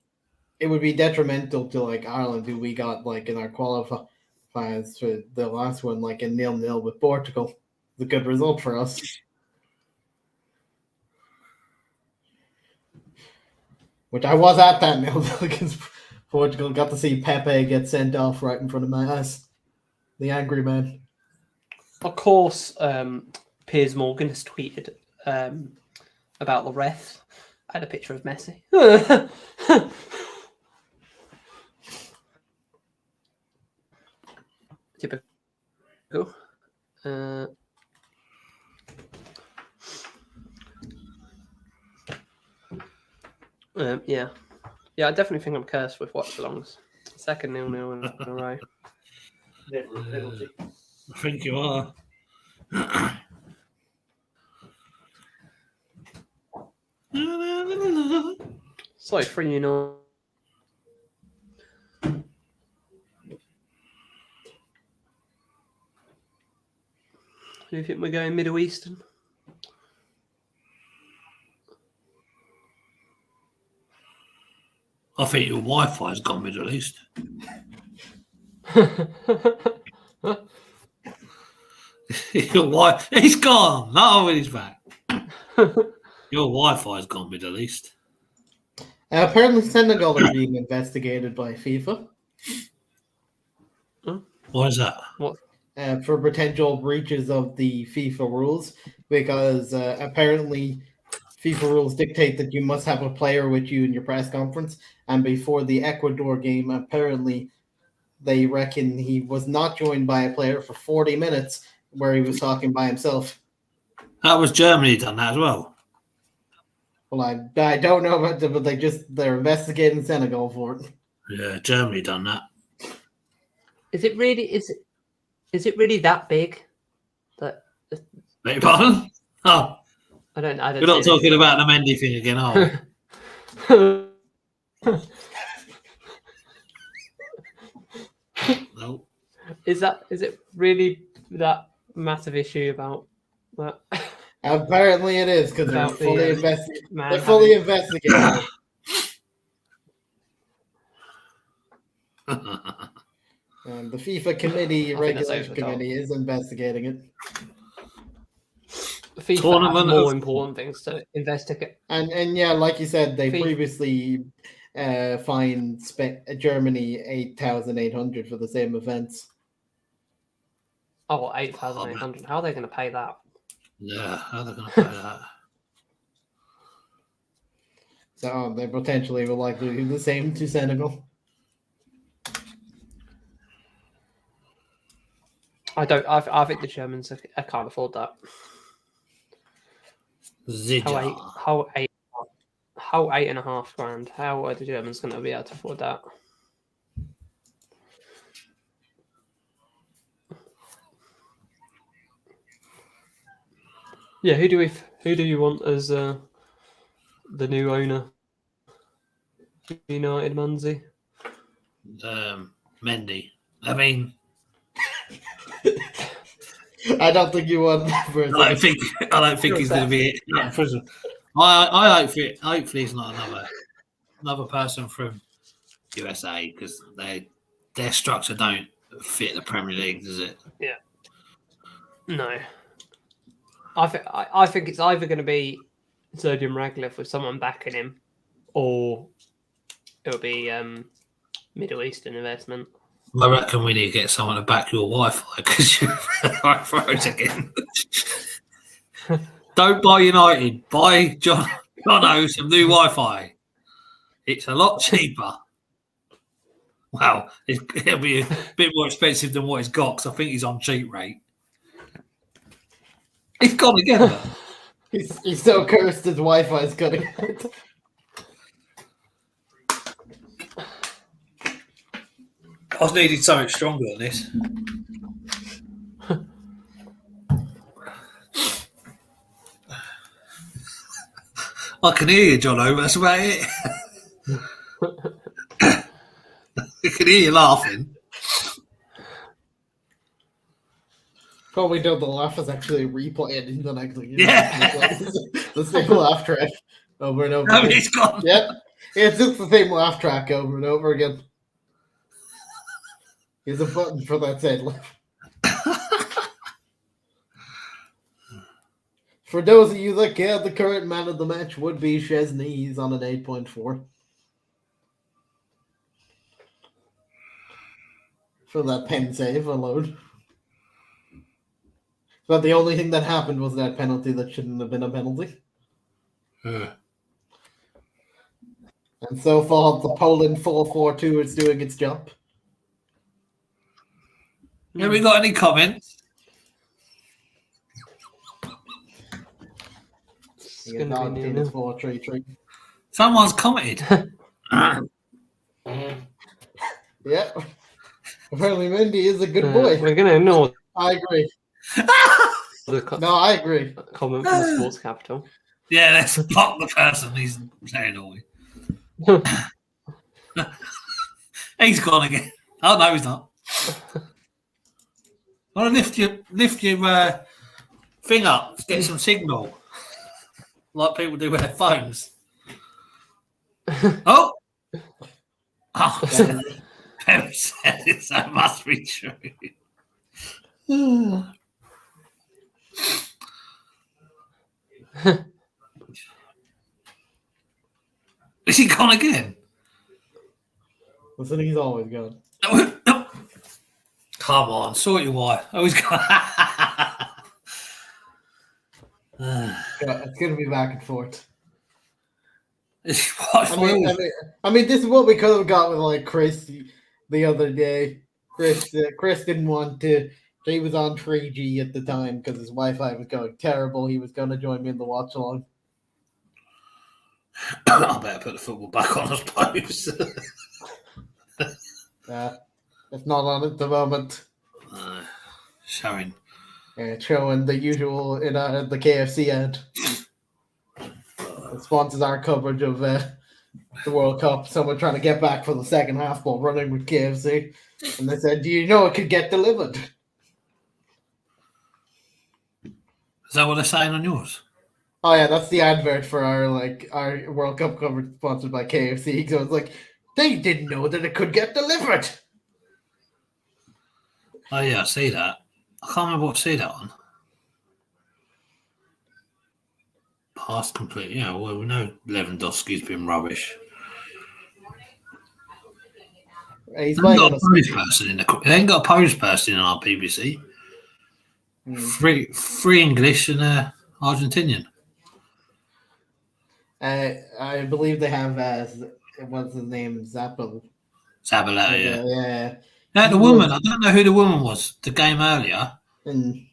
[SPEAKER 4] it would be detrimental to like Ireland, who we got like in our qualifiers for the last one, like in 0-0 with Portugal. It's a good result for us. Which I was at that 0-0 against Portugal. Got to see Pepe get sent off right in front of my eyes. The angry man.
[SPEAKER 3] Of course, Piers Morgan has tweeted about the refs. I had a picture of Messi. Typical. Yeah, I definitely think I'm cursed with watch-alongs. Second 0-0 in a row.
[SPEAKER 5] I think you are.
[SPEAKER 3] So 3-0. Do you think we're going Middle Eastern?
[SPEAKER 5] I think your Wi-Fi's gone Middle East. Your he's gone. No, he's back. Your Wi-Fi's gone Middle East.
[SPEAKER 4] Apparently, Senegal are being investigated by FIFA
[SPEAKER 5] Why is that?
[SPEAKER 3] What?
[SPEAKER 4] for potential breaches of the FIFA rules because apparently FIFA rules dictate that you must have a player with you in your press conference. And before the Ecuador game, apparently they reckon he was not joined by a player for 40 minutes where he was talking by himself.
[SPEAKER 5] That was Germany done that as well.
[SPEAKER 4] Well, I don't know about it, but they're investigating Senegal for it.
[SPEAKER 5] Yeah, Germany done that.
[SPEAKER 3] Is it really that big? That
[SPEAKER 5] Beg your pardon? Oh,
[SPEAKER 3] I don't.
[SPEAKER 5] we're not talking about the Mendy thing again, are we? No.
[SPEAKER 3] Is it really that massive issue about that?
[SPEAKER 4] Apparently it is because they're
[SPEAKER 3] About the,
[SPEAKER 4] fully
[SPEAKER 3] man
[SPEAKER 4] They're fully
[SPEAKER 3] having-
[SPEAKER 4] investigating it. The FIFA committee,
[SPEAKER 3] I think that's
[SPEAKER 4] regulation
[SPEAKER 3] over the top.
[SPEAKER 4] committee, is investigating it.
[SPEAKER 3] FIFA have
[SPEAKER 5] Tournament
[SPEAKER 3] more
[SPEAKER 5] of-
[SPEAKER 3] important things to investigate.
[SPEAKER 4] And yeah, like you said, they
[SPEAKER 3] FIFA.
[SPEAKER 4] previously fined Germany 8,800 for the same offence.
[SPEAKER 3] Oh, 8,800. How are they going to pay that?
[SPEAKER 5] Yeah, how are they going to pay that?
[SPEAKER 4] So they potentially will likely do the same to Senegal.
[SPEAKER 3] I think the Germans can't afford that.
[SPEAKER 5] Zidja.
[SPEAKER 3] How 8.5 grand? How are the Germans going to be able to afford that? Yeah, who do you want as the new owner? United Munzi.
[SPEAKER 5] Mendy. I mean,
[SPEAKER 4] I don't think you won for a
[SPEAKER 5] I
[SPEAKER 4] second.
[SPEAKER 5] don't think he's going to be in prison. I hope hopefully he's not another person from USA because their structure don't fit the Premier League, does it?
[SPEAKER 3] Yeah. No. I think it's either going to be Sergio Radcliffe with someone backing him, or it'll be Middle Eastern investment.
[SPEAKER 5] I reckon we need to get someone to back your Wi-Fi because you're froze again. Don't buy United. Buy John some new Wi-Fi. It's a lot cheaper. Well, it'll be a bit more expensive than what he's got because I think he's on cheap rate. He's gone again. Though.
[SPEAKER 4] He's so cursed his Wi-Fi is cutting out.
[SPEAKER 5] I was needing something stronger than this. I can hear you, Jono, but that's about it. I can hear you laughing.
[SPEAKER 4] Probably don't the laugh is actually replaying in the next thing.
[SPEAKER 5] Yeah.
[SPEAKER 4] The same laugh track over and over
[SPEAKER 5] No,
[SPEAKER 4] again.
[SPEAKER 5] he's gone.
[SPEAKER 4] Yep. It's just the same laugh track over and over again. Here's a button for that said laugh. For those of you that care, the current man of the match would be Chesney. He's on an 8.4. For that pen save alone. But the only thing that happened was that penalty that shouldn't have been a penalty. And so far, the Poland 4-4-2 is doing its job.
[SPEAKER 5] Have we got any comments?
[SPEAKER 3] It's going to be new.
[SPEAKER 4] 4-3-3.
[SPEAKER 5] Someone's commented.
[SPEAKER 4] Yeah. Apparently, Mendy is a good boy.
[SPEAKER 3] We're going to ignore
[SPEAKER 4] I agree.
[SPEAKER 3] The
[SPEAKER 4] No, I agree.
[SPEAKER 3] comment from the sports capital.
[SPEAKER 5] Yeah, let's block the person he's saying away. He's gone again. Oh no, he's not. Want to lift your thing up, get some signal, like people do with their phones. Oh, Pep said it, so it must be true. Is he gone again?
[SPEAKER 4] Listen, he's always gone.
[SPEAKER 5] Come on, sort your wife. Oh, he's gone.
[SPEAKER 4] It's going to be back and forth.
[SPEAKER 5] I
[SPEAKER 4] mean, this is what we could have got with like Chris the other day. Chris didn't want to. He was on 3G at the time because his Wi-Fi was going terrible. He was going to join me in the watch along.
[SPEAKER 5] I better put the football back on, I suppose.
[SPEAKER 4] It's not on at the moment.
[SPEAKER 5] Showing.
[SPEAKER 4] Showing the usual in the KFC ad. It sponsors our coverage of the World Cup. Someone trying to get back for the second half while running with KFC. And they said, do you know it could get delivered?
[SPEAKER 5] Is that what they're saying on yours?
[SPEAKER 4] Oh yeah, that's the advert for our World Cup coverage sponsored by KFC. So it's like, they didn't know that it could get delivered.
[SPEAKER 5] Oh yeah, I see that. I can't remember what to see that on. Past complete. Yeah, well, we know Lewandowski's been rubbish.
[SPEAKER 4] He's
[SPEAKER 5] They ain't got
[SPEAKER 4] playing
[SPEAKER 5] a Polish person in they ain't got a Polish person in our BBC. Three English and Argentinian.
[SPEAKER 4] I believe they have what's his name,
[SPEAKER 5] Zabaleta,
[SPEAKER 4] yeah.
[SPEAKER 5] Yeah. Now the woman, I don't know who the woman was. The game earlier.
[SPEAKER 4] And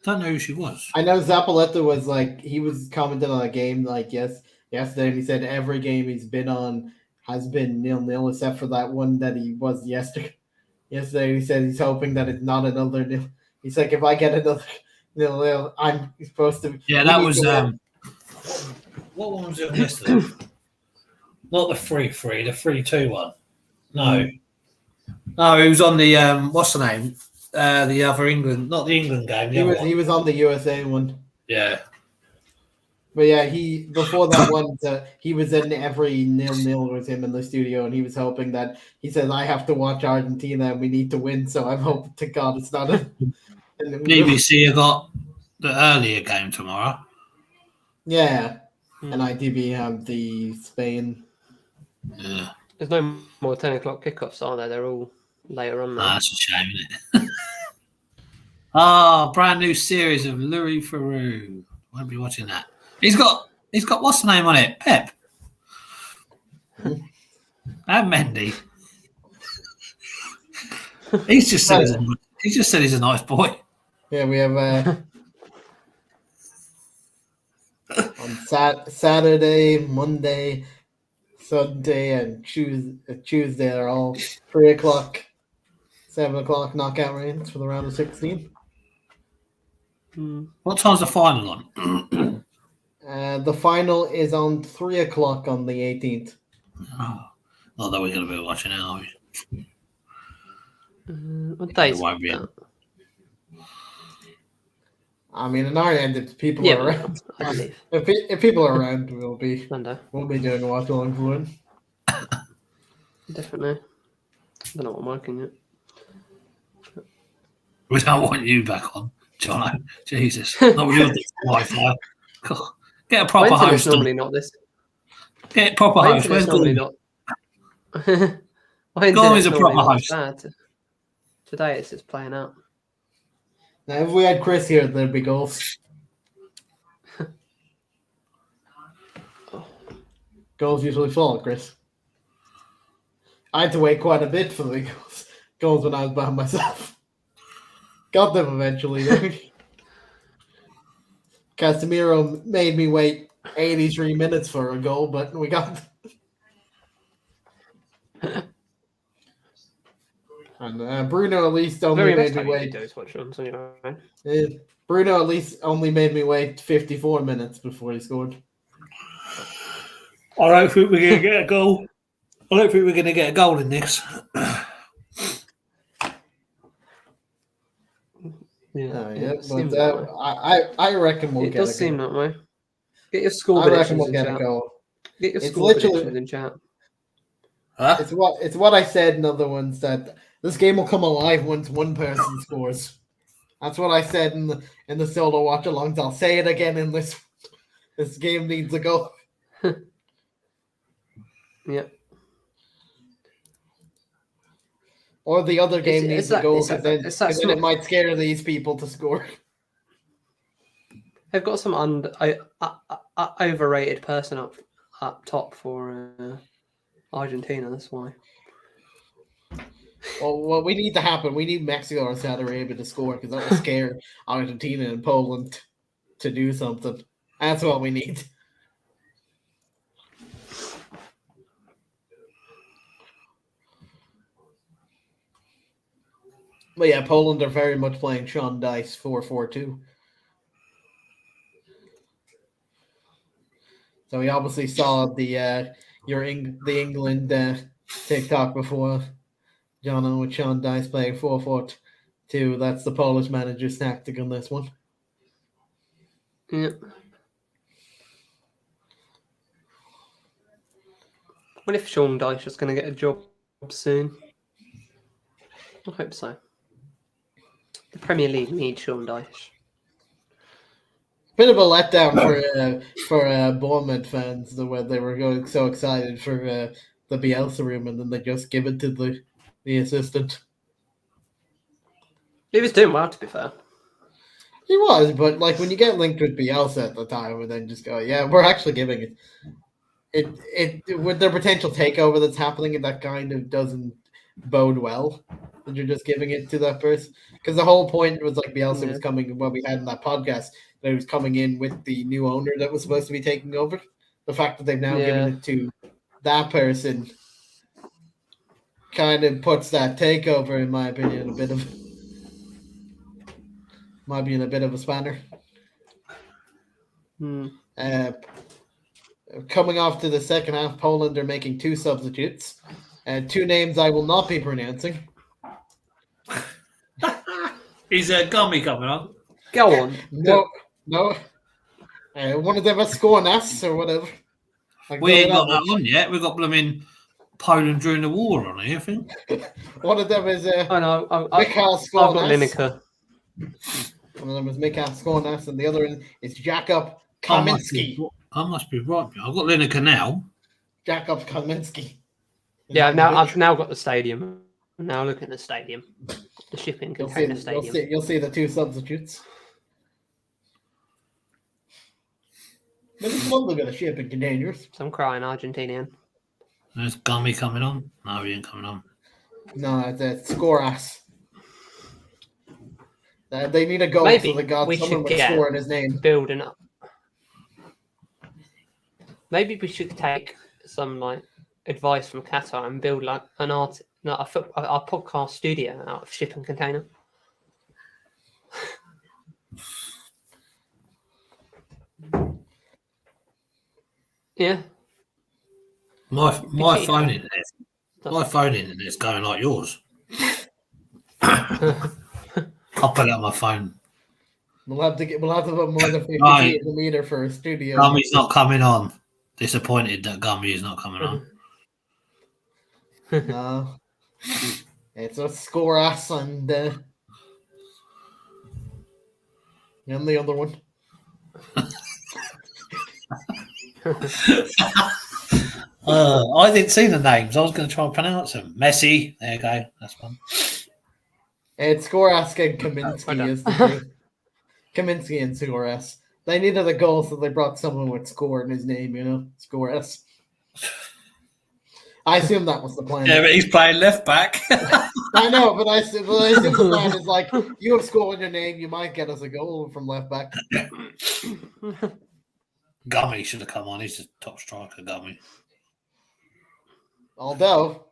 [SPEAKER 5] Don't know who she was.
[SPEAKER 4] I know Zabaleta was like he was commenting on a game like yesterday, and he said every game he's been on has been 0-0 except for that one that he was yesterday. Yesterday he said he's hoping that it's not another 0. He's like, if I get another 0-0, I'm supposed to.
[SPEAKER 5] Yeah, that was what one was it yesterday? Not the 3-3, the 3-2 one. No. No, he was on the what's the name? The other England, not the England game.
[SPEAKER 4] He was on the USA one.
[SPEAKER 5] Yeah.
[SPEAKER 4] But yeah, before that one, he was in every 0-0 with him in the studio, and he was hoping that he said, "I have to watch Argentina, and we need to win." So I'm hoping to God it's not a.
[SPEAKER 5] BBC have got the earlier game tomorrow.
[SPEAKER 4] Yeah, and ITV have the Spain.
[SPEAKER 5] Yeah.
[SPEAKER 3] There's no more 10 o'clock kickoffs, are there? They're all later on now.
[SPEAKER 5] That's a shame, isn't it? Brand new series of Louis Theroux. Won't be watching that. He's got what's the name on it? Pep. And Mendy. He's just said he's a nice boy.
[SPEAKER 4] Yeah, we have on Saturday, Monday, Sunday, and Tuesday are all 3 o'clock, 7 o'clock knockout rounds for the round of 16.
[SPEAKER 5] What time's the final on?
[SPEAKER 4] The final is on 3 o'clock on the 18th.
[SPEAKER 5] Not that we're going to be watching it, are we?
[SPEAKER 3] What date's
[SPEAKER 5] won't be.
[SPEAKER 3] that?
[SPEAKER 4] I mean, in our end, if people are around,
[SPEAKER 3] I believe.
[SPEAKER 4] if people are around, we'll be
[SPEAKER 3] Monday.
[SPEAKER 4] doing a watch along for it.
[SPEAKER 3] Definitely. I don't know what I'm working yet.
[SPEAKER 5] We don't want you back on, Jono. Jesus. Not with your Wi-Fi. Get a proper
[SPEAKER 3] Wednesday
[SPEAKER 5] host.
[SPEAKER 3] Normally not this.
[SPEAKER 5] Get a proper host. Where's
[SPEAKER 3] Normally
[SPEAKER 5] Gordon?
[SPEAKER 3] not.
[SPEAKER 5] Gordon is a proper
[SPEAKER 3] not
[SPEAKER 5] host.
[SPEAKER 3] bad. Today it's just playing out.
[SPEAKER 4] Now, if we had Chris here, there'd be goals. Goals usually fall, Chris. I had to wait quite a bit for the goals when I was by myself. Got them eventually, though. Casemiro made me wait 83 minutes for a goal, but we got them. And Bruno at least only
[SPEAKER 3] Very
[SPEAKER 4] made
[SPEAKER 3] best
[SPEAKER 4] me
[SPEAKER 3] time you
[SPEAKER 4] wait.
[SPEAKER 3] do is watch on anyway.
[SPEAKER 4] Bruno at least only made me wait 54 minutes before he scored.
[SPEAKER 5] I don't think we're going to get a goal. I don't think we're going to get a goal in this.
[SPEAKER 4] I reckon we'll
[SPEAKER 3] it
[SPEAKER 4] get a goal.
[SPEAKER 3] It does seem that way. Get your score
[SPEAKER 4] I reckon
[SPEAKER 3] predictions
[SPEAKER 4] we'll
[SPEAKER 3] in
[SPEAKER 4] get a
[SPEAKER 3] chat.
[SPEAKER 4] goal.
[SPEAKER 3] Get your
[SPEAKER 4] It's
[SPEAKER 3] score
[SPEAKER 4] literally-
[SPEAKER 3] predictions in chat.
[SPEAKER 5] Huh?
[SPEAKER 4] It's what I said in other ones, that this game will come alive once one person scores. That's what I said in the solo watch alongs. I'll say it again in this. This game needs a goal.
[SPEAKER 3] Yeah.
[SPEAKER 4] Or the other game needs a goal, because then it might scare these people to score.
[SPEAKER 3] They've got some overrated person up top for Argentina. That's why.
[SPEAKER 4] Well, what we need to happen, we need Mexico or Saudi Arabia to score, because that will scare Argentina and Poland to do something. That's what we need. But yeah, Poland are very much playing Sean Dice 4-4-2. So we obviously saw the England TikTok before. John with Sean Dice playing 4-4-2. That's the Polish manager's tactic on this one.
[SPEAKER 3] Yeah. What if Sean Dyche is going to get a job soon? I hope so. The Premier League needs Sean Dyche.
[SPEAKER 4] Bit of a letdown for Bournemouth fans, where they were going so excited for the Bielsa room, and then they just give it to the assistant.
[SPEAKER 3] He was doing well, to be fair.
[SPEAKER 4] He was, but like when you get linked with Bielsa at the time, and then just go, yeah, we're actually giving it with their potential takeover that's happening, that kind of doesn't bode well. That you're just giving it to that person, because the whole point was like Bielsa was coming, what we had in that podcast, that he was coming in with the new owner that was supposed to be taking over. The fact that they've now given it to that person kind of puts that takeover, in my opinion, might be in a bit of a spanner. Coming off to the second half, Poland are making two substitutes. Two names I will not be pronouncing.
[SPEAKER 5] Is Gummy coming on?
[SPEAKER 3] Go on.
[SPEAKER 4] No. One of them is Skornas or whatever.
[SPEAKER 5] We ain't got that on yet. We've got blooming Poland during the war on here, I think.
[SPEAKER 4] One of them is
[SPEAKER 3] I know.
[SPEAKER 4] Mikhail Skornas.
[SPEAKER 3] I've got Lineker.
[SPEAKER 4] One of them is Mikhail Skornas, and the other is Jakub Kaminski.
[SPEAKER 5] I must be right. I've got Lineker now.
[SPEAKER 4] Jakub Kaminski.
[SPEAKER 3] Yeah, I've now got the stadium. I'm now looking at the stadium. The shipping container stadium.
[SPEAKER 4] You'll see the two substitutes. Maybe one look at the shipping containers.
[SPEAKER 3] So I'm crying Argentinian.
[SPEAKER 5] There's Gummy coming on. No, he ain't coming on.
[SPEAKER 4] No, it's Skoras. They need a goal,
[SPEAKER 3] Maybe
[SPEAKER 4] so they got
[SPEAKER 3] we
[SPEAKER 4] someone
[SPEAKER 3] should
[SPEAKER 4] with a score in his name.
[SPEAKER 3] Building up. Maybe we should take some advice from Qatar and build a podcast studio out of shipping container. Yeah.
[SPEAKER 5] My phone internet's going like yours. I'll put it on my phone.
[SPEAKER 4] We'll have to put more than 50 feet in the meter for a studio.
[SPEAKER 5] Gummy's not coming on. Disappointed that Gummy is not coming on.
[SPEAKER 4] No. It's a Skoras and the other one.
[SPEAKER 5] I didn't see the names. I was going to try and pronounce them. Messi. There you go. That's fun.
[SPEAKER 4] It's Skoras and Kaminski is the two. Kaminski and Skoras. They needed a goal, so they brought someone with score in his name, Skoras. I assume that was the plan.
[SPEAKER 5] Yeah, but he's playing left back.
[SPEAKER 4] I know, but I assume the plan is like, you have score in your name, you might get us a goal from left back.
[SPEAKER 5] Gummy should have come on. He's the top striker, Gummy.
[SPEAKER 4] Although,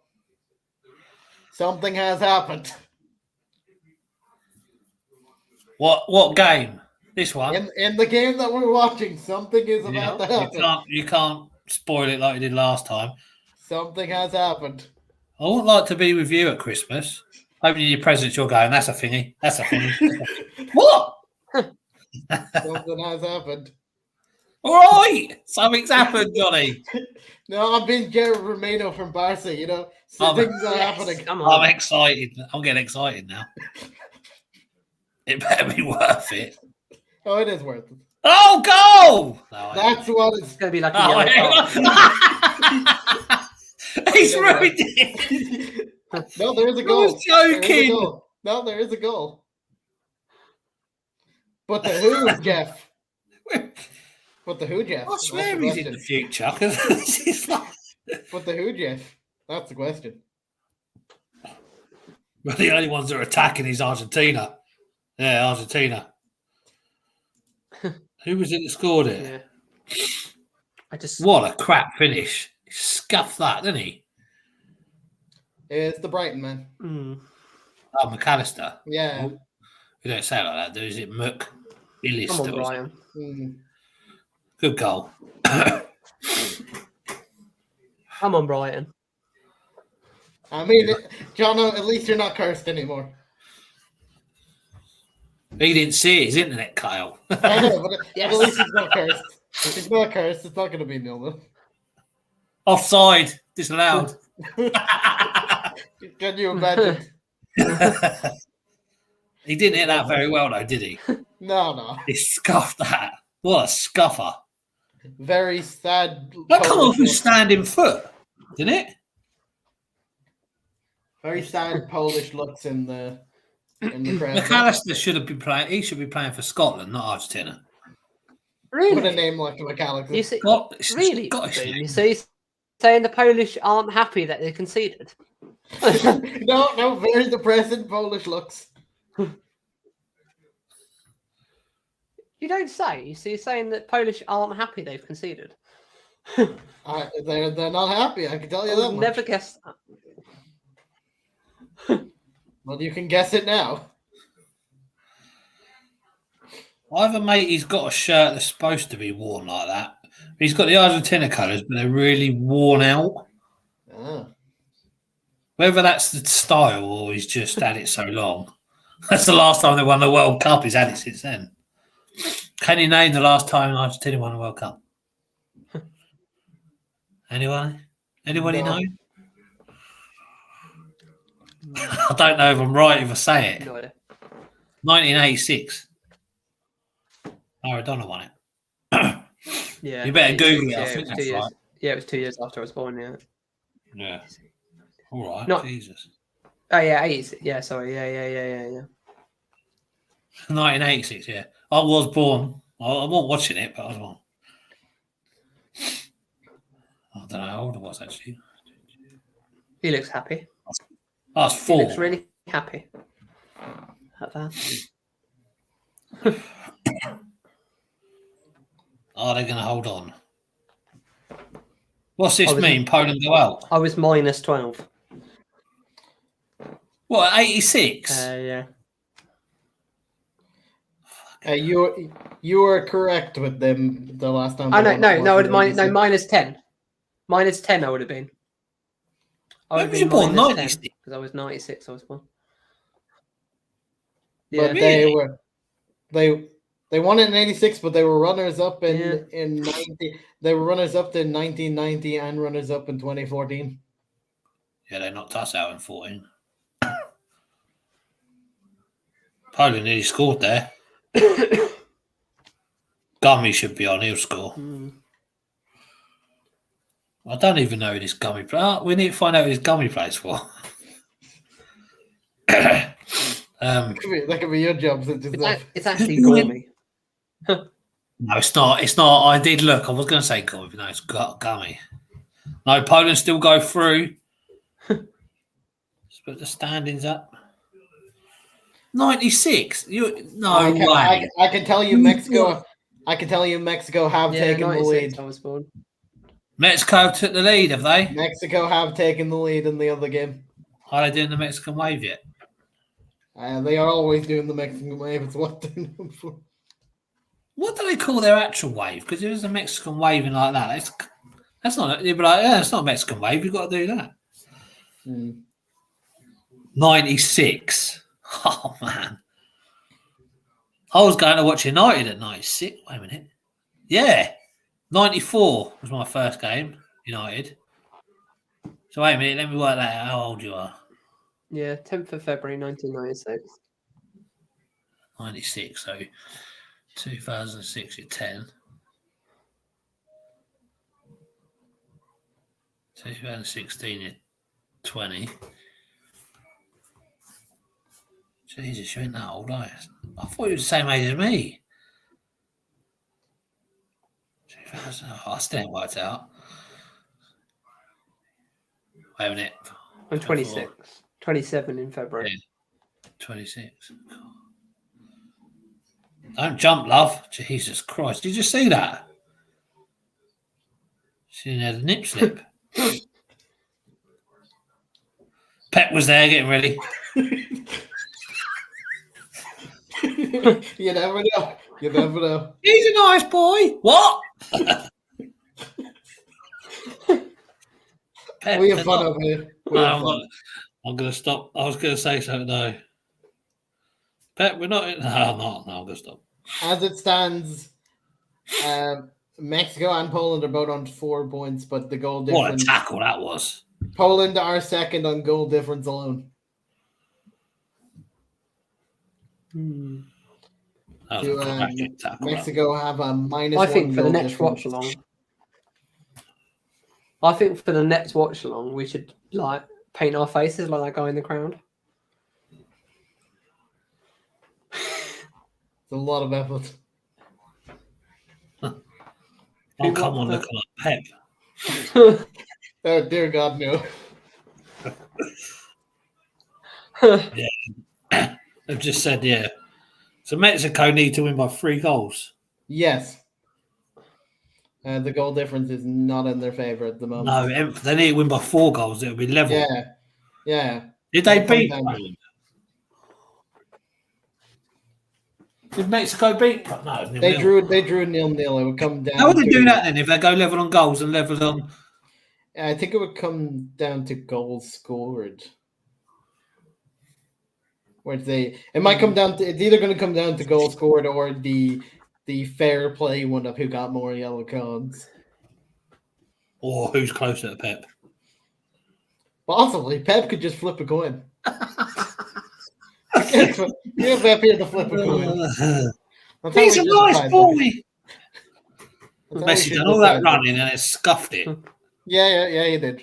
[SPEAKER 4] Something has happened.
[SPEAKER 5] What game? This one?
[SPEAKER 4] In the game that we're watching, something is about to happen.
[SPEAKER 5] You can't spoil it like you did last time.
[SPEAKER 4] Something has happened.
[SPEAKER 5] I would like to be with you at Christmas. Opening your presents, you're going, that's a thingy. That's a thingy. What?
[SPEAKER 4] Something has happened.
[SPEAKER 5] All right. Something's happened, Johnny.
[SPEAKER 4] No, I'm being Jared Romano from Barca, you know. Things are happening.
[SPEAKER 5] I'm excited. I'm getting excited now. It better be worth it.
[SPEAKER 4] Oh, it is worth it.
[SPEAKER 5] Oh, goal! No,
[SPEAKER 4] That's what it's
[SPEAKER 3] going to be like a yellow card.
[SPEAKER 5] He's ruined it.
[SPEAKER 4] No, there is a
[SPEAKER 5] I
[SPEAKER 4] goal.
[SPEAKER 5] was joking.
[SPEAKER 4] No, there is a goal. But the who, Jeff? But the who, Jeff?
[SPEAKER 5] I swear he's in the future. But
[SPEAKER 4] the who, Jeff? That's the question.
[SPEAKER 5] Well, the only ones that are attacking is Argentina. Yeah, Argentina. Who was it that scored it?
[SPEAKER 3] Yeah.
[SPEAKER 5] What a crap finish. He scuffed that, didn't he?
[SPEAKER 4] It's the Brighton man.
[SPEAKER 3] Mm.
[SPEAKER 5] Oh, McAllister.
[SPEAKER 4] Yeah.
[SPEAKER 5] We don't say it like that, do is it Muck?
[SPEAKER 3] Come on, Brian.
[SPEAKER 5] Good goal.
[SPEAKER 3] Come on, Brian.
[SPEAKER 4] I mean, John, at least you're not cursed anymore.
[SPEAKER 5] He didn't see his internet, Kyle.
[SPEAKER 4] I know, but at least he's not cursed. If he's not cursed, it's not going to be nil.
[SPEAKER 5] Offside. Disallowed.
[SPEAKER 4] Can you imagine?
[SPEAKER 5] He didn't hit that very well, though, did he?
[SPEAKER 4] No.
[SPEAKER 5] He scuffed that. What a scuffer.
[SPEAKER 4] Very sad.
[SPEAKER 5] That come off his standing foot, didn't it?
[SPEAKER 4] Very sad Polish looks in the crowd.
[SPEAKER 5] McAllister should have been playing. He should be playing for Scotland, not Argentina.
[SPEAKER 3] Really?
[SPEAKER 4] With a name like McAllister.
[SPEAKER 3] You see,
[SPEAKER 5] What?
[SPEAKER 3] really? You see, saying the Polish aren't happy that they conceded.
[SPEAKER 4] No, very depressing Polish looks.
[SPEAKER 3] You don't say. You see, saying that Polish aren't happy they've conceded.
[SPEAKER 4] They're not happy. I can tell you that much.
[SPEAKER 3] Never guessed that.
[SPEAKER 4] Well, you can guess it now.
[SPEAKER 5] I have a mate. He's got a shirt that's supposed to be worn like that. He's got the Argentina colours, but they're really worn out.
[SPEAKER 4] Ah.
[SPEAKER 5] Whether that's the style or he's just had it so long. That's the last time they won the World Cup. He's had it since then. Can you name the last time Argentina won the World Cup? Anyone? Anybody know? I don't know if I'm right if I say it.
[SPEAKER 3] No idea.
[SPEAKER 5] 1986. Maradona won it.
[SPEAKER 3] Yeah.
[SPEAKER 5] You better Google it. I
[SPEAKER 3] Yeah,
[SPEAKER 5] think
[SPEAKER 3] it was
[SPEAKER 5] that's
[SPEAKER 3] 2 years.
[SPEAKER 5] right.
[SPEAKER 3] Yeah, it was 2 years after I was born. Yeah.
[SPEAKER 5] Yeah. All right.
[SPEAKER 3] Not-
[SPEAKER 5] Jesus.
[SPEAKER 3] Oh yeah, 80. Yeah, sorry. Yeah.
[SPEAKER 5] 1986. Yeah. I was born. I wasn't watching it, but I was born. I don't know how old I was actually.
[SPEAKER 3] He looks happy.
[SPEAKER 5] I was
[SPEAKER 3] He
[SPEAKER 5] 4.
[SPEAKER 3] looks really happy. At that.
[SPEAKER 5] Are they going to hold on? What's this
[SPEAKER 3] I was-
[SPEAKER 5] mean? Poland go out?
[SPEAKER 3] I was minus 12.
[SPEAKER 5] What, 86?
[SPEAKER 3] Yeah.
[SPEAKER 4] You were correct with them the last time.
[SPEAKER 3] Oh
[SPEAKER 4] they
[SPEAKER 3] no,
[SPEAKER 4] won the
[SPEAKER 3] no, minus 10. Minus 10 I would have been.
[SPEAKER 5] When was you born? 96?
[SPEAKER 3] Because I was 96 I was born.
[SPEAKER 4] But
[SPEAKER 3] Yeah.
[SPEAKER 4] they won it in 86, but they were runners up in
[SPEAKER 3] Yeah.
[SPEAKER 4] 90. They were runners up in 1990 and runners up in 2014.
[SPEAKER 5] Yeah, they knocked us out in 14. Poland nearly scored there. Gummy should be on. He'll score. I don't even know who this Gummy plays. Oh, we need to find out who this Gummy plays for.
[SPEAKER 4] That could be your job.
[SPEAKER 3] It's actually Gormy.
[SPEAKER 5] No, it's not. It's not. I did look. I was going to say Gummy, but no, it's Gummy. No, Poland still go through. Let's put the standings up. 96.
[SPEAKER 4] I can tell you Mexico. I can tell you Mexico have taken the lead.
[SPEAKER 3] I was born.
[SPEAKER 5] Mexico took the lead, have they?
[SPEAKER 4] Mexico have taken the lead in the other game.
[SPEAKER 5] Are they doing the Mexican wave yet?
[SPEAKER 4] They are always doing the Mexican wave. It's what they're known for.
[SPEAKER 5] What do they call their actual wave? Because if it's a Mexican waving like that, that's not. You'd be like, yeah, it's not a Mexican wave. You've got to do that. 96. Oh man, I was going to watch United at 96. Wait a minute. Yeah, 94 was my first game. United. So wait a minute. Let me work that out. How old you are?
[SPEAKER 3] Yeah, 10th of February 1996.
[SPEAKER 5] 96. So 2006. You're 10. 2016. You're 20. Jesus, you ain't that old, are you? I thought you were the same age as me. 2000, I still ain't worked out. Wait a minute.
[SPEAKER 3] I'm 26. 27 in February.
[SPEAKER 5] Yeah, 26. Don't jump, love. Jesus Christ. Did you see that? She had a nip slip. Pep was there getting ready.
[SPEAKER 4] You never know. You never know.
[SPEAKER 5] He's a nice boy. What? Pep,
[SPEAKER 4] We have fun over here.
[SPEAKER 5] I'm going to stop. I was going to say something, though. Pep, we're not in. No, I'm going to stop.
[SPEAKER 4] As it stands, Mexico and Poland are both on 4 points, but the goal difference.
[SPEAKER 5] What a tackle that was.
[SPEAKER 4] Poland are second on goal difference alone.
[SPEAKER 5] That was a cracking tackle.
[SPEAKER 4] Mexico have a minus.
[SPEAKER 3] I think for the next
[SPEAKER 4] difference.
[SPEAKER 3] watch along. I think for the next watch along, we should paint our faces like that guy in the crowd.
[SPEAKER 4] It's a lot of effort.
[SPEAKER 5] Oh, come on, look like Pep.
[SPEAKER 4] Oh, dear God, no.
[SPEAKER 5] Yeah. They've just said, yeah. So Mexico need to win by 3 goals.
[SPEAKER 4] Yes. The goal difference is not in their favor at the moment.
[SPEAKER 5] No, they need to win by 4 goals. It'll be level.
[SPEAKER 4] Yeah. Yeah.
[SPEAKER 5] Did they beat Poland? Did Mexico beat? No,
[SPEAKER 4] they drew 0-0. It would come down.
[SPEAKER 5] How would they do that then if they go level on goals and level on?
[SPEAKER 4] I think it would come down to goals scored. It might come down to. It's either going to come down to goals scored or the fair play one of who got more yellow cards,
[SPEAKER 5] or who's closer to Pep.
[SPEAKER 4] Possibly, Pep could just flip a coin. Give Pep here to flip a coin.
[SPEAKER 5] He's a nice boy. Messi done all that running and it scuffed it.
[SPEAKER 4] Yeah, he did.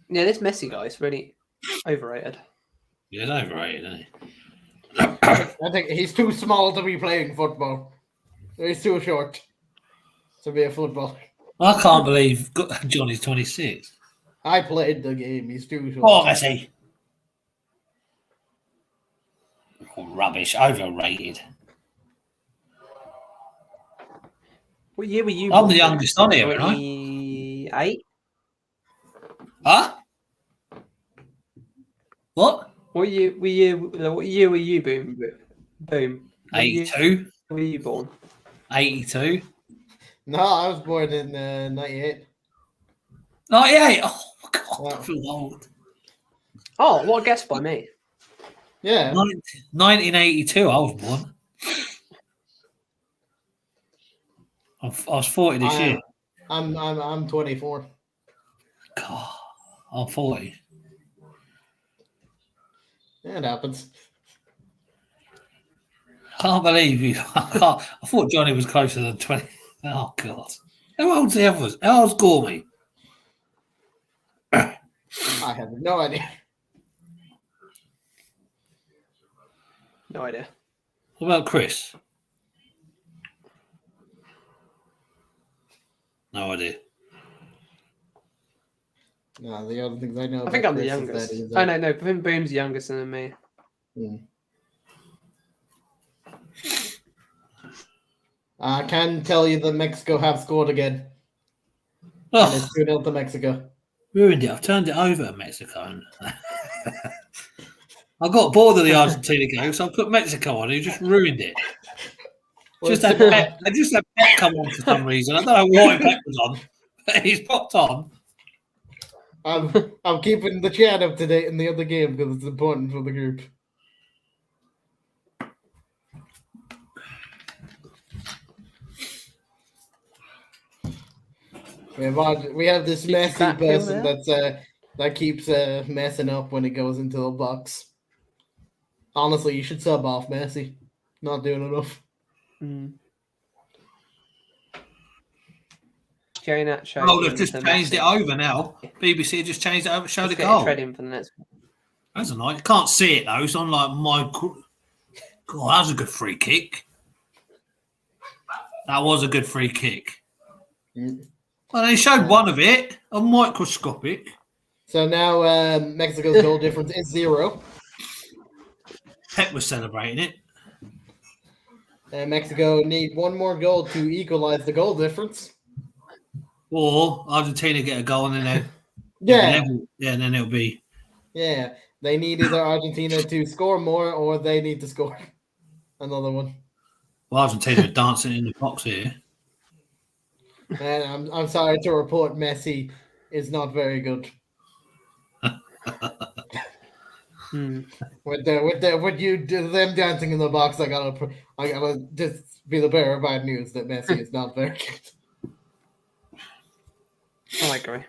[SPEAKER 3] Yeah, this Messi guy is really overrated.
[SPEAKER 5] Yeah, he's overrated, isn't he?
[SPEAKER 4] I think he's too small to be playing football. He's too short to be a footballer.
[SPEAKER 5] I can't believe Johnny's 26.
[SPEAKER 4] I played the game. He's too short.
[SPEAKER 5] Oh, Messi. Oh, rubbish. Overrated.
[SPEAKER 3] What year were you?
[SPEAKER 5] I'm the youngest on here, right?
[SPEAKER 3] 28?
[SPEAKER 5] Huh? What?
[SPEAKER 3] What year were you, Boom? Boom.
[SPEAKER 5] 82.
[SPEAKER 3] Were you born?
[SPEAKER 5] 82.
[SPEAKER 4] No, I was born in 98.
[SPEAKER 5] 98. Oh, my God. I feel old.
[SPEAKER 3] Oh, what a guess by me.
[SPEAKER 4] Yeah.
[SPEAKER 5] 1982, I was born. I was 40 this year.
[SPEAKER 4] I'm 24.
[SPEAKER 5] God, I'm 40.
[SPEAKER 4] Yeah, it happens.
[SPEAKER 5] I can't believe you. I thought Johnny was closer than 20. Oh, God. How old's the others? How old's Gormy?
[SPEAKER 4] I have no idea.
[SPEAKER 3] No idea.
[SPEAKER 5] What about Chris? No idea.
[SPEAKER 4] No, the other things I know.
[SPEAKER 3] I think I'm the youngest. Oh, no. Boom's youngest than me.
[SPEAKER 4] I can tell you that Mexico have scored again.
[SPEAKER 5] Oh,
[SPEAKER 4] And it's 2-0 to Mexico.
[SPEAKER 5] Ruined it. I've turned it over to Mexico. I got bored of the Argentina game, so I put Mexico on. He just ruined it. Just had Pep come on for some reason. I don't know why Pep was on, but he's popped on.
[SPEAKER 4] I'm keeping the chat up to date in the other game because it's important for the group. We have this messy person that keeps messing up when it goes into the box. Honestly, you should sub off Messi. Not doing enough.
[SPEAKER 3] Joe Nacho.
[SPEAKER 5] Oh, they've just changed it over now. BBC just changed it over, showed the goal.
[SPEAKER 3] Tread in for the next one.
[SPEAKER 5] That's a nice. You can't see it though. It's on like my. God, that was a good free kick. That was a good free kick. Well, they showed one of it, a microscopic.
[SPEAKER 4] So now Mexico's goal difference is 0.
[SPEAKER 5] Pep was celebrating it.
[SPEAKER 4] And Mexico need one more goal to equalize the goal difference.
[SPEAKER 5] Or Argentina get a goal and then and then it'll be.
[SPEAKER 4] Yeah, they need either Argentina to score more or they need to score another one.
[SPEAKER 5] Well, Argentina are dancing in the box here.
[SPEAKER 4] And I'm sorry to report, Messi is not very good. With them dancing in the box, I gotta just be the bearer of bad news that Messi is not very good.
[SPEAKER 3] I agree.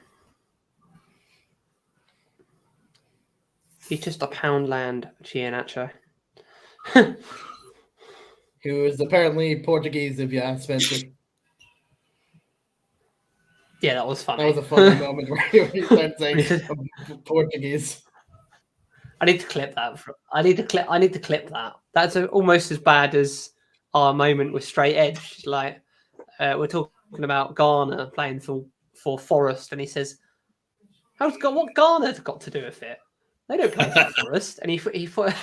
[SPEAKER 3] He's just a Poundland Giannacho.
[SPEAKER 4] Who is apparently Portuguese, if you ask Spencer.
[SPEAKER 3] Yeah, that was funny.
[SPEAKER 4] That was a funny moment where he started saying Portuguese.
[SPEAKER 3] I need to clip that. I need to clip that. That's almost as bad as our moment with Straight Edge. Like we're talking about Ghana playing for Forest, and he says, what Ghana got to do with it? They don't play for Forest. And he thought,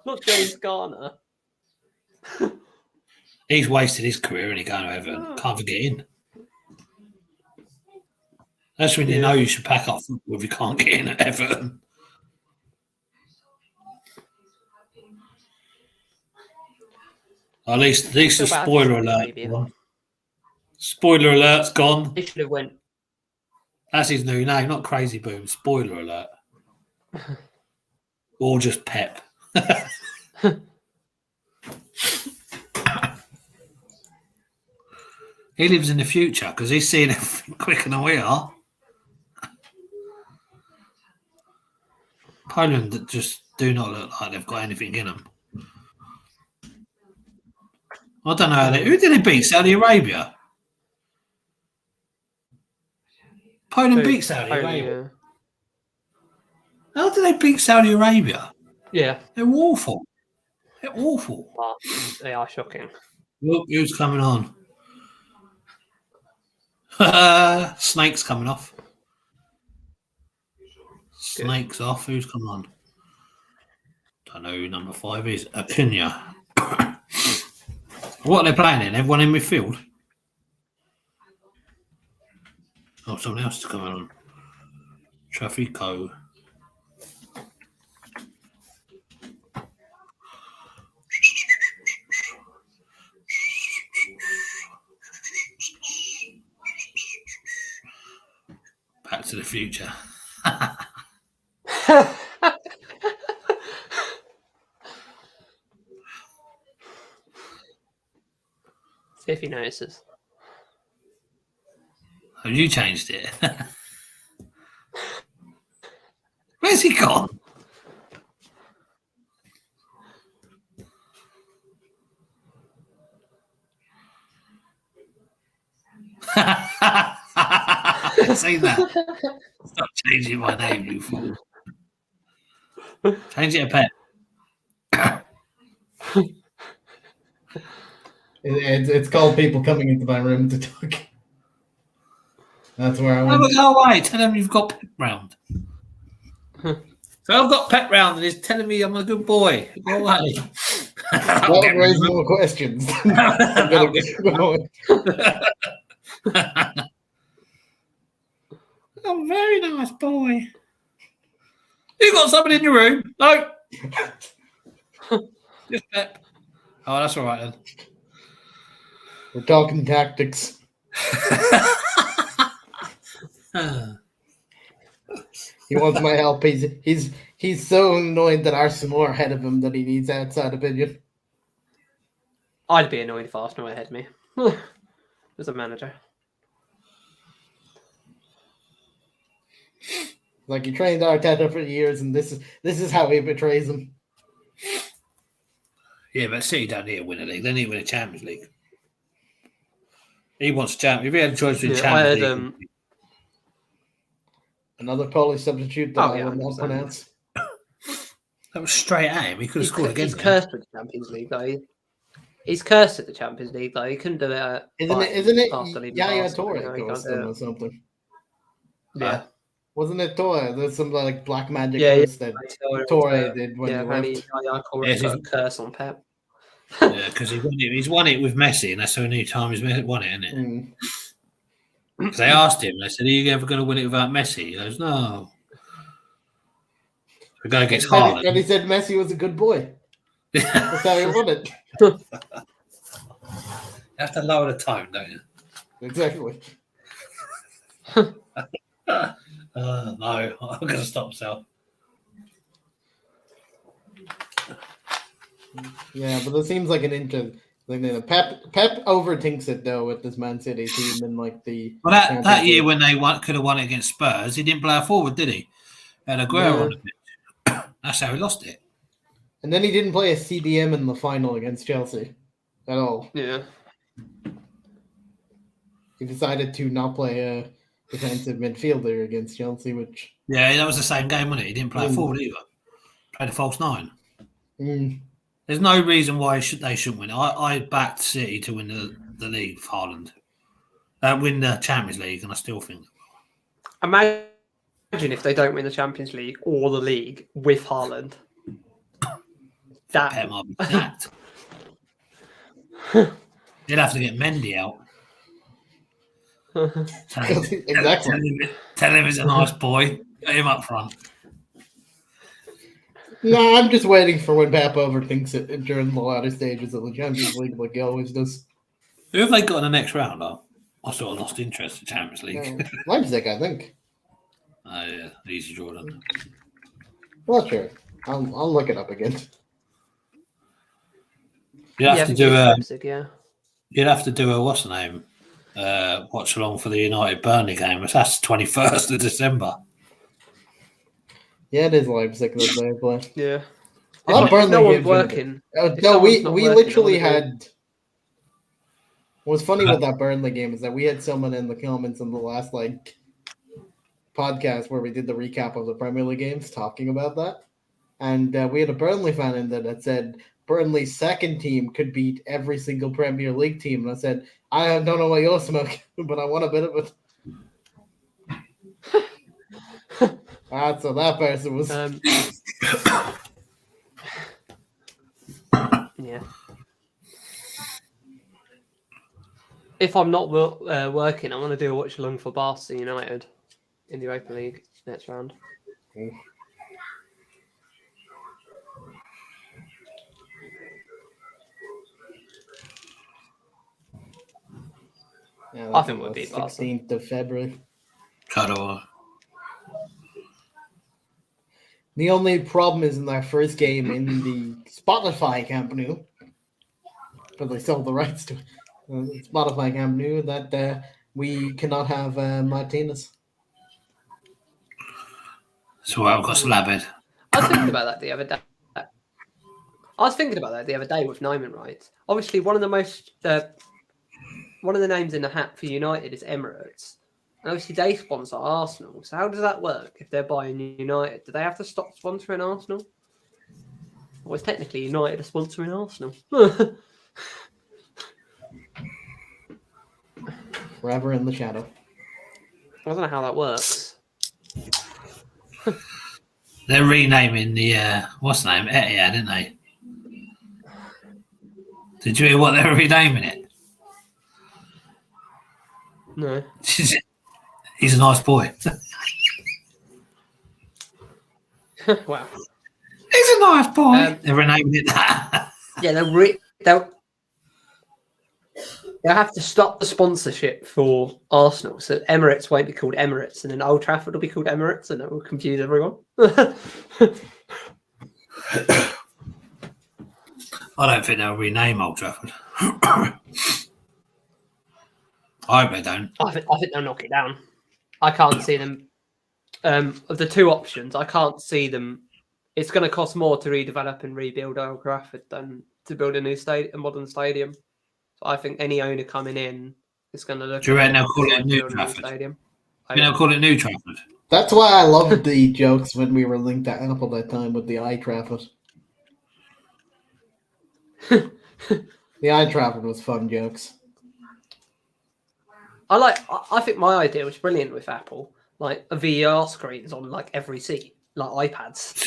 [SPEAKER 3] not James Garner.
[SPEAKER 5] He's wasted his career and he going to Everton. Can't forget in. That's when you know you should pack up football if you can't get in at Everton. At least the spoiler alert. Spoiler alert's gone.
[SPEAKER 3] He should have went.
[SPEAKER 5] That's his new name, not Crazy Boom. Spoiler alert. Or just Pep. He lives in the future because he's seeing everything quicker than we are. Poland just do not look like they've got anything in them. I don't know who did they beat? Saudi Arabia. Poland beat Saudi Arabia. How did they beat Saudi Arabia?
[SPEAKER 3] Yeah,
[SPEAKER 5] they're awful. They're awful.
[SPEAKER 3] But they are shocking.
[SPEAKER 5] Look who's coming on. Snake's coming off. Snake's off. Who's coming on? Don't know who number 5 is. Acuna. What are they playing in? Everyone in midfield? Oh, someone else is coming on. Trafico. Back to the future.
[SPEAKER 3] See if he notices.
[SPEAKER 5] Have you changed it? Where's he gone? Say that. Stop changing my name, you fool. Change it to Pep.
[SPEAKER 4] It's called people coming into my room to talk. That's where I went.
[SPEAKER 5] Go away. Tell them you've got Pep round. So I've got Pep round and he's telling me I'm a good boy. Go away.
[SPEAKER 4] Don't raise more questions. I'm gonna get going.
[SPEAKER 5] Oh, very nice boy. You got something in your room? No. Just Pep. Oh, that's all right then.
[SPEAKER 4] We're talking tactics. He wants my help. He's so annoyed that Arsenal are ahead of him that he needs outside opinion.
[SPEAKER 3] I'd be annoyed if Arsenal were ahead of me. As a manager.
[SPEAKER 4] Like, he trained Arteta for years, and this is how he betrays him.
[SPEAKER 5] Yeah, but City don't need to win a league. They need to win a Champions League. He wants Champions. If he had a choice between Champions League,
[SPEAKER 4] another Polish substitute that I will not
[SPEAKER 3] 100%.
[SPEAKER 4] pronounce.
[SPEAKER 5] that was straight at him. He could have scored again.
[SPEAKER 3] He's cursed with the Champions League, though. He's cursed at the Champions League, though. He couldn't do it.
[SPEAKER 4] Isn't it? Yaya Torre cursed him or something.
[SPEAKER 3] Yeah.
[SPEAKER 4] Wasn't it Torre? There's some like black magic
[SPEAKER 3] Yeah,
[SPEAKER 4] curse that Torre did when he left.
[SPEAKER 3] Yaya Torre put a curse on Pep.
[SPEAKER 5] Yeah, because he's won it with Messi, and that's the only time he's won it, isn't it? Because they asked him, they said, "Are you ever going to win it without Messi?" He goes, "No." The guy gets hard.
[SPEAKER 4] And he said Messi was a good boy. That's how he won it.
[SPEAKER 5] You have to lower the tone, don't you?
[SPEAKER 4] Exactly.
[SPEAKER 5] No, I'm going to stop myself.
[SPEAKER 4] Yeah, but it seems like an interest. Pep overthinks it though with this Man City team and like the.
[SPEAKER 5] Well, that year when they could have won it against Spurs, he didn't play forward, did he? Had Aguero on the pitch. That's how he lost it.
[SPEAKER 4] And then he didn't play a CDM in the final against Chelsea at all.
[SPEAKER 3] Yeah.
[SPEAKER 4] He decided to not play a defensive midfielder against Chelsea, which.
[SPEAKER 5] Yeah, that was the same game, wasn't it? He didn't play forward either. Played a false nine. There's no reason why they shouldn't win. I backed City to win the league with Haaland. Win the Champions League, and I still think.
[SPEAKER 3] Imagine if they don't win the Champions League or the league with Haaland.
[SPEAKER 5] Pep might be sacked. You'd have to get Mendy out.
[SPEAKER 4] Exactly.
[SPEAKER 5] Tell him he's a nice boy. Get him up front.
[SPEAKER 4] No, I'm just waiting for when Pep overthinks it during the latter stages of the Champions League, like he always does.
[SPEAKER 5] Who have they got in the next round? I sort of lost interest in Champions League.
[SPEAKER 4] Leipzig, I think.
[SPEAKER 5] Oh yeah, easy Jordan.
[SPEAKER 4] Well, sure. I'll look it up again.
[SPEAKER 5] You'd have to do
[SPEAKER 3] Leipzig, yeah.
[SPEAKER 5] You'd have to do a what's the name? Watch along for the United Burnley game. That's 21st of December.
[SPEAKER 4] Yeah, it is Leipzig that they play.
[SPEAKER 3] Yeah.
[SPEAKER 4] No
[SPEAKER 3] one's working.
[SPEAKER 4] No, we literally had. What's funny with that Burnley game is that we had someone in the comments in the last podcast where we did the recap of the Premier League games talking about that, and we had a Burnley fan in there that said Burnley's second team could beat every single Premier League team, and I said I don't know what you're smoking, but I want a bit of it. So that person was.
[SPEAKER 3] Yeah. If I'm not working, I'm going to do a watch along for Barca United in the Europa League next round.
[SPEAKER 4] Yeah,
[SPEAKER 3] I think we'll beat Barca.
[SPEAKER 4] 16th of February. The only problem is in that first game in the Spotify Camp Nou, but they sold the rights to Spotify Camp Nou, that we cannot have Martinez.
[SPEAKER 5] So I've got Slabhead.
[SPEAKER 3] I was thinking about that the other day. With naming rights. Obviously, one of the names in the hat for United is Emirates. And obviously, they sponsor Arsenal. So how does that work if they're buying United? Do they have to stop sponsoring Arsenal? Well, it's technically United are sponsoring Arsenal.
[SPEAKER 4] Forever in the shadow.
[SPEAKER 3] I don't know how that works.
[SPEAKER 5] They're renaming the what's the name? Etihad, didn't they? Did you hear what they were renaming it?
[SPEAKER 3] No.
[SPEAKER 5] He's a nice boy.
[SPEAKER 3] Wow.
[SPEAKER 5] He's a nice boy. They're renaming it that.
[SPEAKER 3] Yeah, they'll have to stop the sponsorship for Arsenal, so Emirates won't be called Emirates, and then Old Trafford will be called Emirates, and that will confuse everyone.
[SPEAKER 5] I don't think they'll rename Old Trafford. I hope they don't.
[SPEAKER 3] I think they'll knock it down. I can't see them. Of the two options, I can't see them. It's going to cost more to redevelop and rebuild Old Trafford than to build a modern stadium. So I think any owner coming in is going to look.
[SPEAKER 5] Do you reckon they'll call it New Trafford?
[SPEAKER 3] Stadium.
[SPEAKER 5] They'll call it New Trafford.
[SPEAKER 4] That's why I loved the jokes when we were linked to Apple that time with the eye Trafford. The eye Trafford was fun jokes.
[SPEAKER 3] I think my idea was brilliant with Apple, like a VAR screens on like every seat, like iPads.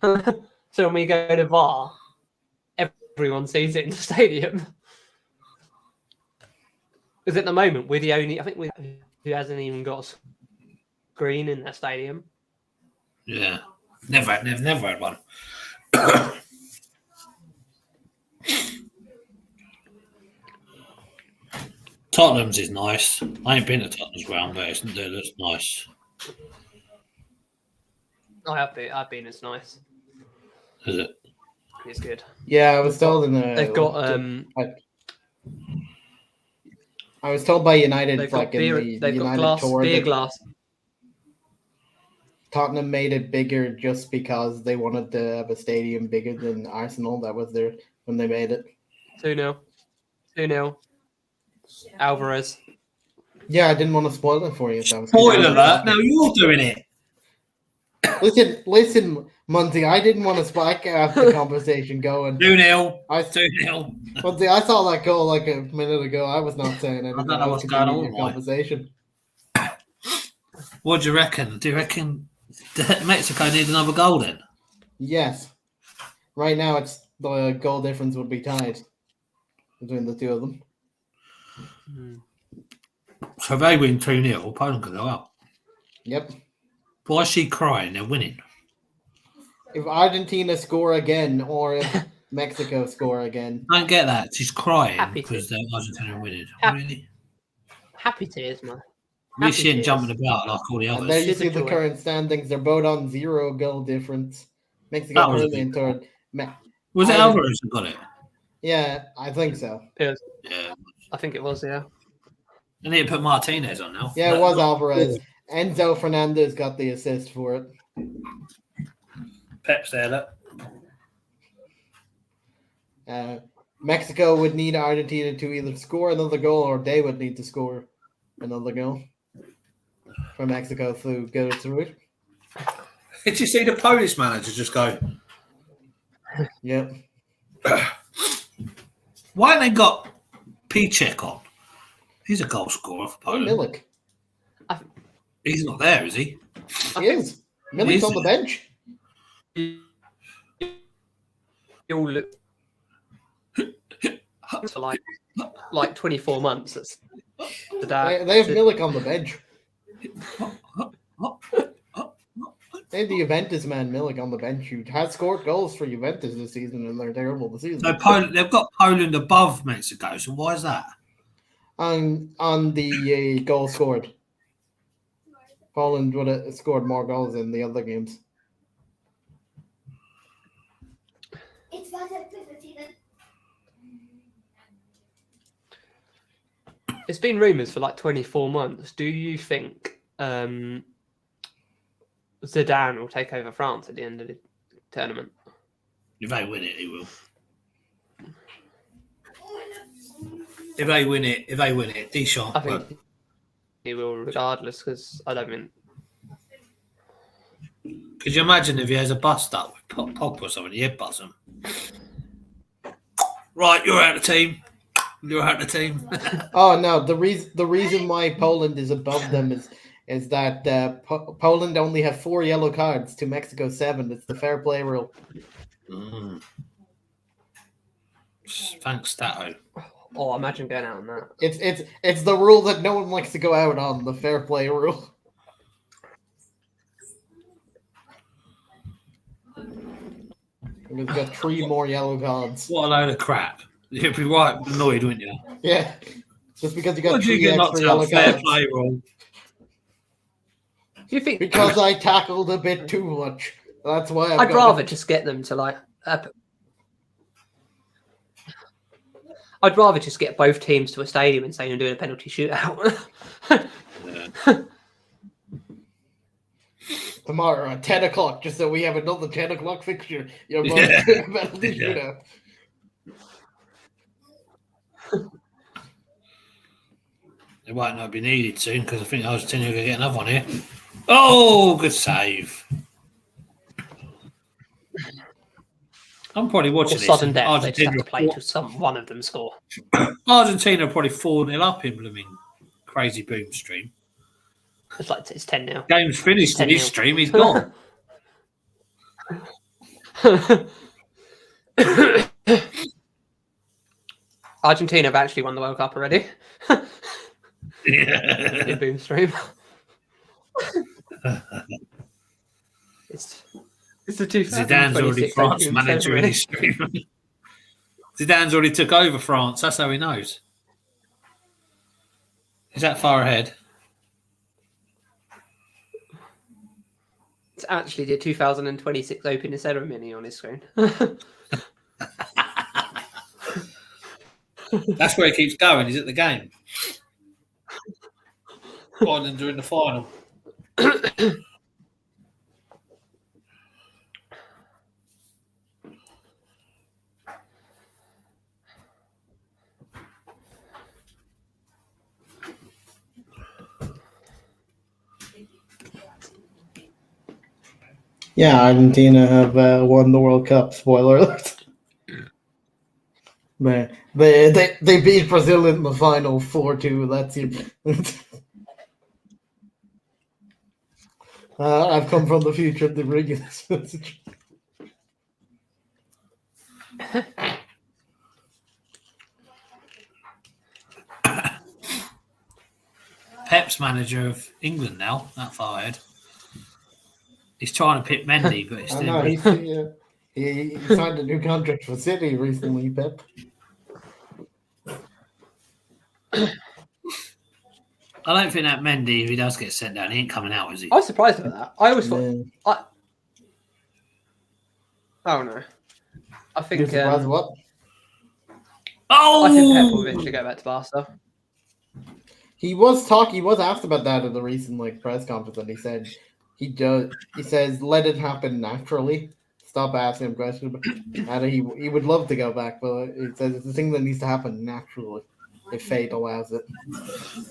[SPEAKER 3] So when we go to VAR, everyone sees it in the stadium. Because at the moment we're the only, I think who hasn't even got a screen in their stadium.
[SPEAKER 5] Yeah, never had one. Tottenham's is nice. I ain't been to Tottenham's ground, but it looks nice.
[SPEAKER 3] I have been. It's nice.
[SPEAKER 5] Is it?
[SPEAKER 3] It's good.
[SPEAKER 4] Yeah, I was told
[SPEAKER 3] they've got
[SPEAKER 4] I was told by United,
[SPEAKER 3] they've
[SPEAKER 4] like
[SPEAKER 3] got beer,
[SPEAKER 4] in the
[SPEAKER 3] they've
[SPEAKER 4] United
[SPEAKER 3] got
[SPEAKER 4] tour,
[SPEAKER 3] beer
[SPEAKER 4] that
[SPEAKER 3] glass.
[SPEAKER 4] Tottenham made it bigger just because they wanted to have a stadium bigger than Arsenal. That was their when they made it.
[SPEAKER 3] 2-0. 2-0. Alvarez.
[SPEAKER 4] Yeah, I didn't want to spoil it for you. So
[SPEAKER 5] Spoiler alert! Now you're doing it.
[SPEAKER 4] Listen, Monty. I didn't want to spike the conversation going.
[SPEAKER 5] 2-0. 2-0.
[SPEAKER 4] Monty, I saw that goal like a minute ago. I was not saying anything.
[SPEAKER 5] I don't know what's going on.
[SPEAKER 4] Conversation.
[SPEAKER 5] What do you reckon? Do you reckon Mexico need another goal then?
[SPEAKER 4] Yes. Right now, it's the goal difference would be tied between the two of them.
[SPEAKER 5] So if they win 2-0, Poland could go up.
[SPEAKER 4] Yep.
[SPEAKER 5] Why is she crying? They're winning.
[SPEAKER 4] If Argentina score again, or if Mexico score again.
[SPEAKER 5] I don't get that. She's crying
[SPEAKER 3] Happy
[SPEAKER 5] because Argentina are winning. Really?
[SPEAKER 3] Happy tears, man.
[SPEAKER 5] At least she ain't jumping about like all the
[SPEAKER 4] And
[SPEAKER 5] others.
[SPEAKER 4] there you see the current standings. They're both on 0 goal difference. Mexico currently in third.
[SPEAKER 5] Was it Alvarez who got it?
[SPEAKER 4] Yeah, I think so.
[SPEAKER 3] Yeah.
[SPEAKER 5] I
[SPEAKER 3] think it was, yeah.
[SPEAKER 5] They need to put Martinez on now.
[SPEAKER 4] Yeah, it was Alvarez. Enzo Fernandez got the assist for it.
[SPEAKER 5] Pep's there, look.
[SPEAKER 4] Mexico would need Argentina to either score another goal or they would need to score another goal for Mexico to go through it.
[SPEAKER 5] Did you see the Polish manager just go?
[SPEAKER 4] Yeah.
[SPEAKER 5] Why haven't they got Piszczek on? He's a goal scorer for Poland.
[SPEAKER 4] Milik.
[SPEAKER 5] He's not there, is he?
[SPEAKER 4] He is. Milik's on the bench.
[SPEAKER 3] You'll look for like 24 months. That's
[SPEAKER 4] they have Milik on the bench. They have the Juventus man Milik on the bench who has scored goals for Juventus this season, and they're terrible this season.
[SPEAKER 5] So they've got Poland above Mexico. So why is that?
[SPEAKER 4] On the goal scored, Poland would have scored more goals in the other games.
[SPEAKER 3] It's been rumours for like 24 months. Do you think Zidane will take over France at the end of the tournament?
[SPEAKER 5] If they win it, he will. If they win it, Deschamps.
[SPEAKER 3] I think he will regardless, because I don't mean...
[SPEAKER 5] Could you imagine if he has a bust up with Pogba or something? He'd buzz him. Right, you're out of the team. You're out of the team.
[SPEAKER 4] Oh no, the reason why Poland is above them is that Poland only have 4 yellow cards to Mexico's 7. It's the fair play rule.
[SPEAKER 5] Thanks, Stato.
[SPEAKER 3] Oh, imagine going out on that.
[SPEAKER 4] It's the rule that no one likes to go out on, the fair play rule. We've got 3 more yellow cards.
[SPEAKER 5] What a load of crap. You'd be right annoyed, wouldn't you?
[SPEAKER 4] Yeah. Just because you got
[SPEAKER 5] What do you
[SPEAKER 4] 3
[SPEAKER 5] get
[SPEAKER 4] extra
[SPEAKER 5] knocked
[SPEAKER 4] yellow
[SPEAKER 5] out? Fair
[SPEAKER 4] cards.
[SPEAKER 5] play rule.
[SPEAKER 3] Do you think?
[SPEAKER 4] Because I tackled a bit too much. That's why
[SPEAKER 3] I'd rather just get them to like. I'd rather just get both teams to a stadium and say you're doing a penalty shootout.
[SPEAKER 4] Tomorrow at 10 o'clock, just so we have another 10 o'clock fixture. You're going to do a penalty shootout.
[SPEAKER 5] It might not be needed soon because I think Argentina are going to get another one here. Oh, good save. I'm probably watching this.
[SPEAKER 3] Sudden death, they just
[SPEAKER 5] Argentina,
[SPEAKER 3] have to play till one of them score.
[SPEAKER 5] Argentina are probably 4-0 up in blooming crazy boom stream.
[SPEAKER 3] It's like it's 10-0.
[SPEAKER 5] Game's finished in his stream. He's gone.
[SPEAKER 3] Argentina have actually won the World Cup already.
[SPEAKER 5] Yeah.
[SPEAKER 3] In boom stream. It's the 2026
[SPEAKER 5] Zidane's already France manager in his stream. Zidane's already took over France. That's how he knows. Is that far ahead?
[SPEAKER 3] It's actually the 2026 opening ceremony on his screen.
[SPEAKER 5] That's where he keeps going. He's at the game. Ireland are in the final.
[SPEAKER 4] Yeah, Argentina have won the World Cup. Spoiler alert. They beat Brazil in the final 4-2. That's it. I've come from the future to bring you this message.
[SPEAKER 5] Pep's manager of England now, that far ahead. He's trying to pick Mendy, but it's
[SPEAKER 4] I know, he signed a new contract for City recently, Pep.
[SPEAKER 5] I don't think that Mendy, if he does get sent down, he ain't coming out, is he?
[SPEAKER 3] I was surprised about that. I always thought. Oh no. I think.
[SPEAKER 4] You're surprised what?
[SPEAKER 5] Oh!
[SPEAKER 3] I think Pep will eventually go back to Barca.
[SPEAKER 4] He was asked about that in the recent press conference, and he said he says let it happen naturally. Stop asking him questions. And he would love to go back, but he says it's the thing that needs to happen naturally if fate allows it.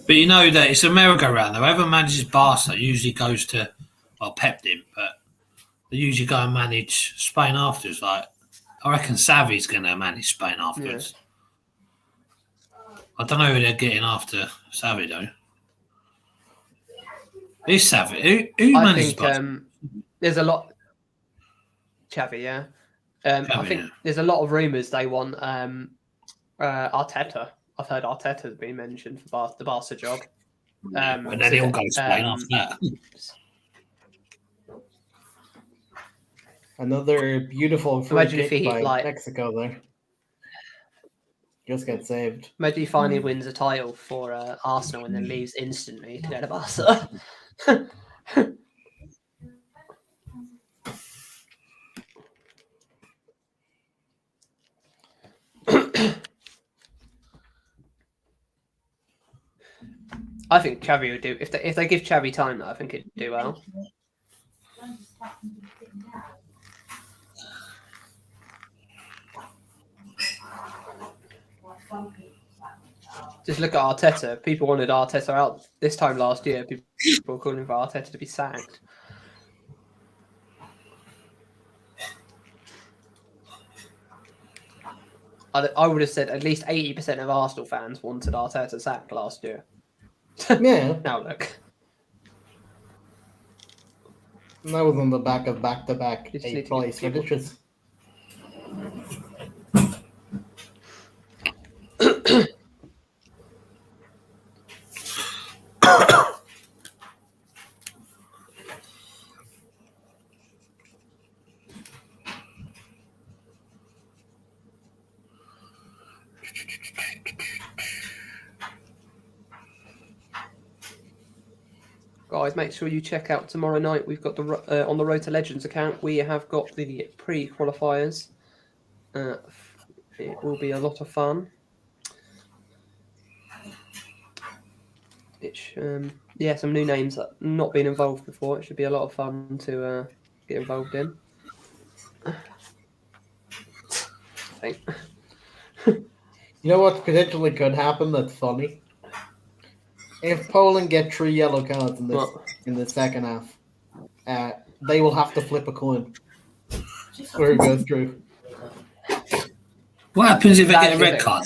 [SPEAKER 5] But you know that it's a merry-go-round. Whoever manages Barca usually goes to, Pep did, but they usually go and manage Spain afterwards. Like, I reckon Xavi's going to manage Spain afterwards. Yeah. I don't know who they're getting after Xavi, though. Who's Xavi? Who manages Barca?
[SPEAKER 3] There's a lot... Xavi, yeah. I think there's a lot of rumours they want Arteta. I've heard Arteta's been mentioned for the Barca job.
[SPEAKER 5] And then he'll go to Spain after that.
[SPEAKER 4] Another beautiful free kick by Mexico there. Just get saved.
[SPEAKER 3] Imagine he finally wins a title for Arsenal and then leaves instantly to go to Barca. I think Xavi would do if they give Xavi time. I think he'd do well. Just look at Arteta. People wanted Arteta out this time last year. People were calling for Arteta to be sacked. I would have said at least 80% of Arsenal fans wanted Arteta sacked last year.
[SPEAKER 4] Yeah.
[SPEAKER 3] Now look.
[SPEAKER 4] And that was on the back of back-to-back 8th place finishes.
[SPEAKER 3] guys, make sure you check out tomorrow night. We've got the on the Road to Legends account. We have got the pre-qualifiers. It will be a lot of fun. Some new names that not been involved before. It should be a lot of fun to get involved in. I think.
[SPEAKER 4] You know what potentially could happen that's funny? If Poland get 3 yellow cards in the second half, they will have to flip a coin where it goes through.
[SPEAKER 5] What happens if they get a red card?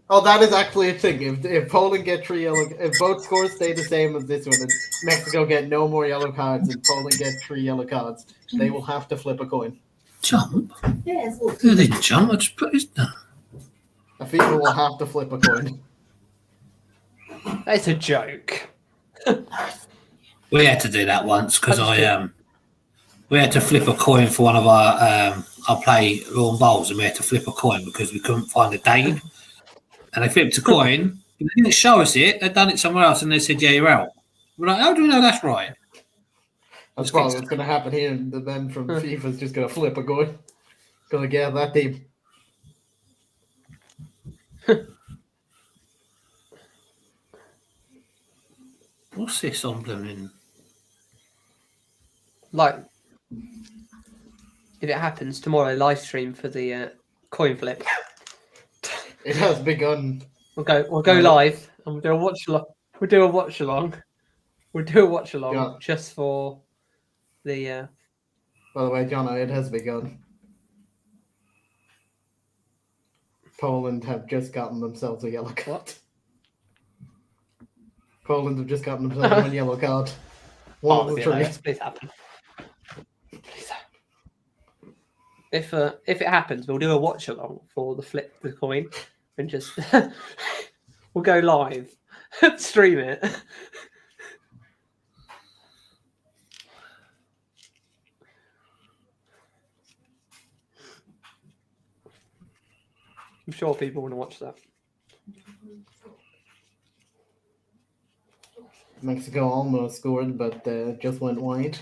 [SPEAKER 4] Oh, that is actually a thing. If Poland get 3 yellow, if both scores stay the same as this one, and Mexico get no more yellow cards, and Poland get 3 yellow cards, they will have to flip a coin.
[SPEAKER 5] Jump? Yes. They didn't jump. I just put his down.
[SPEAKER 4] A FIFA will have to flip a coin.
[SPEAKER 3] It's a joke.
[SPEAKER 5] We had to do that once because we had to flip a coin for one of our I play lawn bowls, and we had to flip a coin because we couldn't find a date. And they flipped a coin, but they didn't show us it. They'd done it somewhere else, and they said, "Yeah, you're out." We're like, "How do we know that's right?"
[SPEAKER 4] That's probably what's going to happen here. And the men from FIFA's just going to flip a coin. Going to get that team.
[SPEAKER 5] What's this emblem in?
[SPEAKER 3] Like, if it happens tomorrow, live stream for the coin flip.
[SPEAKER 4] It has begun.
[SPEAKER 3] We'll go live and we'll do a watch along. We'll do a watch along just for the.
[SPEAKER 4] By the way, John, it has begun. Poland have just gotten themselves a yellow card.
[SPEAKER 3] What?
[SPEAKER 4] Poland have just gotten themselves 1 yellow card. One of the 3.
[SPEAKER 3] Please happen. Please happen. If it happens, we'll do a watch along for the flip the coin and just we'll go live, stream it. I'm sure people want to watch that.
[SPEAKER 4] Mexico almost scored, but just went wide.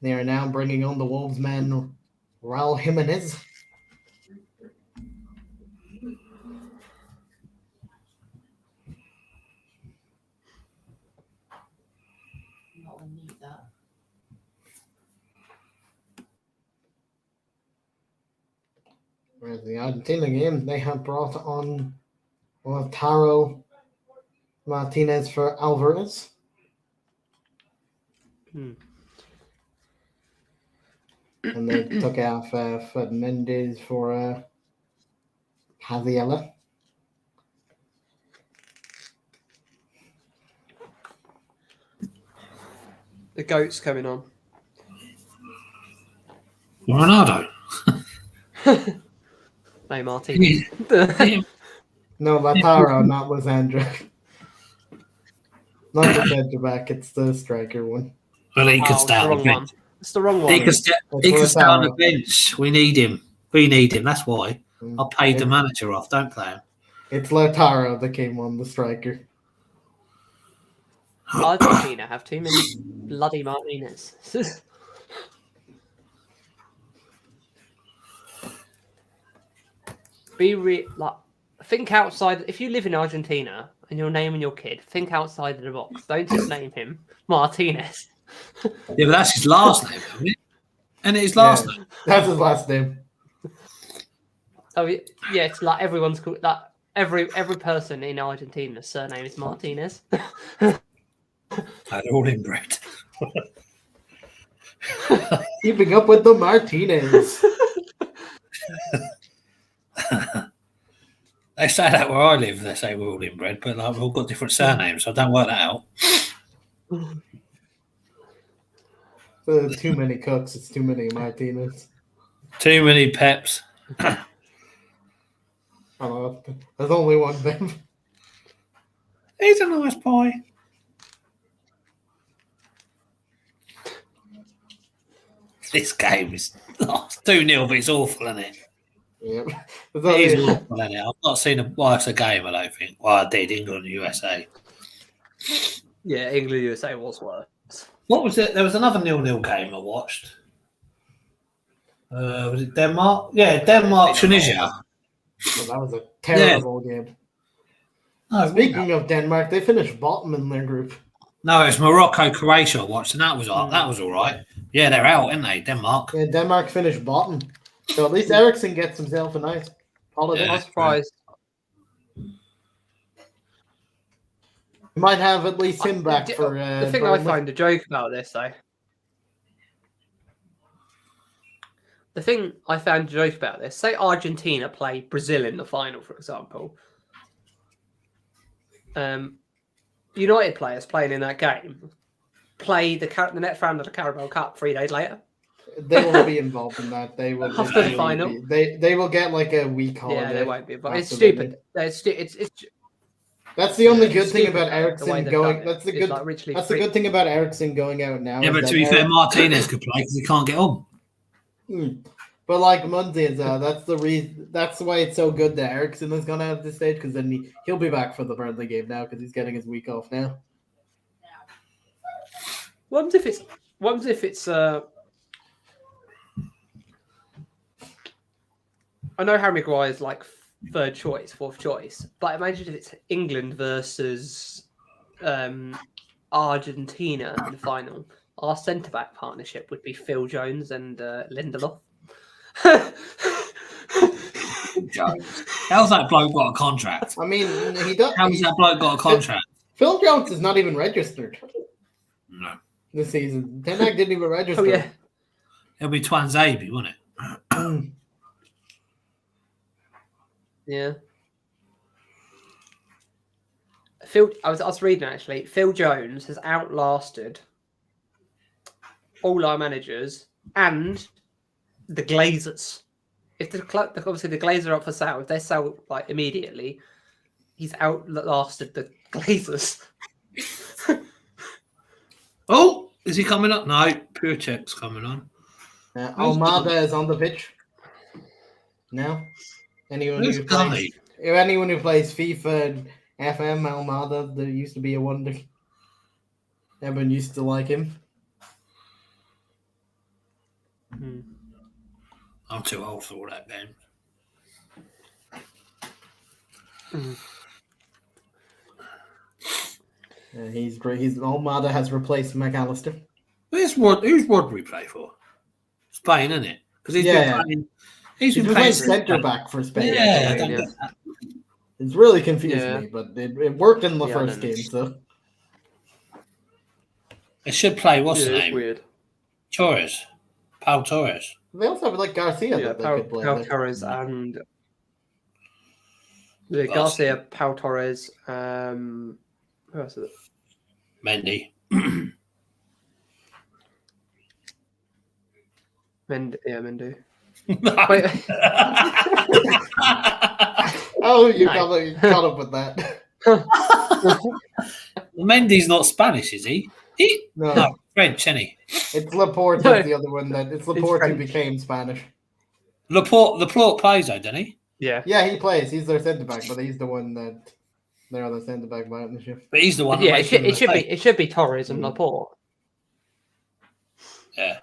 [SPEAKER 4] They are now bringing on the Wolves man, Raul Jimenez. Whereas the Argentina game, they have brought on Lautaro Martinez for Alvarez. And they took off Fernandez for Javiela.
[SPEAKER 3] The goat's coming on.
[SPEAKER 5] Ronaldo.
[SPEAKER 3] No, Martinez.
[SPEAKER 4] No, Lautaro, not Lissandra. Not the centre back, it's the striker one.
[SPEAKER 5] Well, he could stay on the bench.
[SPEAKER 3] It's the wrong one.
[SPEAKER 5] He could stay on the bench. We need him. That's why. I paid the manager off. Don't play him.
[SPEAKER 4] It's Lautaro that came on the striker.
[SPEAKER 3] Argentina have too many bloody Martinez. Think outside. If you live in Argentina and you're naming your kid, think outside of the box. Don't just name him Martinez.
[SPEAKER 5] Yeah, but that's his last name, isn't it? And it's his last name.
[SPEAKER 4] That's his last name.
[SPEAKER 3] Oh yeah, it's like everyone's called like every person in Argentina's surname is Martinez.
[SPEAKER 5] They're all inbred.
[SPEAKER 4] Keeping up with the Martinez.
[SPEAKER 5] They say that where I live. They say we're all inbred, but like, we've all got different surnames, so I don't work that out.
[SPEAKER 4] Too many cooks. It's too many Martinez.
[SPEAKER 5] Too many Peps.
[SPEAKER 4] Oh, there's only one thing.
[SPEAKER 5] He's a nice boy. This game is 2-0, but it's awful, isn't it?
[SPEAKER 4] Yep.
[SPEAKER 5] It is awful, isn't it? I've not seen a worse game, I don't think. Well, I did, England and USA.
[SPEAKER 3] Yeah, England USA was worse.
[SPEAKER 5] What was it? There was another 0-0 game I watched. Was it Denmark? Yeah, Denmark, Tunisia.
[SPEAKER 4] So that was a terrible game.
[SPEAKER 5] No,
[SPEAKER 4] Speaking of Denmark, they finished bottom in their group.
[SPEAKER 5] No, it's Morocco, Croatia I watched, and that was all right. Yeah, they're out, aren't they? Denmark.
[SPEAKER 4] Yeah, Denmark finished bottom. So at least Ericsson gets himself a nice holiday.
[SPEAKER 3] I was surprised.
[SPEAKER 4] We might have at least him back for.
[SPEAKER 3] The thing I find a joke about this, though. The thing I found a joke about this, say Argentina play Brazil in the final, for example. United players playing in that game play the next round of the Carabao Cup 3 days later.
[SPEAKER 4] They won't be involved in that. They will
[SPEAKER 3] after the final.
[SPEAKER 4] They will get like a week holiday.
[SPEAKER 3] Yeah, they won't be. But it's stupid. It's
[SPEAKER 4] that's the only good thing about Ericsson going.
[SPEAKER 3] That's the
[SPEAKER 4] good thing about Ericsson going out now.
[SPEAKER 5] Yeah, but to be fair, Martinez could play because he can't get on.
[SPEAKER 4] But like Mundy and that's the reason. That's why it's so good that Ericsson has gone out at this stage, because then he'll be back for the Burnley game now because he's getting his week off now.
[SPEAKER 3] What if it's I know Harry Maguire's like third choice, fourth choice, but imagine if it's England versus Argentina in the final. Our centre-back partnership would be Phil Jones and Lindelof.
[SPEAKER 5] Jones. How's that bloke got a contract?
[SPEAKER 4] I mean, he does.
[SPEAKER 5] How's that bloke got a contract?
[SPEAKER 4] Phil Jones is not even registered.
[SPEAKER 5] No.
[SPEAKER 4] This season. Ten Hag didn't even register.
[SPEAKER 3] Oh, yeah.
[SPEAKER 5] It'll be Twanzabi, won't it?
[SPEAKER 3] Yeah. I was reading actually. Phil Jones has outlasted all our managers and the Glazers. If obviously the Glazers are up for sale, if they sell like immediately, he's outlasted the Glazers.
[SPEAKER 5] Oh, is he coming up? No, Pure Check's coming on.
[SPEAKER 4] Almada is on the pitch. No. Anyone who plays FIFA and FM, Almada, there used to be a wonder. Everyone used to like him.
[SPEAKER 5] I'm too old for all that game.
[SPEAKER 4] He's great. Almada has replaced McAllister.
[SPEAKER 5] Who's Rodri play for? Spain, isn't it? Because he's been playing. He's been playing
[SPEAKER 4] centre back for Spain.
[SPEAKER 5] Yeah,
[SPEAKER 4] it's really confusing me, but it worked in the first game. So
[SPEAKER 5] they should play. What's the name?
[SPEAKER 3] Weird.
[SPEAKER 5] Torres, Pau Torres.
[SPEAKER 4] They also have like Garcia that they could play.
[SPEAKER 3] Pau Torres and Garcia, Pau Torres. Who else is it?
[SPEAKER 5] Mendy.
[SPEAKER 3] Mendy.
[SPEAKER 5] Wait.
[SPEAKER 4] Oh, you got up with that.
[SPEAKER 5] Mendy's not Spanish, is he? No, French, isn't he?
[SPEAKER 4] It's Laporte is the other one. It's Laporte who became Spanish.
[SPEAKER 5] Laporte plays though, doesn't he?
[SPEAKER 3] Yeah.
[SPEAKER 4] Yeah, he plays. He's their centre back, but he's the one that they're on the centre back partnership.
[SPEAKER 5] But he's the one.
[SPEAKER 3] Yeah, it should be Torres and Laporte.
[SPEAKER 5] Yeah.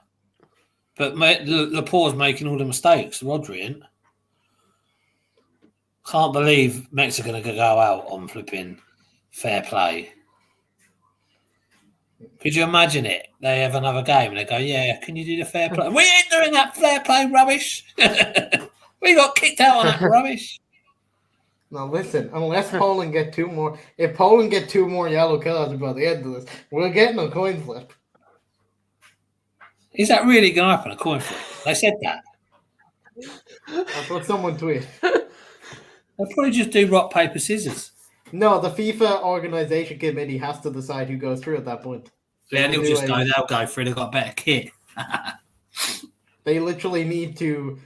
[SPEAKER 5] But Laporte's making all the mistakes. Rodri ain't. Can't believe Mexico are going to go out on flipping fair play. Could you imagine it? They have another game and they go, yeah, can you do the fair play? We ain't doing that fair play rubbish. We got kicked out on that rubbish.
[SPEAKER 4] Now listen, unless Poland get two more, if Poland get two more yellow cards by the end of this, we're getting a coin flip.
[SPEAKER 5] Is that really going to happen, a coin flip? They said that.
[SPEAKER 4] That's what someone tweeted.
[SPEAKER 5] They'll probably just do rock, paper, scissors.
[SPEAKER 4] No, the FIFA organization committee has to decide who goes through at that point.
[SPEAKER 5] Yeah, they'll go through. They've got a better kit.
[SPEAKER 4] They literally need to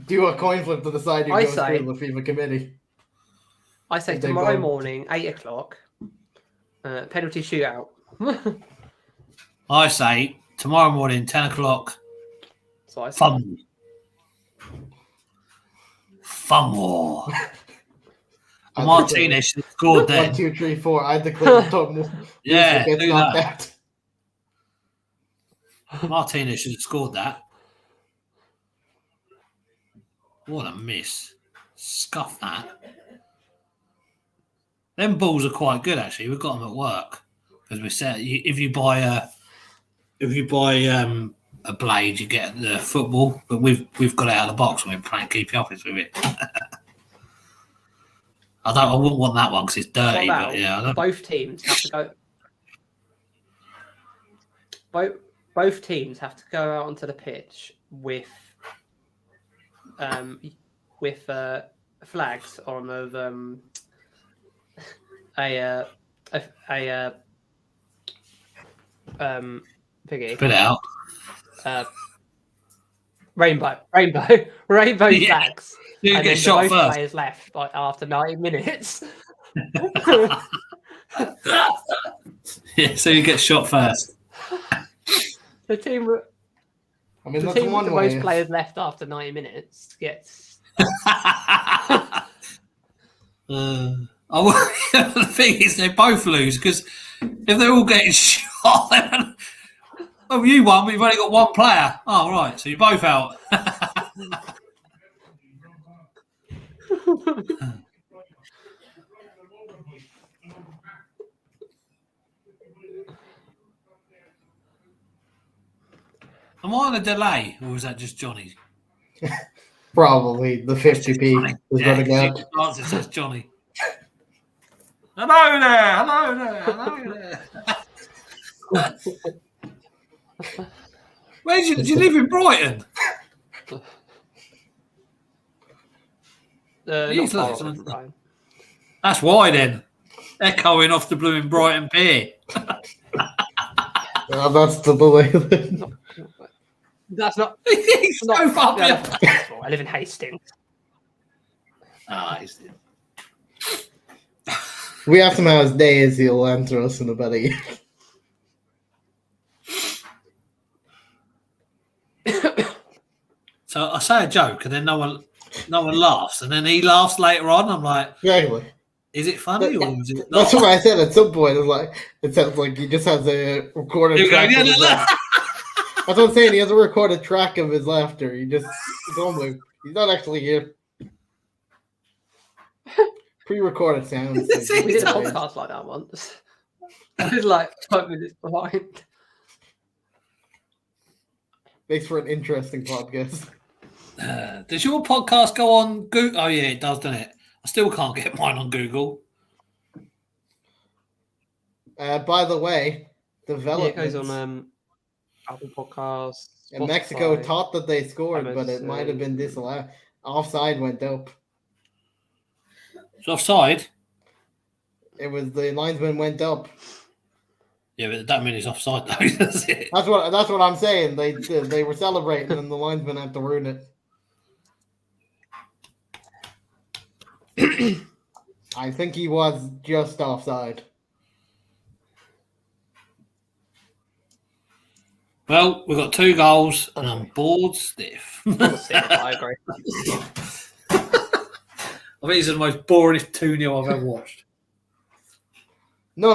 [SPEAKER 4] do a coin flip to decide who goes through the FIFA committee.
[SPEAKER 3] I say tomorrow morning, 8:00, penalty shootout.
[SPEAKER 5] I say tomorrow morning, 10:00.
[SPEAKER 3] So I say.
[SPEAKER 5] Fun war. Martinez should have scored then.
[SPEAKER 4] 1, 2, 3, 4. I declare Musa gets knocked out.
[SPEAKER 5] Martinez should have scored that. What a miss. Scuff that. Them balls are quite good, actually. We've got them at work. Because we said if you buy a blade, you get the football. But we've got it out of the box and we're playing keepy office with it. I wouldn't want that one because it's dirty. But yeah,
[SPEAKER 3] both teams have to go. Both teams have to go out onto the pitch with flags on of thingy.
[SPEAKER 5] Spit it out.
[SPEAKER 3] Rainbow
[SPEAKER 5] Yeah.
[SPEAKER 3] flags.
[SPEAKER 5] You
[SPEAKER 3] And
[SPEAKER 5] get
[SPEAKER 3] then
[SPEAKER 5] shot
[SPEAKER 3] both
[SPEAKER 5] first.
[SPEAKER 3] players left after 90 minutes.
[SPEAKER 5] Yeah, so you get shot first.
[SPEAKER 3] The team
[SPEAKER 4] I mean,
[SPEAKER 3] the
[SPEAKER 4] that's
[SPEAKER 3] team with
[SPEAKER 4] one
[SPEAKER 3] the
[SPEAKER 4] way.
[SPEAKER 3] most players left after 90 minutes gets.
[SPEAKER 5] The thing is, they both lose because if they're all getting shot, then you won, but you've only got one player. Oh, right, so you're both out. Am I on a delay, or was that just Johnny?
[SPEAKER 4] Probably the 50p is
[SPEAKER 5] Yeah,
[SPEAKER 4] running out.
[SPEAKER 5] answer says Johnny. Hello there. Where do you live in Brighton?
[SPEAKER 3] Not far off, Ryan.
[SPEAKER 5] That's why then. Echoing off the blooming Brighton pier.
[SPEAKER 4] That's the delay.
[SPEAKER 3] That's not.
[SPEAKER 5] He's so far
[SPEAKER 3] I
[SPEAKER 5] behind.
[SPEAKER 3] live in Hastings.
[SPEAKER 4] We asked him how his day is. He'll answer us in about a year.
[SPEAKER 5] So I say a joke and then no one laughs, and then he laughs later on. I'm like,
[SPEAKER 4] Exactly.
[SPEAKER 5] is it funny or is it
[SPEAKER 4] That's
[SPEAKER 5] not?
[SPEAKER 4] what I said at some point. It sounds like he just has a recorded track. Of his laughter. That's what I'm saying. He has a recorded track of his laughter. He's not actually here. Pre-recorded sounds.
[SPEAKER 3] We did a podcast like that once. It was like 5 minutes behind.
[SPEAKER 4] Makes for an interesting podcast.
[SPEAKER 5] Does your podcast go on Google? Oh yeah, it does, doesn't it? I still can't get mine on Google.
[SPEAKER 4] By the way, development.
[SPEAKER 3] Yeah, it goes on Apple Podcasts.
[SPEAKER 4] And Mexico
[SPEAKER 3] Spotify.
[SPEAKER 4] thought that they scored, but it might have been disallowed. Offside went up.
[SPEAKER 5] It's offside.
[SPEAKER 4] It was the linesman went up.
[SPEAKER 5] Yeah, but that means it's offside though, does it?
[SPEAKER 4] That's what I'm saying. They were celebrating, and the linesman had to ruin it. I think he was just offside.
[SPEAKER 5] Well, we've got 2 goals, and I'm bored stiff.
[SPEAKER 3] I agree.
[SPEAKER 5] I think it's the most boringest 2-0 I've ever watched.
[SPEAKER 4] No.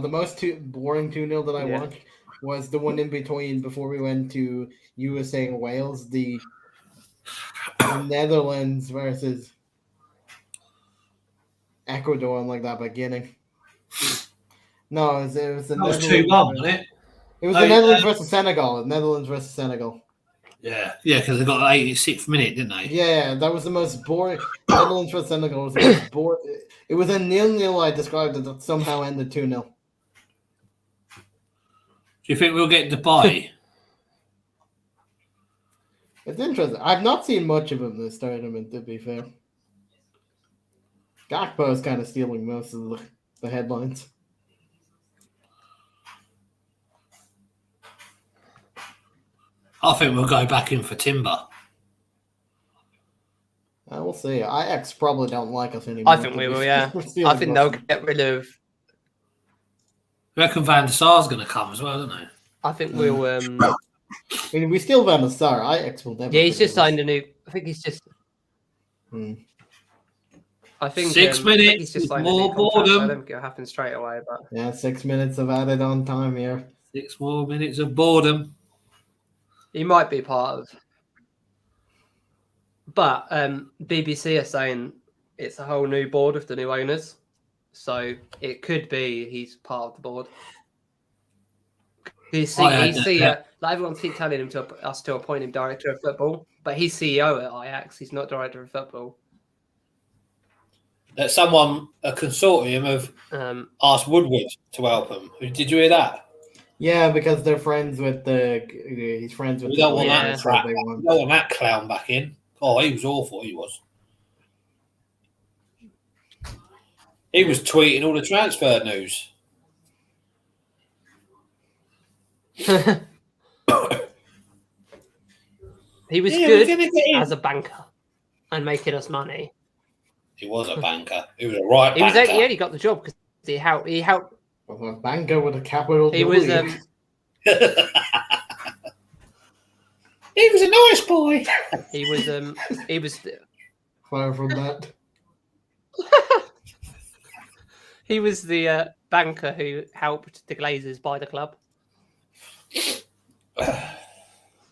[SPEAKER 4] The most boring 2-0 that I watched was the one in between before we went to USA and Wales, the Netherlands versus Ecuador in like that beginning. No, it was the
[SPEAKER 5] That was
[SPEAKER 4] Netherlands.
[SPEAKER 5] 2-1, wasn't it?
[SPEAKER 4] It was the Netherlands versus Senegal. Netherlands versus Senegal.
[SPEAKER 5] Yeah, because they got the 86th minute, didn't they?
[SPEAKER 4] Yeah, that was the most boring. Netherlands versus Senegal was the most boring. It was a 0-0. I described it that somehow ended 2-0.
[SPEAKER 5] Do you think we'll get Dubai?
[SPEAKER 4] It's interesting. I've not seen much of him this tournament, to be fair. Gakpo is kind of stealing most of the headlines.
[SPEAKER 5] I think we'll go back in for Timber.
[SPEAKER 4] We'll see. Ajax probably don't like us anymore.
[SPEAKER 3] I think we will, yeah. I think they'll get rid of.
[SPEAKER 5] I reckon Van der Sar's going to come as well, don't they?
[SPEAKER 3] I think we'll.
[SPEAKER 4] I mean, we still Van der Sar. Ajax will never.
[SPEAKER 3] Yeah, he's
[SPEAKER 4] forgive
[SPEAKER 3] just
[SPEAKER 4] us.
[SPEAKER 3] signed a new. I think he's just. I think
[SPEAKER 5] 6
[SPEAKER 3] I
[SPEAKER 5] minutes.
[SPEAKER 3] think he's just signing a new
[SPEAKER 5] More
[SPEAKER 3] contract, so I
[SPEAKER 5] boredom.
[SPEAKER 3] don't think it'll happen straight away. But
[SPEAKER 4] Yeah, 6 minutes of added on time here.
[SPEAKER 5] 6 more minutes of boredom.
[SPEAKER 3] he might be part of. But BBC are saying it's a whole new board of the new owners, so it could be he's part of the board. He's CEO. Like everyone keeps telling him us to appoint him director of football, but he's CEO at Ajax. He's not director of football.
[SPEAKER 5] That a consortium of asked Woodward to help him. Did you hear that?
[SPEAKER 4] Yeah, because they're friends with he's friends with
[SPEAKER 5] We
[SPEAKER 4] the
[SPEAKER 5] don't want
[SPEAKER 4] players,
[SPEAKER 5] that
[SPEAKER 4] so
[SPEAKER 5] crap.
[SPEAKER 4] they
[SPEAKER 5] We
[SPEAKER 4] want.
[SPEAKER 5] don't want that clown back in. Oh, he was awful. He was. He was tweeting all the transfer news.
[SPEAKER 3] He was good as a banker and making us money.
[SPEAKER 5] He was a banker. He was a right
[SPEAKER 3] He was
[SPEAKER 5] banker.
[SPEAKER 3] he only got the job because he helped.
[SPEAKER 4] Well, a banker with a capital
[SPEAKER 3] He
[SPEAKER 4] W.
[SPEAKER 3] was
[SPEAKER 5] He was a nice boy.
[SPEAKER 3] he was
[SPEAKER 4] Far from that.
[SPEAKER 3] he was the banker who helped the Glazers buy the club.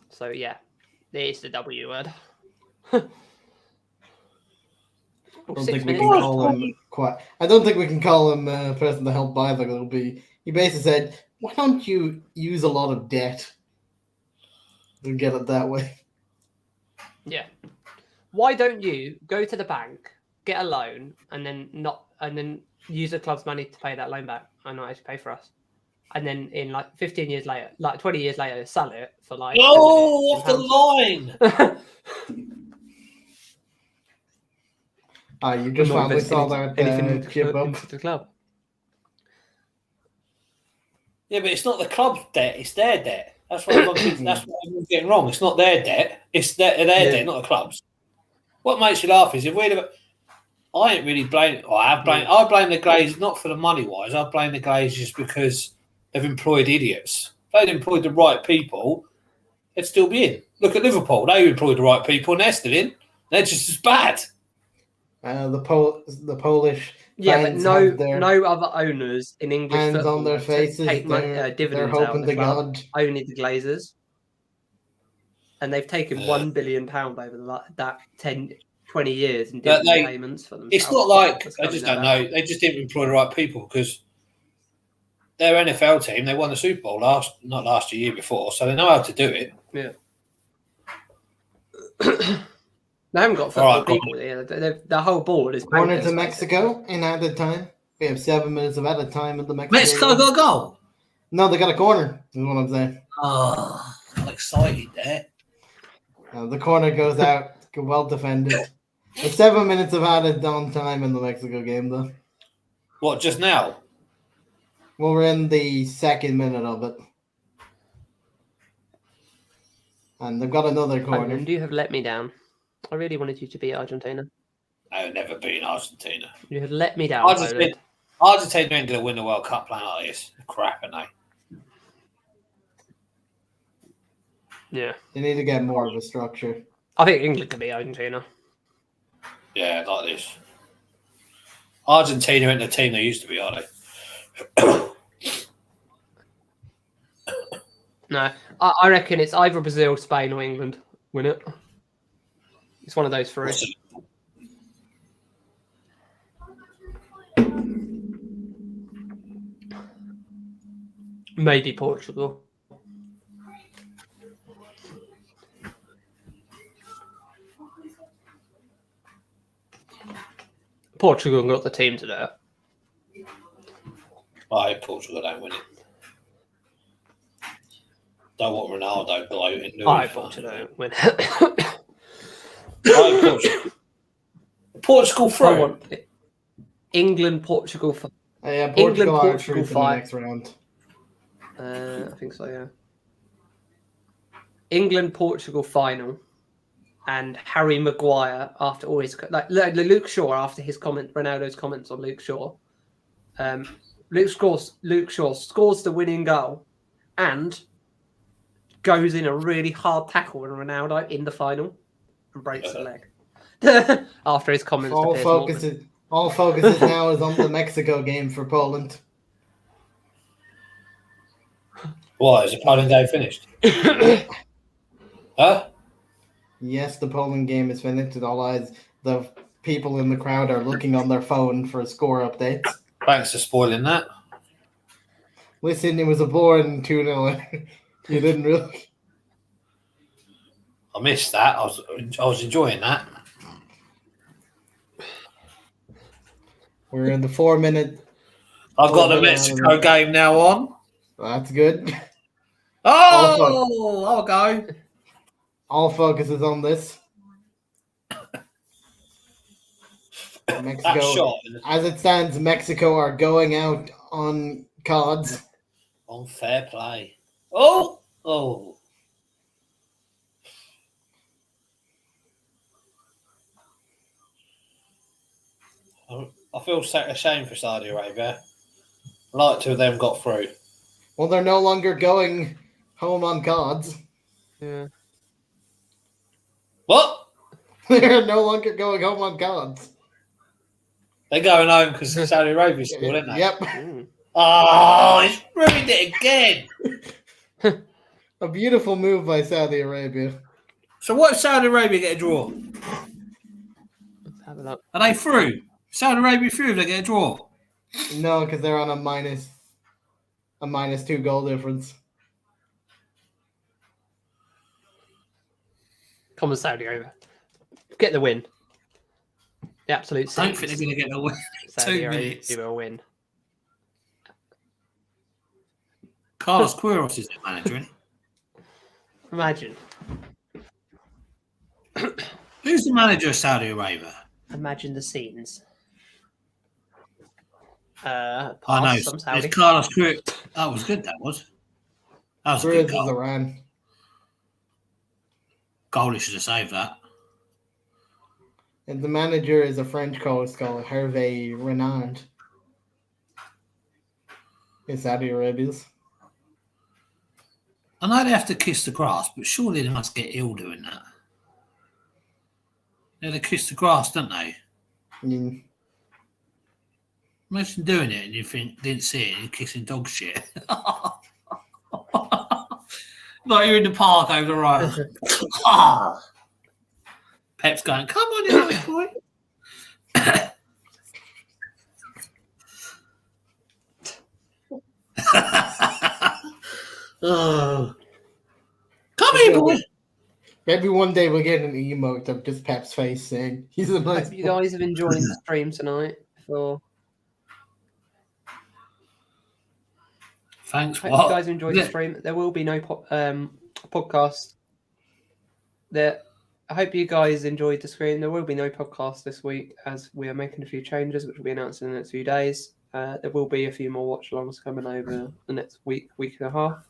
[SPEAKER 3] So yeah, there's the W word.
[SPEAKER 4] I don't think we can call him I don't think we can call him a person to help buy the club. He basically said, "Why don't you use a lot of debt and get it that way?"
[SPEAKER 3] Yeah. Why don't you go to the bank, get a loan, and then use the club's money to pay that loan back and not actually pay for us? And then in like 15 years later, like 20 years later, sell it for like.
[SPEAKER 5] Oh, off the line.
[SPEAKER 4] You just finally saw that chip up.
[SPEAKER 3] Into the club.
[SPEAKER 5] Yeah, but it's not the club's debt; it's their debt. That's what everyone's getting wrong. It's not their debt; it's their debt, not the club's. What makes you laugh is if I ain't really blaming. I blame the Glazers not for the money wise. I blame the Glazers because they've employed idiots. If they'd employed the right people, they'd still be in. Look at Liverpool; they employed the right people, and they're still in. They're just as bad.
[SPEAKER 4] The Polish.
[SPEAKER 3] Yeah, but no other owners in English
[SPEAKER 4] hands
[SPEAKER 3] football
[SPEAKER 4] on their faces.
[SPEAKER 3] take dividends
[SPEAKER 4] they're hoping
[SPEAKER 3] out
[SPEAKER 4] to
[SPEAKER 3] club,
[SPEAKER 4] God.
[SPEAKER 3] only the Glazers, and they've taken £1 billion over that 10-20 years in dividend payments for themselves.
[SPEAKER 5] It's not like I just don't know. They just didn't employ the right people because their NFL team, they won the Super Bowl not last year before, so they know how to do it.
[SPEAKER 3] Yeah. They haven't got football people here. The whole board is
[SPEAKER 4] corner to Mexico in added time. We have 7 minutes of added time at the
[SPEAKER 5] Mexico got a goal.
[SPEAKER 4] No, they got a corner. Is what I'm saying.
[SPEAKER 5] Oh, I'm excited there.
[SPEAKER 4] The corner goes out. Well defended. 7 minutes of added on time in the Mexico game, though.
[SPEAKER 5] What, just now?
[SPEAKER 4] Well, we're in the second minute of it. And they've got another corner.
[SPEAKER 3] And you have let me down. I really wanted you to beat Argentina.
[SPEAKER 5] I would never beat Argentina.
[SPEAKER 3] You have let me down.
[SPEAKER 5] Argentina ain't going to win the World Cup playing like this. Crap, aren't they?
[SPEAKER 3] Yeah.
[SPEAKER 4] They need to get more of a structure.
[SPEAKER 3] I think England can beat Argentina.
[SPEAKER 5] Yeah, like this. Argentina ain't the team they used to be, are they?
[SPEAKER 3] No, I reckon it's either Brazil, Spain, or England win it. It's one of those three. Maybe Portugal. Portugal got the team to do it.
[SPEAKER 5] I hope Portugal don't win it. Don't want Ronaldo gloating.
[SPEAKER 3] I hope Portugal don't win it.
[SPEAKER 5] Portugal through.
[SPEAKER 3] England, Portugal.
[SPEAKER 4] Yeah,
[SPEAKER 3] England,
[SPEAKER 4] Portugal
[SPEAKER 3] Portugal
[SPEAKER 4] for the next round.
[SPEAKER 3] I think so, yeah. England, Portugal final. And Harry Maguire after all his Luke Shaw after his Ronaldo's comments on Luke Shaw. Luke Shaw scores the winning goal and goes in a really hard tackle with Ronaldo in the final and breaks the leg after his comments.
[SPEAKER 4] All focus now is on the Mexico game for Poland.
[SPEAKER 5] Why? Is the Poland game finished? Huh?
[SPEAKER 4] Yes, the Poland game is finished. All eyes, the people in the crowd are looking on their phone for score updates.
[SPEAKER 5] Thanks for spoiling that.
[SPEAKER 4] Listen, it was a boring 2-0. You didn't really.
[SPEAKER 5] I missed that. I was enjoying that.
[SPEAKER 4] We're in the 4-minute.
[SPEAKER 5] I've got the Mexico game now on.
[SPEAKER 4] That's good.
[SPEAKER 5] Oh, I'll go.
[SPEAKER 4] All focus is on this. Mexico, as it stands, Mexico are going out on cards.
[SPEAKER 5] On fair play. Oh. I feel ashamed for Saudi Arabia. Like two of them got through.
[SPEAKER 4] Well, they're no longer going home on cards.
[SPEAKER 3] Yeah.
[SPEAKER 5] What?
[SPEAKER 4] They're no longer going home on cards.
[SPEAKER 5] They're going home because Saudi Arabia scored, aren't they?
[SPEAKER 4] Yep.
[SPEAKER 5] Oh, he's ruined it again.
[SPEAKER 4] A beautiful move by Saudi Arabia.
[SPEAKER 5] So what if Saudi Arabia get a draw?
[SPEAKER 3] Let's have a look.
[SPEAKER 5] Are they through? Saudi Arabia through if they get a draw?
[SPEAKER 4] No, because they're on a minus 2 goal difference.
[SPEAKER 3] Come on, Saudi Arabia. Get the win. The absolute
[SPEAKER 5] I don't think they're going to get the win.
[SPEAKER 3] Saudi
[SPEAKER 5] 2
[SPEAKER 3] Arabia
[SPEAKER 5] minutes.
[SPEAKER 3] will win.
[SPEAKER 5] Carlos Queiroz is the manager, isn't he?
[SPEAKER 3] Imagine.
[SPEAKER 5] Who's the manager of Saudi Arabia?
[SPEAKER 3] Imagine the scenes.
[SPEAKER 5] I know. It's Carlos Queiroz. That was good, that was. That was a good goal.
[SPEAKER 4] Iran.
[SPEAKER 5] Goalie should have saved that.
[SPEAKER 4] And the manager is a French coach called Hervé Renard. In Saudi Arabia's.
[SPEAKER 5] I know they have to kiss the grass, but surely they must get ill doing that. They kiss the grass, don't they?
[SPEAKER 4] Mm.
[SPEAKER 5] Imagine doing it and you didn't see it and you're kissing dog shit. Like you're in the park over the road. Pep's going, come on, you little boy. Come here, boy.
[SPEAKER 4] Maybe one day we'll get an emote of just Pep's face saying he's a nice
[SPEAKER 3] Hope you guys have enjoyed the stream tonight.
[SPEAKER 5] Thanks.
[SPEAKER 3] Hope you guys enjoyed the stream. There will be no podcast. I hope you guys enjoyed the stream. There will be no podcast this week as we are making a few changes, which will be announced in the next few days. There will be a few more watch-alongs coming over the next week and a half.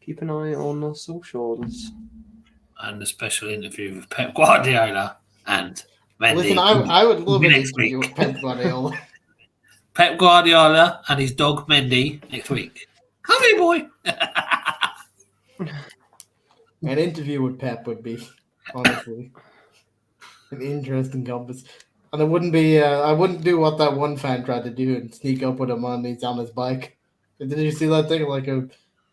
[SPEAKER 3] Keep an eye on our socials.
[SPEAKER 5] And a special interview with Pep Guardiola and Mendy.
[SPEAKER 4] Listen, I would love an interview with Pep Guardiola.
[SPEAKER 5] Pep Guardiola and his dog Mendy next week. Come here, boy.
[SPEAKER 4] An interview with Pep would be, honestly, an interesting compass. And it wouldn't be, I wouldn't do what that one fan tried to do and sneak up with him on his bike. Did you see that thing?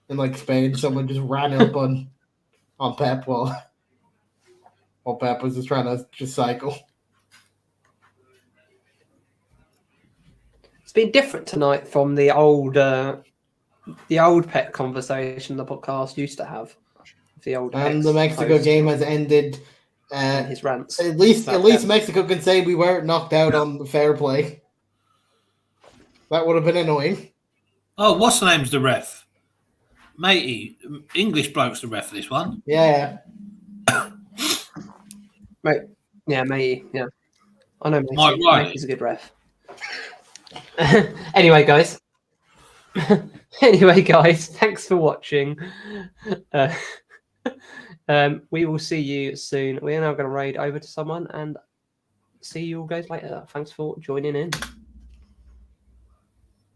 [SPEAKER 4] In Spain, someone just ran up on Pep while Pep was just trying to just cycle.
[SPEAKER 3] It's been different tonight from the old Pep conversation the podcast used to have.
[SPEAKER 4] And the Mexico game has ended.
[SPEAKER 3] His rants.
[SPEAKER 4] At least Mexico can say we weren't knocked out on the fair play. That would have been annoying.
[SPEAKER 5] Oh, what's the name's the ref? Matey, English bloke's the ref for this one.
[SPEAKER 4] Yeah.
[SPEAKER 3] Mate. Yeah, Matey. Yeah. I know Matey's a good ref. Anyway, guys, thanks for watching. We will see you soon. We are now going to raid over to someone and see you all guys later. Thanks for joining in.